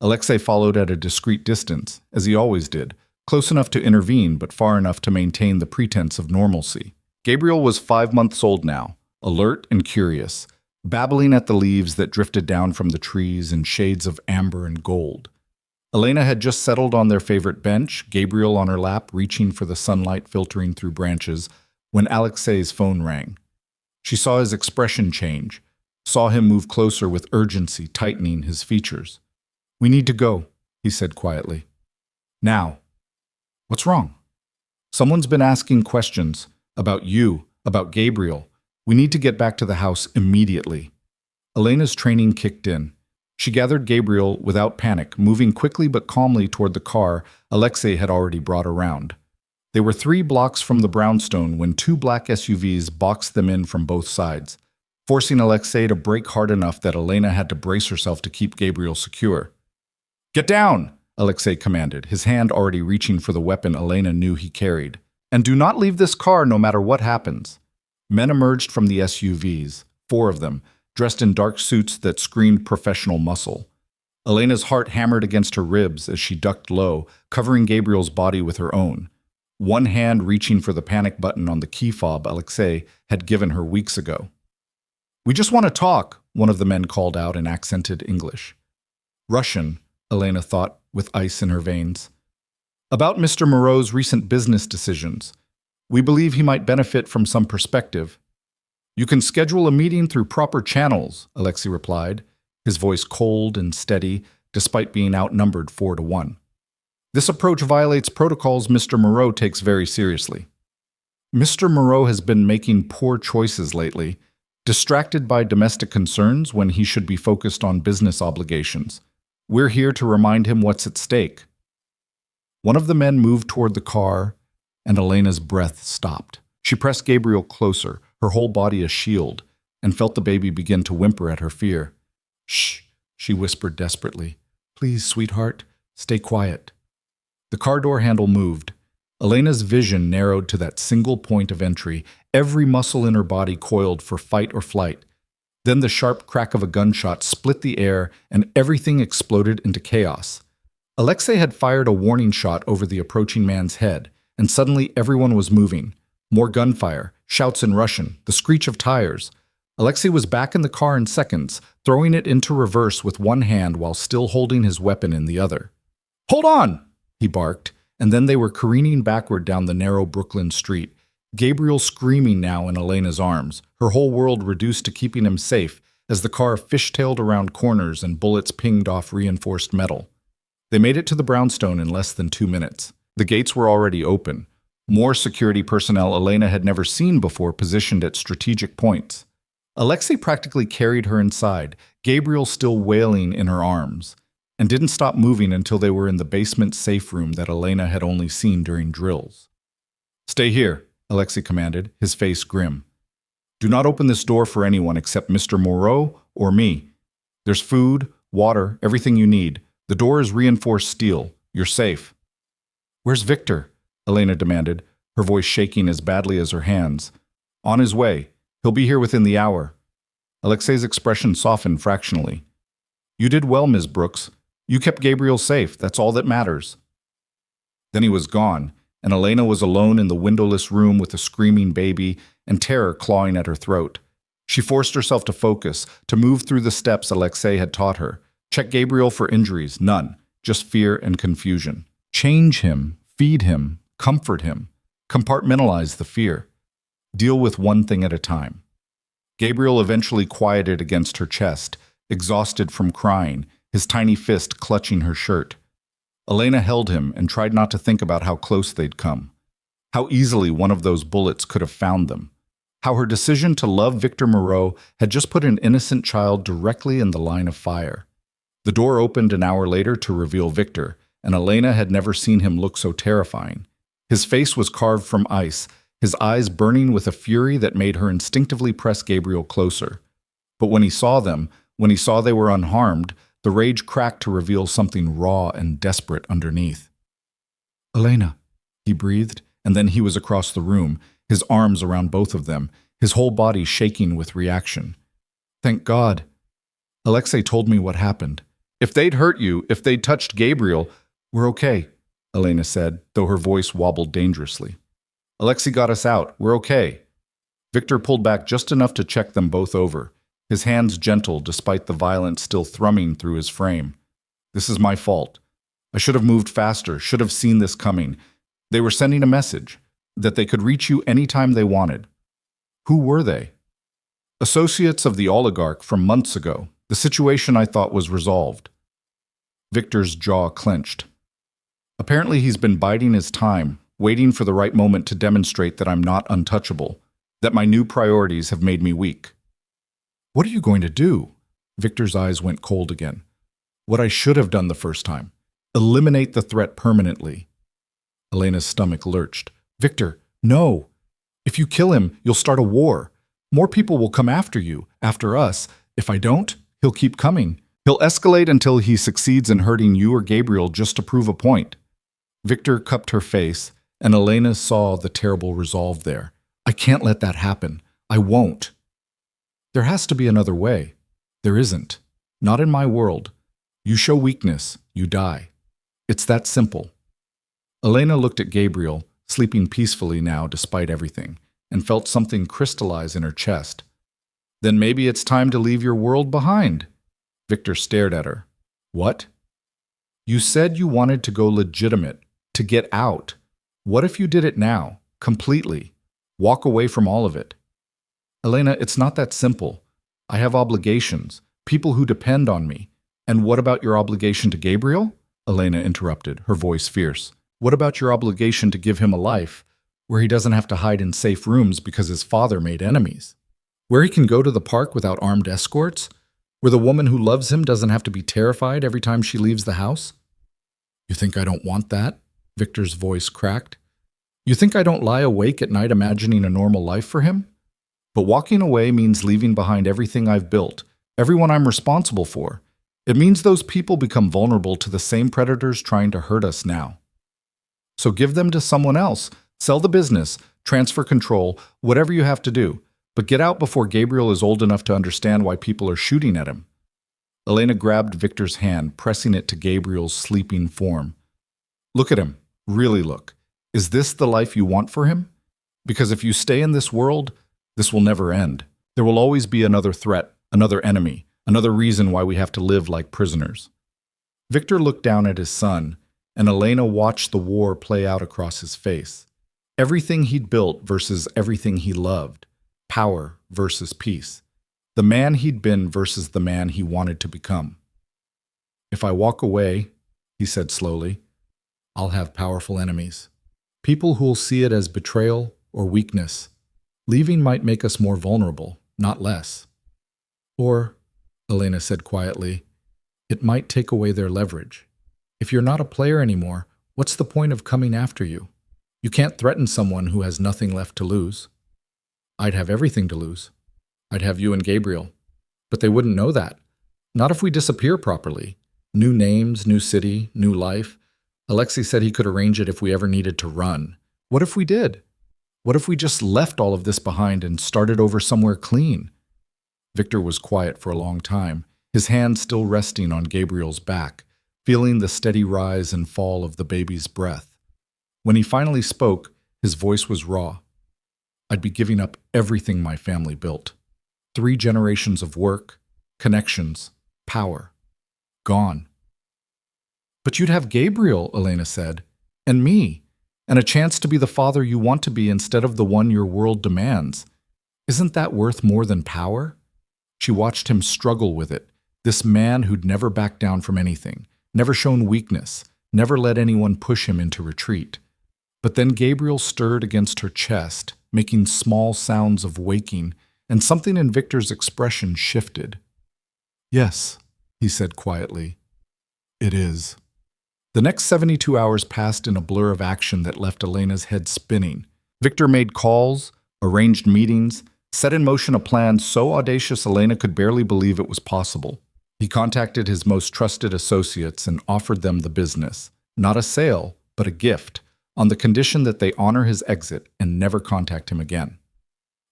Speaker 1: Alexei followed at a discreet distance, as he always did, close enough to intervene but far enough to maintain the pretense of normalcy. Gabriel was 5 months old now, alert and curious, babbling at the leaves that drifted down from the trees in shades of amber and gold. Elena had just settled on their favorite bench, Gabriel on her lap reaching for the sunlight filtering through branches, when Alexei's phone rang. She saw his expression change, saw him move closer with urgency, tightening his features. "We need to go," he said quietly. "Now." "What's wrong?" "Someone's been asking questions about you, about Gabriel. We need to get back to the house immediately." Elena's training kicked in. She gathered Gabriel without panic, moving quickly but calmly toward the car Alexei had already brought around. They were 3 blocks from the brownstone when 2 black SUVs boxed them in from both sides, forcing Alexei to brake hard enough that Elena had to brace herself to keep Gabriel secure. "Get down!" Alexei commanded, his hand already reaching for the weapon Elena knew he carried. "And do not leave this car no matter what happens." Men emerged from the SUVs, 4 of them, dressed in dark suits that screamed professional muscle. Elena's heart hammered against her ribs as she ducked low, covering Gabriel's body with her own, one hand reaching for the panic button on the key fob Alexei had given her weeks ago. "We just want to talk," one of the men called out in accented English. Russian, Elena thought, with ice in her veins. "About Mr. Moreau's recent business decisions. We believe he might benefit from some perspective." "You can schedule a meeting through proper channels," Alexei replied, his voice cold and steady, despite being outnumbered 4-1. "This approach violates protocols Mr. Moreau takes very seriously." "Mr. Moreau has been making poor choices lately, distracted by domestic concerns when he should be focused on business obligations. We're here to remind him what's at stake." One of the men moved toward the car, and Elena's breath stopped. She pressed Gabriel closer, her whole body a shield, and felt the baby begin to whimper at her fear. "Shh," she whispered desperately. "Please, sweetheart, stay quiet." The car door handle moved. Elena's vision narrowed to that single point of entry, every muscle in her body coiled for fight or flight. Then the sharp crack of a gunshot split the air, and everything exploded into chaos. Alexei had fired a warning shot over the approaching man's head, and suddenly everyone was moving. More gunfire, shouts in Russian, the screech of tires. Alexei was back in the car in seconds, throwing it into reverse with one hand while still holding his weapon in the other. "Hold on!" he barked, and then they were careening backward down the narrow Brooklyn street, Gabriel screaming now in Elena's arms, her whole world reduced to keeping him safe as the car fishtailed around corners and bullets pinged off reinforced metal. They made it to the brownstone in less than 2 minutes. The gates were already open. More security personnel Elena had never seen before positioned at strategic points. Alexei practically carried her inside, Gabriel still wailing in her arms, and didn't stop moving until they were in the basement safe room that Elena had only seen during drills. "Stay here," Alexei commanded, his face grim. "Do not open this door for anyone except Mr. Moreau or me. There's food, water, everything you need. The door is reinforced steel. You're safe." "Where's Victor?" Elena demanded, her voice shaking as badly as her hands. On his way. He'll be here within the hour. Alexei's expression softened fractionally. You did well, Ms. Brooks. You kept Gabriel safe. That's all that matters. Then he was gone, and Elena was alone in the windowless room with a screaming baby and terror clawing at her throat. She forced herself to focus, to move through the steps Alexei had taught her. Check Gabriel for injuries, none, just fear and confusion. Change him, feed him, comfort him. Compartmentalize the fear. Deal with one thing at a time. Gabriel eventually quieted against her chest, exhausted from crying, his tiny fist clutching her shirt. Elena held him and tried not to think about how close they'd come. How easily one of those bullets could have found them. How her decision to love Victor Moreau had just put an innocent child directly in the line of fire. The door opened an hour later to reveal Victor, and Elena had never seen him look so terrifying. His face was carved from ice, his eyes burning with a fury that made her instinctively press Gabriel closer. But when he saw them, when he saw they were unharmed, the rage cracked to reveal something raw and desperate underneath. Elena, he breathed, and then he was across the room, his arms around both of them, his whole body shaking with reaction. Thank God. Alexei told me what happened. If they'd hurt you, if they'd touched Gabriel, we're okay, Elena said, though her voice wobbled dangerously. Alexei got us out. We're okay. Victor pulled back just enough to check them both over, his hands gentle despite the violence still thrumming through his frame. This is my fault. I should have moved faster, should have seen this coming. They were sending a message, that they could reach you anytime they wanted. Who were they? Associates of the oligarch from months ago. The situation I thought was resolved. Victor's jaw clenched. Apparently he's been biding his time, waiting for the right moment to demonstrate that I'm not untouchable, that my new priorities have made me weak. What are you going to do? Victor's eyes went cold again. What I should have done the first time. Eliminate the threat permanently. Elena's stomach lurched. Victor, no. If you kill him, you'll start a war. More people will come after you, after us. If I don't, he'll keep coming. He'll escalate until he succeeds in hurting you or Gabriel just to prove a point. Victor cupped her face, and Elena saw the terrible resolve there. I can't let that happen. I won't. There has to be another way. There isn't. Not in my world. You show weakness, you die. It's that simple. Elena looked at Gabriel, sleeping peacefully now despite everything, and felt something crystallize in her chest. Then maybe it's time to leave your world behind. Victor stared at her. What? You said you wanted to go legitimate, to get out. What if you did it now, completely? Walk away from all of it. Elena, it's not that simple. I have obligations, people who depend on me. And what about your obligation to Gabriel? Elena interrupted, her voice fierce. What about your obligation to give him a life where he doesn't have to hide in safe rooms because his father made enemies? Where he can go to the park without armed escorts? Where the woman who loves him doesn't have to be terrified every time she leaves the house? You think I don't want that? Victor's voice cracked. You think I don't lie awake at night imagining a normal life for him? But walking away means leaving behind everything I've built, everyone I'm responsible for. It means those people become vulnerable to the same predators trying to hurt us now. So give them to someone else, sell the business, transfer control, whatever you have to do. But get out before Gabriel is old enough to understand why people are shooting at him. Elena grabbed Victor's hand, pressing it to Gabriel's sleeping form. Look at him. Really look. Is this the life you want for him? Because if you stay in this world, this will never end. There will always be another threat, another enemy, another reason why we have to live like prisoners. Victor looked down at his son, and Elena watched the war play out across his face. Everything he'd built versus everything he loved. Power versus peace. The man he'd been versus the man he wanted to become. If I walk away, he said slowly, I'll have powerful enemies. People who'll see it as betrayal or weakness. Leaving might make us more vulnerable, not less. Or, Elena said quietly, it might take away their leverage. If you're not a player anymore, what's the point of coming after you? You can't threaten someone who has nothing left to lose. I'd have everything to lose. I'd have you and Gabriel. But they wouldn't know that. Not if we disappear properly. New names, new city, new life. Alexei said he could arrange it if we ever needed to run. What if we did? What if we just left all of this behind and started over somewhere clean? Victor was quiet for a long time, his hand still resting on Gabriel's back, feeling the steady rise and fall of the baby's breath. When he finally spoke, his voice was raw. I'd be giving up everything my family built. 3 generations of work, connections, power. Gone. But you'd have Gabriel, Elena said, and me, and a chance to be the father you want to be instead of the one your world demands. Isn't that worth more than power? She watched him struggle with it, this man who'd never backed down from anything, never shown weakness, never let anyone push him into retreat. But then Gabriel stirred against her chest, making small sounds of waking, and something in Victor's expression shifted. Yes, he said quietly. It is. The next 72 hours passed in a blur of action that left Elena's head spinning. Victor made calls, arranged meetings, set in motion a plan so audacious Elena could barely believe it was possible. He contacted his most trusted associates and offered them the business, not a sale, but a gift, on the condition that they honor his exit and never contact him again.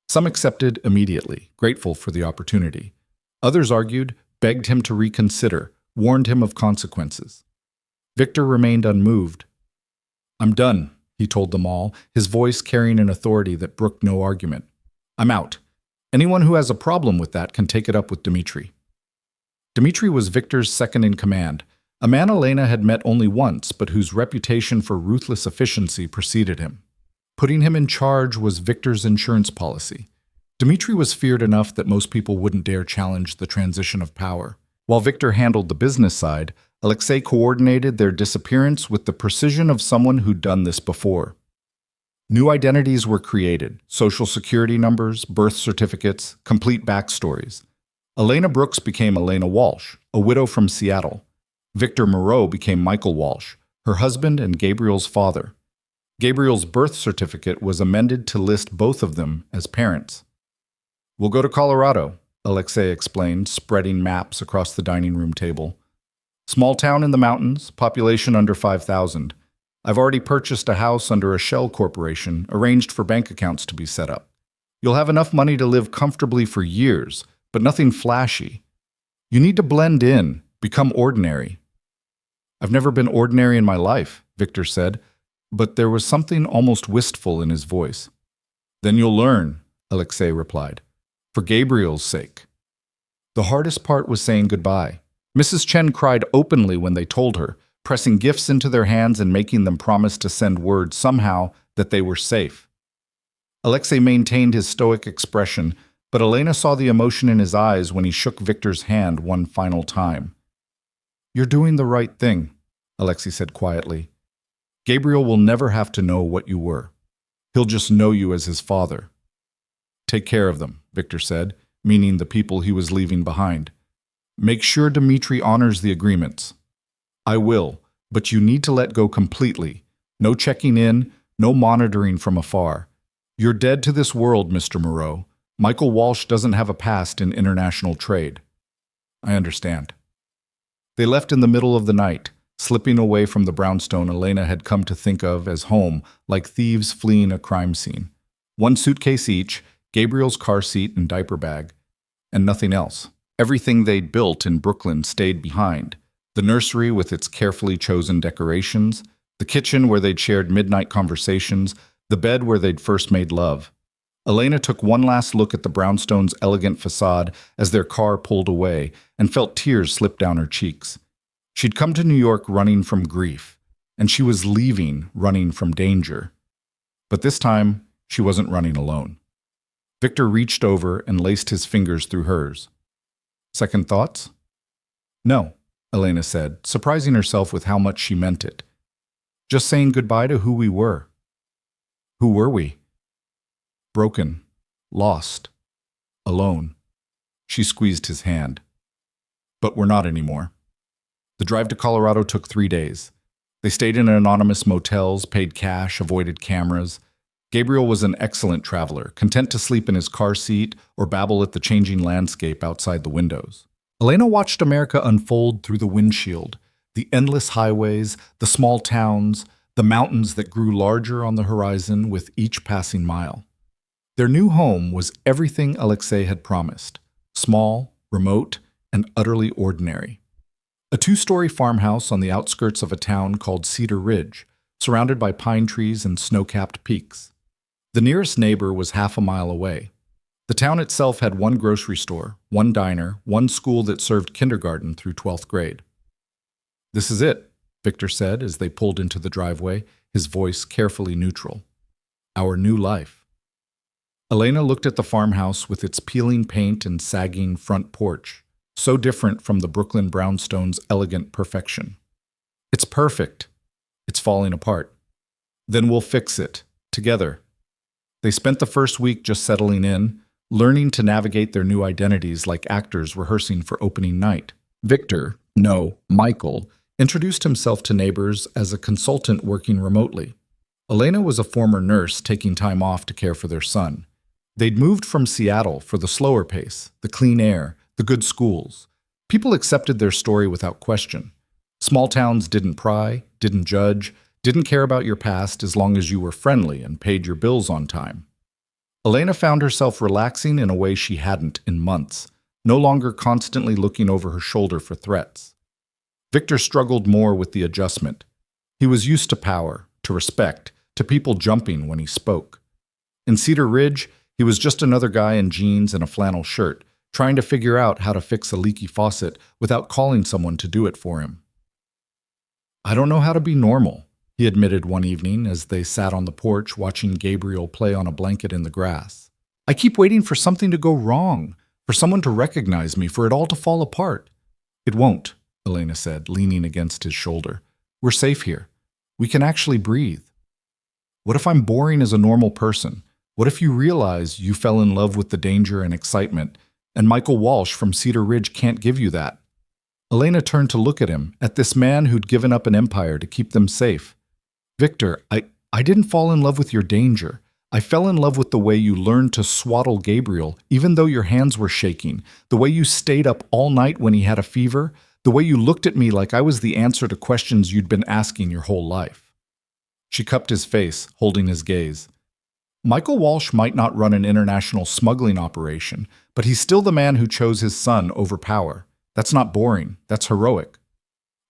Speaker 1: Some accepted immediately, grateful for the opportunity. Others argued, begged him to reconsider, warned him of consequences. Victor remained unmoved. I'm done, he told them all, his voice carrying an authority that brooked no argument. I'm out. Anyone who has a problem with that can take it up with Dmitri. Dmitri was Victor's second in command, a man Elena had met only once, but whose reputation for ruthless efficiency preceded him. Putting him in charge was Victor's insurance policy. Dmitri was feared enough that most people wouldn't dare challenge the transition of power. While Victor handled the business side, Alexei coordinated their disappearance with the precision of someone who'd done this before. New identities were created, social security numbers, birth certificates, complete backstories. Elena Brooks became Elena Walsh, a widow from Seattle. Victor Moreau became Michael Walsh, her husband and Gabriel's father. Gabriel's birth certificate was amended to list both of them as parents. We'll go to Colorado, Alexei explained, spreading maps across the dining room table. Small town in the mountains, population under 5,000. I've already purchased a house under a shell corporation, arranged for bank accounts to be set up. You'll have enough money to live comfortably for years, but nothing flashy. You need to blend in, become ordinary. I've never been ordinary in my life, Victor said, but there was something almost wistful in his voice. Then you'll learn, Alexei replied, for Gabriel's sake. The hardest part was saying goodbye. Mrs. Chen cried openly when they told her, pressing gifts into their hands and making them promise to send word somehow that they were safe. Alexei maintained his stoic expression, but Elena saw the emotion in his eyes when he shook Victor's hand one final time. You're doing the right thing, Alexei said quietly. Gabriel will never have to know what you were. He'll just know you as his father. Take care of them, Victor said, meaning the people he was leaving behind. Make sure Dmitri honors the agreements. I will, but you need to let go completely. No checking in, no monitoring from afar. You're dead to this world, Mr. Moreau. Michael Walsh doesn't have a past in international trade. I understand. They left in the middle of the night, slipping away from the brownstone Elena had come to think of as home, like thieves fleeing a crime scene. 1 suitcase each, Gabriel's car seat and diaper bag, and nothing else. Everything they'd built in Brooklyn stayed behind. The nursery with its carefully chosen decorations, the kitchen where they'd shared midnight conversations, the bed where they'd first made love. Elena took one last look at the brownstone's elegant facade as their car pulled away and felt tears slip down her cheeks. She'd come to New York running from grief, and she was leaving running from danger. But this time, she wasn't running alone. Victor reached over and laced his fingers through hers. Second thoughts? No, Elena said, surprising herself with how much she meant it. Just saying goodbye to who we were. Who were we? Broken, lost, alone. She squeezed his hand. But we're not anymore. The drive to Colorado took 3 days. They stayed in anonymous motels, paid cash, avoided cameras. Gabriel was an excellent traveler, content to sleep in his car seat or babble at the changing landscape outside the windows. Elena watched America unfold through the windshield, the endless highways, the small towns, the mountains that grew larger on the horizon with each passing mile. Their new home was everything Alexei had promised: small, remote, and utterly ordinary. A two-story farmhouse on the outskirts of a town called Cedar Ridge, surrounded by pine trees and snow-capped peaks. The nearest neighbor was half a mile away. The town itself had one grocery store, one diner, one school that served kindergarten through 12th grade. "This is it," Victor said as they pulled into the driveway, his voice carefully neutral. "Our new life." Elena looked at the farmhouse with its peeling paint and sagging front porch, so different from the Brooklyn brownstone's elegant perfection. "It's perfect. It's falling apart. Then we'll fix it, together." They spent the first week just settling in, learning to navigate their new identities like actors rehearsing for opening night. Michael, introduced himself to neighbors as a consultant working remotely. Elena was a former nurse taking time off to care for their son. They'd moved from Seattle for the slower pace, the clean air, the good schools. People accepted their story without question. Small towns didn't pry, didn't judge, didn't care about your past as long as you were friendly and paid your bills on time. Elena found herself relaxing in a way she hadn't in months, no longer constantly looking over her shoulder for threats. Victor struggled more with the adjustment. He was used to power, to respect, to people jumping when he spoke. In Cedar Ridge, he was just another guy in jeans and a flannel shirt, trying to figure out how to fix a leaky faucet without calling someone to do it for him. "I don't know how to be normal," he admitted one evening as they sat on the porch watching Gabriel play on a blanket in the grass. "I keep waiting for something to go wrong, for someone to recognize me, for it all to fall apart." "It won't," Elena said, leaning against his shoulder. "We're safe here. We can actually breathe." "What if I'm boring as a normal person? What if you realize you fell in love with the danger and excitement, and Michael Walsh from Cedar Ridge can't give you that?" Elena turned to look at him, at this man who'd given up an empire to keep them safe. "Victor, I didn't fall in love with your danger. I fell in love with the way you learned to swaddle Gabriel, even though your hands were shaking, the way you stayed up all night when he had a fever, the way you looked at me like I was the answer to questions you'd been asking your whole life." She cupped his face, holding his gaze. "Michael Walsh might not run an international smuggling operation, but he's still the man who chose his son over power. That's not boring. That's heroic."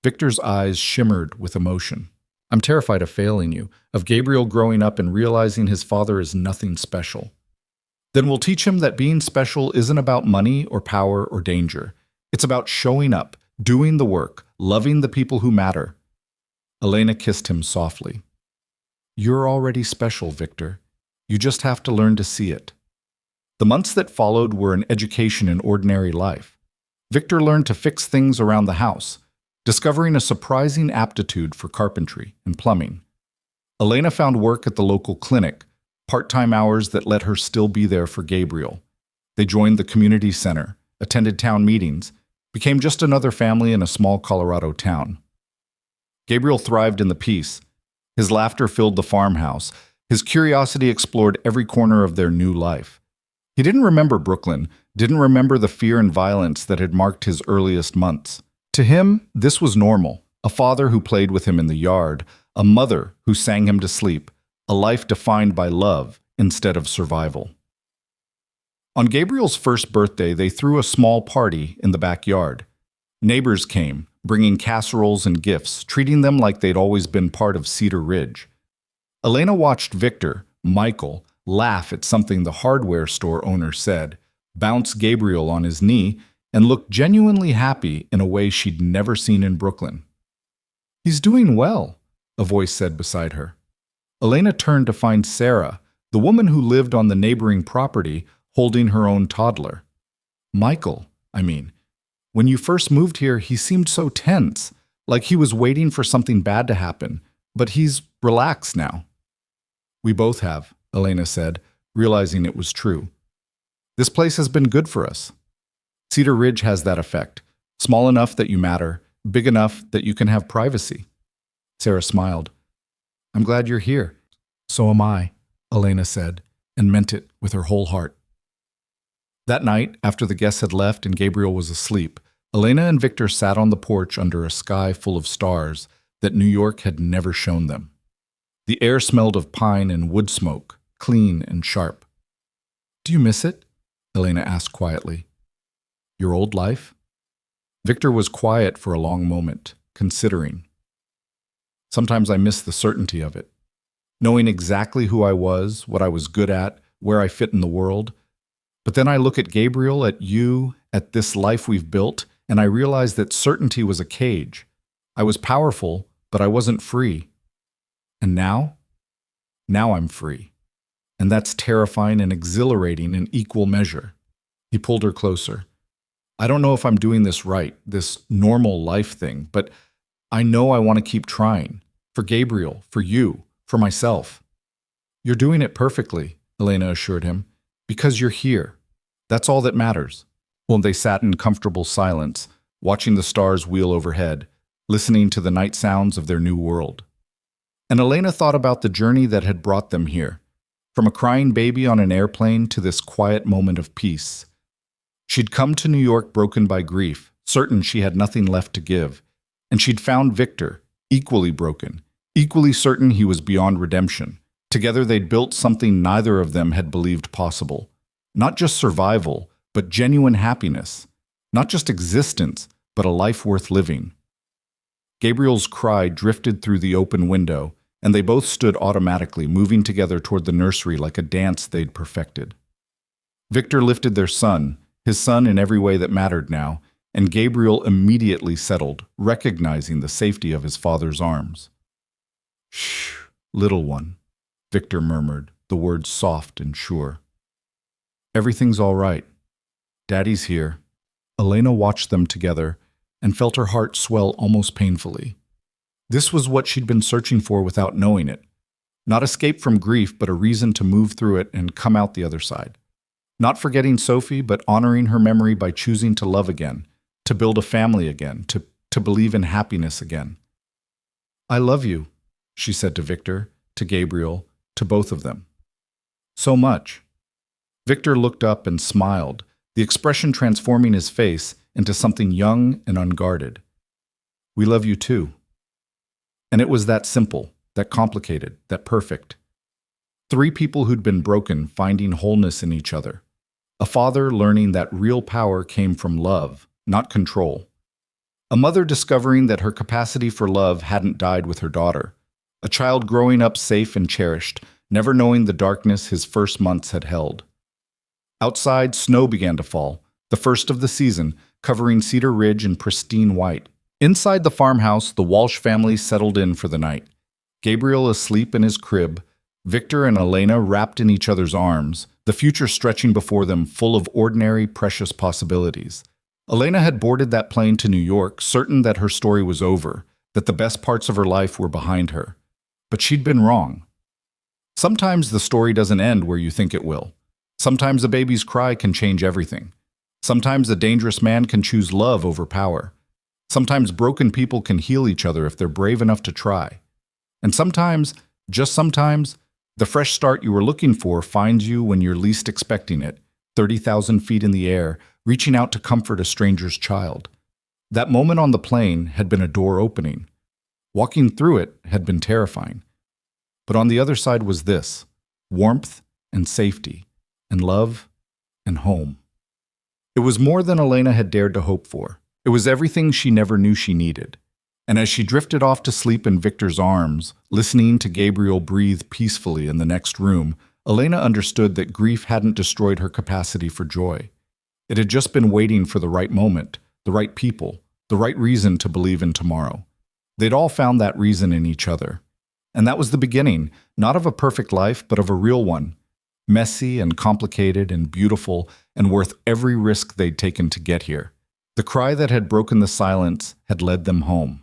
Speaker 1: Victor's eyes shimmered with emotion. "I'm terrified of failing you, of Gabriel growing up and realizing his father is nothing special." "Then we'll teach him that being special isn't about money or power or danger. It's about showing up, doing the work, loving the people who matter." Elena kissed him softly. "You're already special, Victor. You just have to learn to see it." The months that followed were an education in ordinary life. Victor learned to fix things around the house, discovering a surprising aptitude for carpentry and plumbing. Elena found work at the local clinic, part-time hours that let her still be there for Gabriel. They joined the community center, attended town meetings, became just another family in a small Colorado town. Gabriel thrived in the peace. His laughter filled the farmhouse. His curiosity explored every corner of their new life. He didn't remember Brooklyn, didn't remember the fear and violence that had marked his earliest months. To him, this was normal: a father who played with him in the yard, a mother who sang him to sleep, a life defined by love instead of survival. On Gabriel's first birthday, they threw a small party in the backyard. Neighbors came, bringing casseroles and gifts, treating them like they'd always been part of Cedar Ridge. Elena watched Victor, Michael, laugh at something the hardware store owner said, bounce Gabriel on his knee, and look genuinely happy in a way she'd never seen in Brooklyn. "He's doing well," a voice said beside her. Elena turned to find Sarah, the woman who lived on the neighboring property, holding her own toddler. "Michael, when you first moved here, he seemed so tense, like he was waiting for something bad to happen, but he's relaxed now." "We both have," Elena said, realizing it was true. "This place has been good for us." Cedar Ridge has that effect, small enough that you matter, big enough that you can have privacy. Sarah smiled. "I'm glad you're here." "So am I," Elena said, and meant it with her whole heart. That night, after the guests had left and Gabriel was asleep, Elena and Victor sat on the porch under a sky full of stars that New York had never shown them. The air smelled of pine and wood smoke, clean and sharp. "Do you miss it?" Elena asked quietly. "Your old life?" Victor was quiet for a long moment, considering. "Sometimes I miss the certainty of it. Knowing exactly who I was, what I was good at, where I fit in the world. But then I look at Gabriel, at you, at this life we've built, and I realize that certainty was a cage. I was powerful, but I wasn't free. And now? Now I'm free. And that's terrifying and exhilarating in equal measure." He pulled her closer. "I don't know if I'm doing this right, this normal life thing, but I know I want to keep trying. For Gabriel, for you, for myself." "You're doing it perfectly," Elena assured him, "because you're here. That's all that matters." Well, they sat in comfortable silence, watching the stars wheel overhead, listening to the night sounds of their new world. And Elena thought about the journey that had brought them here, from a crying baby on an airplane to this quiet moment of peace. She'd come to New York broken by grief, certain she had nothing left to give, and she'd found Victor, equally broken, equally certain he was beyond redemption. Together they'd built something neither of them had believed possible. Not just survival, but genuine happiness. Not just existence, but a life worth living. Gabriel's cry drifted through the open window, and they both stood automatically, moving together toward the nursery like a dance they'd perfected. Victor lifted their son, his son in every way that mattered now, and Gabriel immediately settled, recognizing the safety of his father's arms. "Shh, little one," Victor murmured, the words soft and sure. "Everything's all right. Daddy's here." Elena watched them together and felt her heart swell almost painfully. This was what she'd been searching for without knowing it. Not escape from grief, but a reason to move through it and come out the other side. Not forgetting Sophie, but honoring her memory by choosing to love again, to build a family again, to believe in happiness again. "I love you," she said to Victor, to Gabriel, to both of them. "So much." Victor looked up and smiled, the expression transforming his face into something young and unguarded. "We love you too." And it was that simple, that complicated, that perfect. Three people who'd been broken finding wholeness in each other. A father learning that real power came from love, not control. A mother discovering that her capacity for love hadn't died with her daughter. A child growing up safe and cherished, never knowing the darkness his first months had held. Outside, snow began to fall, the first of the season, covering Cedar Ridge in pristine white. Inside the farmhouse, the Walsh family settled in for the night. Gabriel asleep in his crib, Victor and Elena wrapped in each other's arms, the future stretching before them full of ordinary, precious possibilities. Elena had boarded that plane to New York, certain that her story was over, that the best parts of her life were behind her. But she'd been wrong. Sometimes the story doesn't end where you think it will. Sometimes a baby's cry can change everything. Sometimes a dangerous man can choose love over power. Sometimes broken people can heal each other if they're brave enough to try. And sometimes, just sometimes, the fresh start you were looking for finds you when you're least expecting it, 30,000 feet in the air, reaching out to comfort a stranger's child. That moment on the plane had been a door opening. Walking through it had been terrifying. But on the other side was this: warmth and safety, and love and home. It was more than Elena had dared to hope for. It was everything she never knew she needed. And as she drifted off to sleep in Victor's arms, listening to Gabriel breathe peacefully in the next room, Elena understood that grief hadn't destroyed her capacity for joy. It had just been waiting for the right moment, the right people, the right reason to believe in tomorrow. They'd all found that reason in each other. And that was the beginning, not of a perfect life, but of a real one. Messy and complicated and beautiful and worth every risk they'd taken to get here. The cry that had broken the silence had led them home.